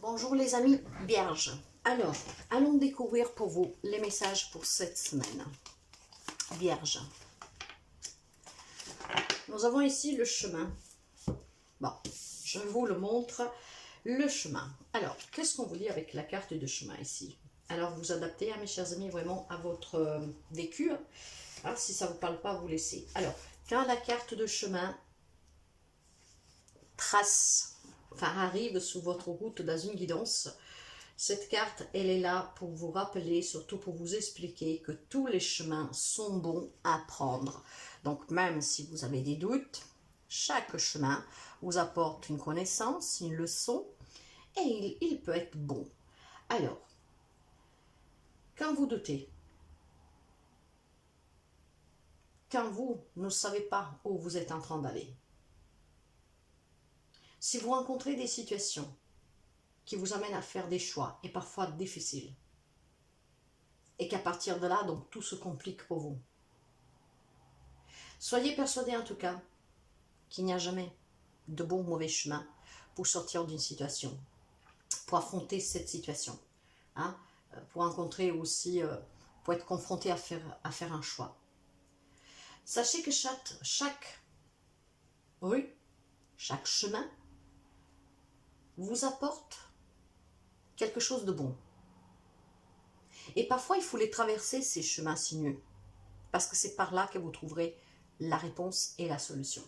Bonjour les amis Vierges. Alors, allons découvrir pour vous les messages pour cette semaine. Vierge. Nous avons ici le chemin. Bon, je vous le montre. Le chemin. Alors, qu'est-ce qu'on vous dit avec la carte de chemin ici? Alors, vous adaptez, hein, mes chers amis, vraiment à votre vécu. Hein, si ça ne vous parle pas, vous laissez. Alors, quand la carte de chemin arrive sous votre route dans une guidance, cette carte, elle est là pour vous rappeler, surtout pour vous expliquer que tous les chemins sont bons à prendre. Donc, même si vous avez des doutes, chaque chemin vous apporte une connaissance, une leçon, et il peut être bon. Alors, quand vous doutez, quand vous ne savez pas où vous êtes en train d'aller, si vous rencontrez des situations qui vous amènent à faire des choix, et parfois difficiles, et qu'à partir de là, donc, tout se complique pour vous, soyez persuadés en tout cas qu'il n'y a jamais de bon ou mauvais chemin pour sortir d'une situation, pour affronter cette situation, hein, pour rencontrer aussi, pour être confronté à faire un choix. Sachez que chaque rue, chaque chemin vous apporte quelque chose de bon. Et parfois, il faut les traverser, ces chemins sinueux, parce que c'est par là que vous trouverez la réponse et la solution.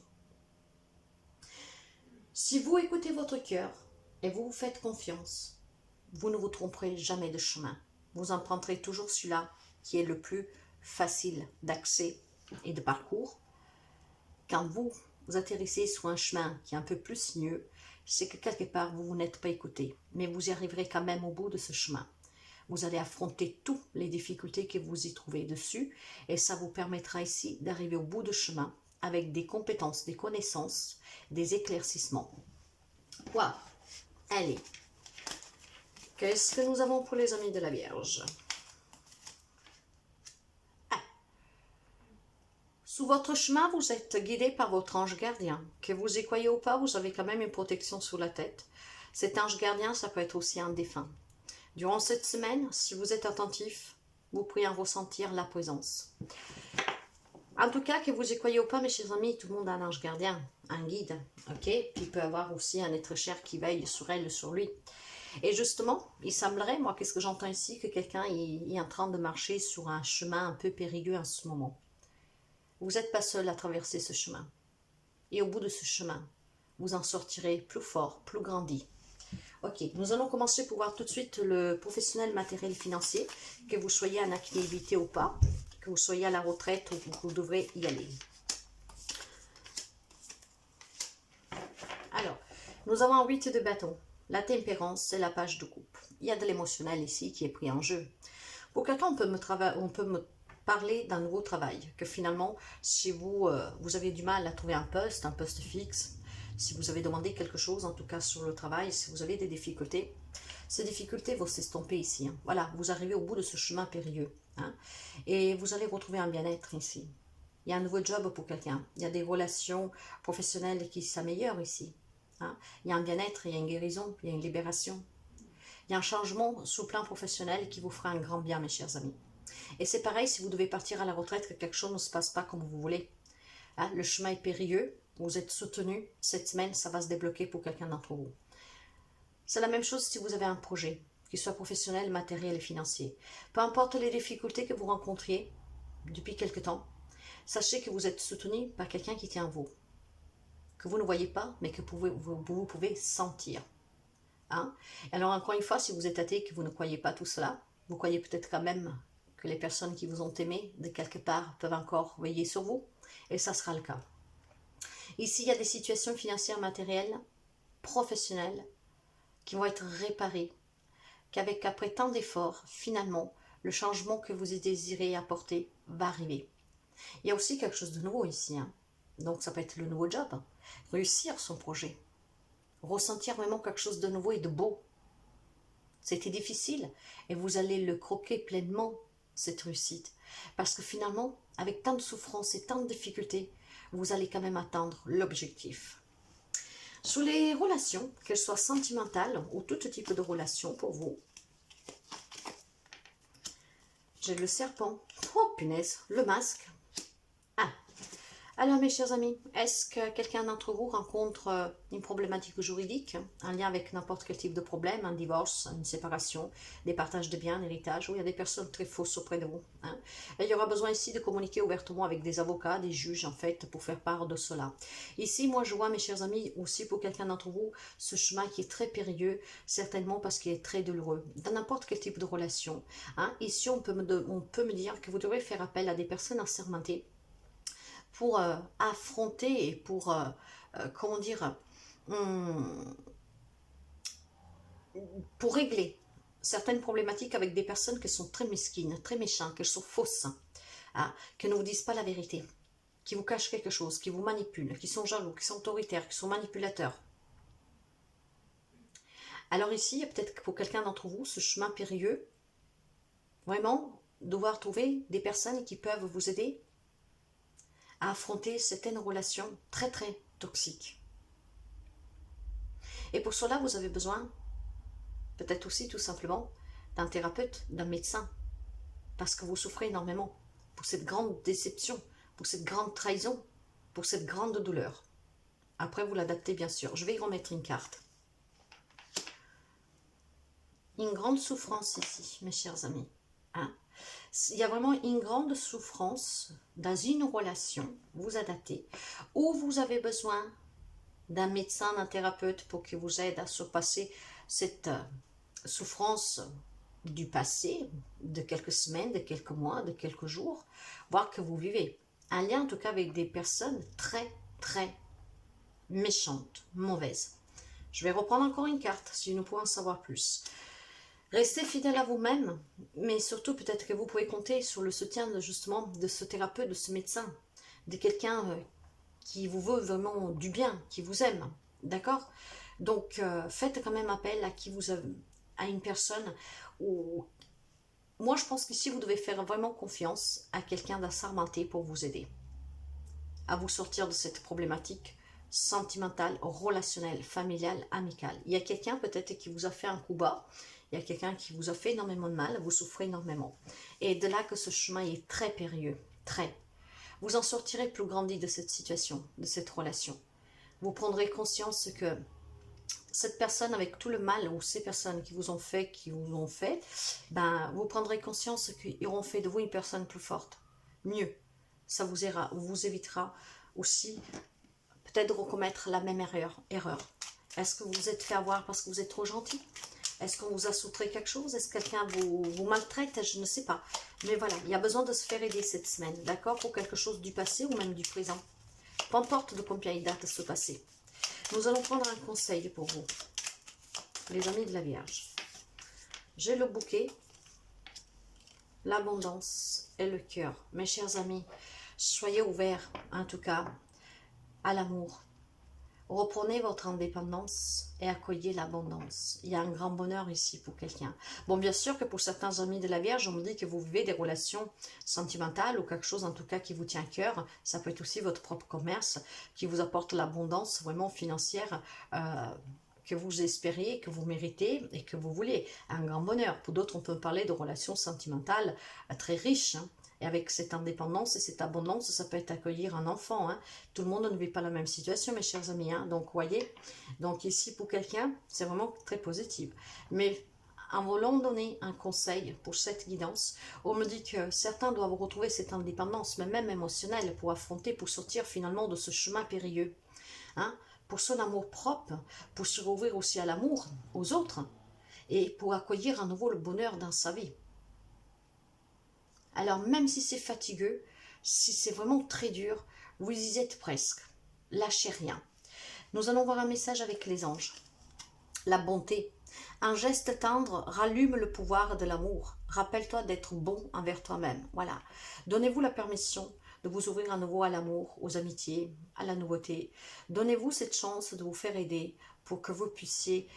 Si vous écoutez votre cœur et vous vous faites confiance, vous ne vous tromperez jamais de chemin. Vous emprunterez toujours celui-là qui est le plus facile d'accès et de parcours. Quand vous vous atterrissez sur un chemin qui est un peu plus sinueux, c'est que quelque part, vous n'êtes pas écouté. Mais vous y arriverez quand même au bout de ce chemin. Vous allez affronter toutes les difficultés que vous y trouvez dessus. Et ça vous permettra ici d'arriver au bout du chemin avec des compétences, des connaissances, des éclaircissements. Waouh! Allez. Qu'est-ce que nous avons pour les amis de la Vierge? Sous votre chemin, vous êtes guidé par votre ange gardien. Que vous y croyez ou pas, vous avez quand même une protection sur la tête. Cet ange gardien, ça peut être aussi un défunt. Durant cette semaine, si vous êtes attentif, vous pourriez en ressentir la présence. En tout cas, que vous y croyez ou pas, mes chers amis, tout le monde a un ange gardien, un guide, ok? Puis il peut avoir aussi un être cher qui veille sur elle, sur lui. Et justement, il semblerait, moi, qu'est-ce que j'entends ici, que quelqu'un est en train de marcher sur un chemin un peu périlleux en ce moment. Vous n'êtes pas seul à traverser ce chemin. Et au bout de ce chemin, vous en sortirez plus fort, plus grandi. Ok, nous allons commencer pour voir tout de suite le professionnel matériel financier, que vous soyez en activité ou pas, que vous soyez à la retraite ou que vous devrez y aller. Alors, nous avons un 8 de bâton. La tempérance, c'est la page de coupe. Il y a de l'émotionnel ici qui est pris en jeu. Pour quelqu'un, on peut me parler d'un nouveau travail, que finalement, si vous avez du mal à trouver un poste fixe, si vous avez demandé quelque chose, en tout cas sur le travail, si vous avez des difficultés, ces difficultés vont s'estomper ici. Hein. Voilà, vous arrivez au bout de ce chemin périlleux. Hein, et vous allez retrouver un bien-être ici. Il y a un nouveau job pour quelqu'un. Il y a des relations professionnelles qui s'améliorent ici. Hein. Il y a un bien-être, il y a une guérison, il y a une libération. Il y a un changement sous plan professionnel qui vous fera un grand bien, mes chers amis. Et c'est pareil si vous devez partir à la retraite, que quelque chose ne se passe pas comme vous voulez. Hein, le chemin est périlleux, vous êtes soutenu. Cette semaine, ça va se débloquer pour quelqu'un d'entre vous. C'est la même chose si vous avez un projet, qu'il soit professionnel, matériel et financier. Peu importe les difficultés que vous rencontriez depuis quelque temps, sachez que vous êtes soutenu par quelqu'un qui tient en vous. Que vous ne voyez pas, mais que vous pouvez sentir. Hein? Alors encore une fois, si vous êtes athée et que vous ne croyez pas tout cela, vous croyez peut-être quand même que les personnes qui vous ont aimé de quelque part peuvent encore veiller sur vous, et ça sera le cas. Ici, il y a des situations financières, matérielles, professionnelles, qui vont être réparées, qu'après tant d'efforts, finalement, le changement que vous désirez apporter va arriver. Il y a aussi quelque chose de nouveau ici, hein. Donc ça peut être le nouveau job, réussir son projet, ressentir vraiment quelque chose de nouveau et de beau. C'était difficile et vous allez le croquer pleinement, cette réussite. Parce que finalement, avec tant de souffrance et tant de difficultés, vous allez quand même atteindre l'objectif. Sous les relations, qu'elles soient sentimentales ou tout type de relations pour vous, j'ai le serpent. Oh punaise, le masque. Ah. Alors mes chers amis, est-ce que quelqu'un d'entre vous rencontre une problématique juridique, un lien avec n'importe quel type de problème, un divorce, une séparation, des partages de biens, un héritage, où il y a des personnes très fausses auprès de vous, hein? Et il y aura besoin ici de communiquer ouvertement avec des avocats, des juges en fait, pour faire part de cela. Ici, moi je vois mes chers amis, aussi pour quelqu'un d'entre vous, ce chemin qui est très périlleux, certainement parce qu'il est très douloureux, dans n'importe quel type de relation. Hein? Ici, on peut me dire que vous devrez faire appel à des personnes assermentées, pour affronter et pour, comment dire, pour régler certaines problématiques avec des personnes qui sont très mesquines, très méchantes, qui sont fausses, hein, qui ne vous disent pas la vérité, qui vous cachent quelque chose, qui vous manipulent, qui sont jaloux, qui sont autoritaires, qui sont manipulateurs. Alors ici, il y a peut-être pour quelqu'un d'entre vous, ce chemin périlleux, vraiment, devoir trouver des personnes qui peuvent vous aider à affronter certaines relations très très toxiques. Et pour cela, vous avez besoin, peut-être aussi tout simplement, d'un thérapeute, d'un médecin, parce que vous souffrez énormément pour cette grande déception, pour cette grande trahison, pour cette grande douleur. Après, vous l'adaptez bien sûr. Je vais y remettre une carte. Une grande souffrance ici, mes chers amis. Hein? Il y a vraiment une grande souffrance dans une relation, vous adaptez, où vous avez besoin d'un médecin, d'un thérapeute pour qu'il vous aide à surpasser cette souffrance du passé, de quelques semaines, de quelques mois, de quelques jours, voire que vous vivez. Un lien en tout cas avec des personnes très, très méchante, mauvaise. Je vais reprendre encore une carte, si nous pouvons en savoir plus. Restez fidèle à vous-même, mais surtout peut-être que vous pouvez compter sur le soutien justement de ce thérapeute, de ce médecin, de quelqu'un qui vous veut vraiment du bien, qui vous aime, d'accord? Donc faites quand même appel à qui vous à une personne où moi je pense qu'ici vous devez faire vraiment confiance à quelqu'un d'assermenté pour vous aider à vous sortir de cette problématique sentimentale, relationnelle, familiale, amicale. Il y a quelqu'un peut-être qui vous a fait un coup bas, il y a quelqu'un qui vous a fait énormément de mal, vous souffrez énormément. Et de là que ce chemin est très périlleux, très. Vous en sortirez plus grandi de cette situation, de cette relation. Vous prendrez conscience que cette personne avec tout le mal ou ces personnes qui vous ont fait, ben, vous prendrez conscience qu'ils auront fait de vous une personne plus forte, mieux. Ça vous évitera aussi peut-être de recommettre la même erreur. Est-ce que vous vous êtes fait avoir parce que vous êtes trop gentil? Est-ce qu'on vous a soustré quelque chose? Est-ce que quelqu'un vous maltraite? Je ne sais pas. Mais voilà, il y a besoin de se faire aider cette semaine, d'accord? Pour quelque chose du passé ou même du présent. Peu importe de combien il date ce passé. Nous allons prendre un conseil pour vous, les amis de la Vierge. J'ai le bouquet, l'abondance et le cœur. Mes chers amis, soyez ouverts, en tout cas, à l'amour. Reprenez votre indépendance et accueillez l'abondance. Il y a un grand bonheur ici pour quelqu'un. Bon, bien sûr que pour certains amis de la Vierge, on me dit que vous vivez des relations sentimentales ou quelque chose en tout cas qui vous tient à cœur. Ça peut être aussi votre propre commerce qui vous apporte l'abondance vraiment financière que vous espériez, que vous méritez et que vous voulez. Un grand bonheur. Pour d'autres, on peut parler de relations sentimentales très riches, hein. Et avec cette indépendance et cette abondance, ça peut être accueillir un enfant. Hein. Tout le monde ne vit pas la même situation, mes chers amis. Hein. Donc, voyez, donc ici, pour quelqu'un, c'est vraiment très positif. Mais en voulant donner un conseil pour cette guidance, on me dit que certains doivent retrouver cette indépendance, mais même émotionnelle, pour affronter, pour sortir finalement de ce chemin périlleux. Hein. Pour son amour propre, pour se rouvrir aussi à l'amour, aux autres, et pour accueillir à nouveau le bonheur dans sa vie. Alors même si c'est fatigeux, si c'est vraiment très dur, vous y êtes presque. Lâchez rien. Nous allons voir un message avec les anges. La bonté. Un geste tendre rallume le pouvoir de l'amour. Rappelle-toi d'être bon envers toi-même. Voilà. Donnez-vous la permission de vous ouvrir à nouveau à l'amour, aux amitiés, à la nouveauté. Donnez-vous cette chance de vous faire aider pour que vous puissiez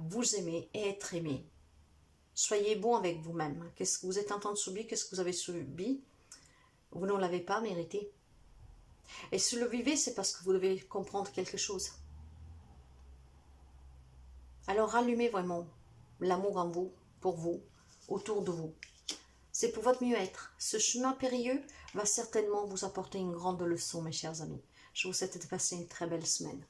vous aimer et être aimé. Soyez bon avec vous-même. Qu'est-ce que vous êtes en train de subir? Qu'est-ce que vous avez subi? Vous ne l'avez pas mérité. Et si vous le vivez, c'est parce que vous devez comprendre quelque chose. Alors allumez vraiment l'amour en vous, pour vous, autour de vous. C'est pour votre mieux-être. Ce chemin périlleux va certainement vous apporter une grande leçon, mes chers amis. Je vous souhaite de passer une très belle semaine.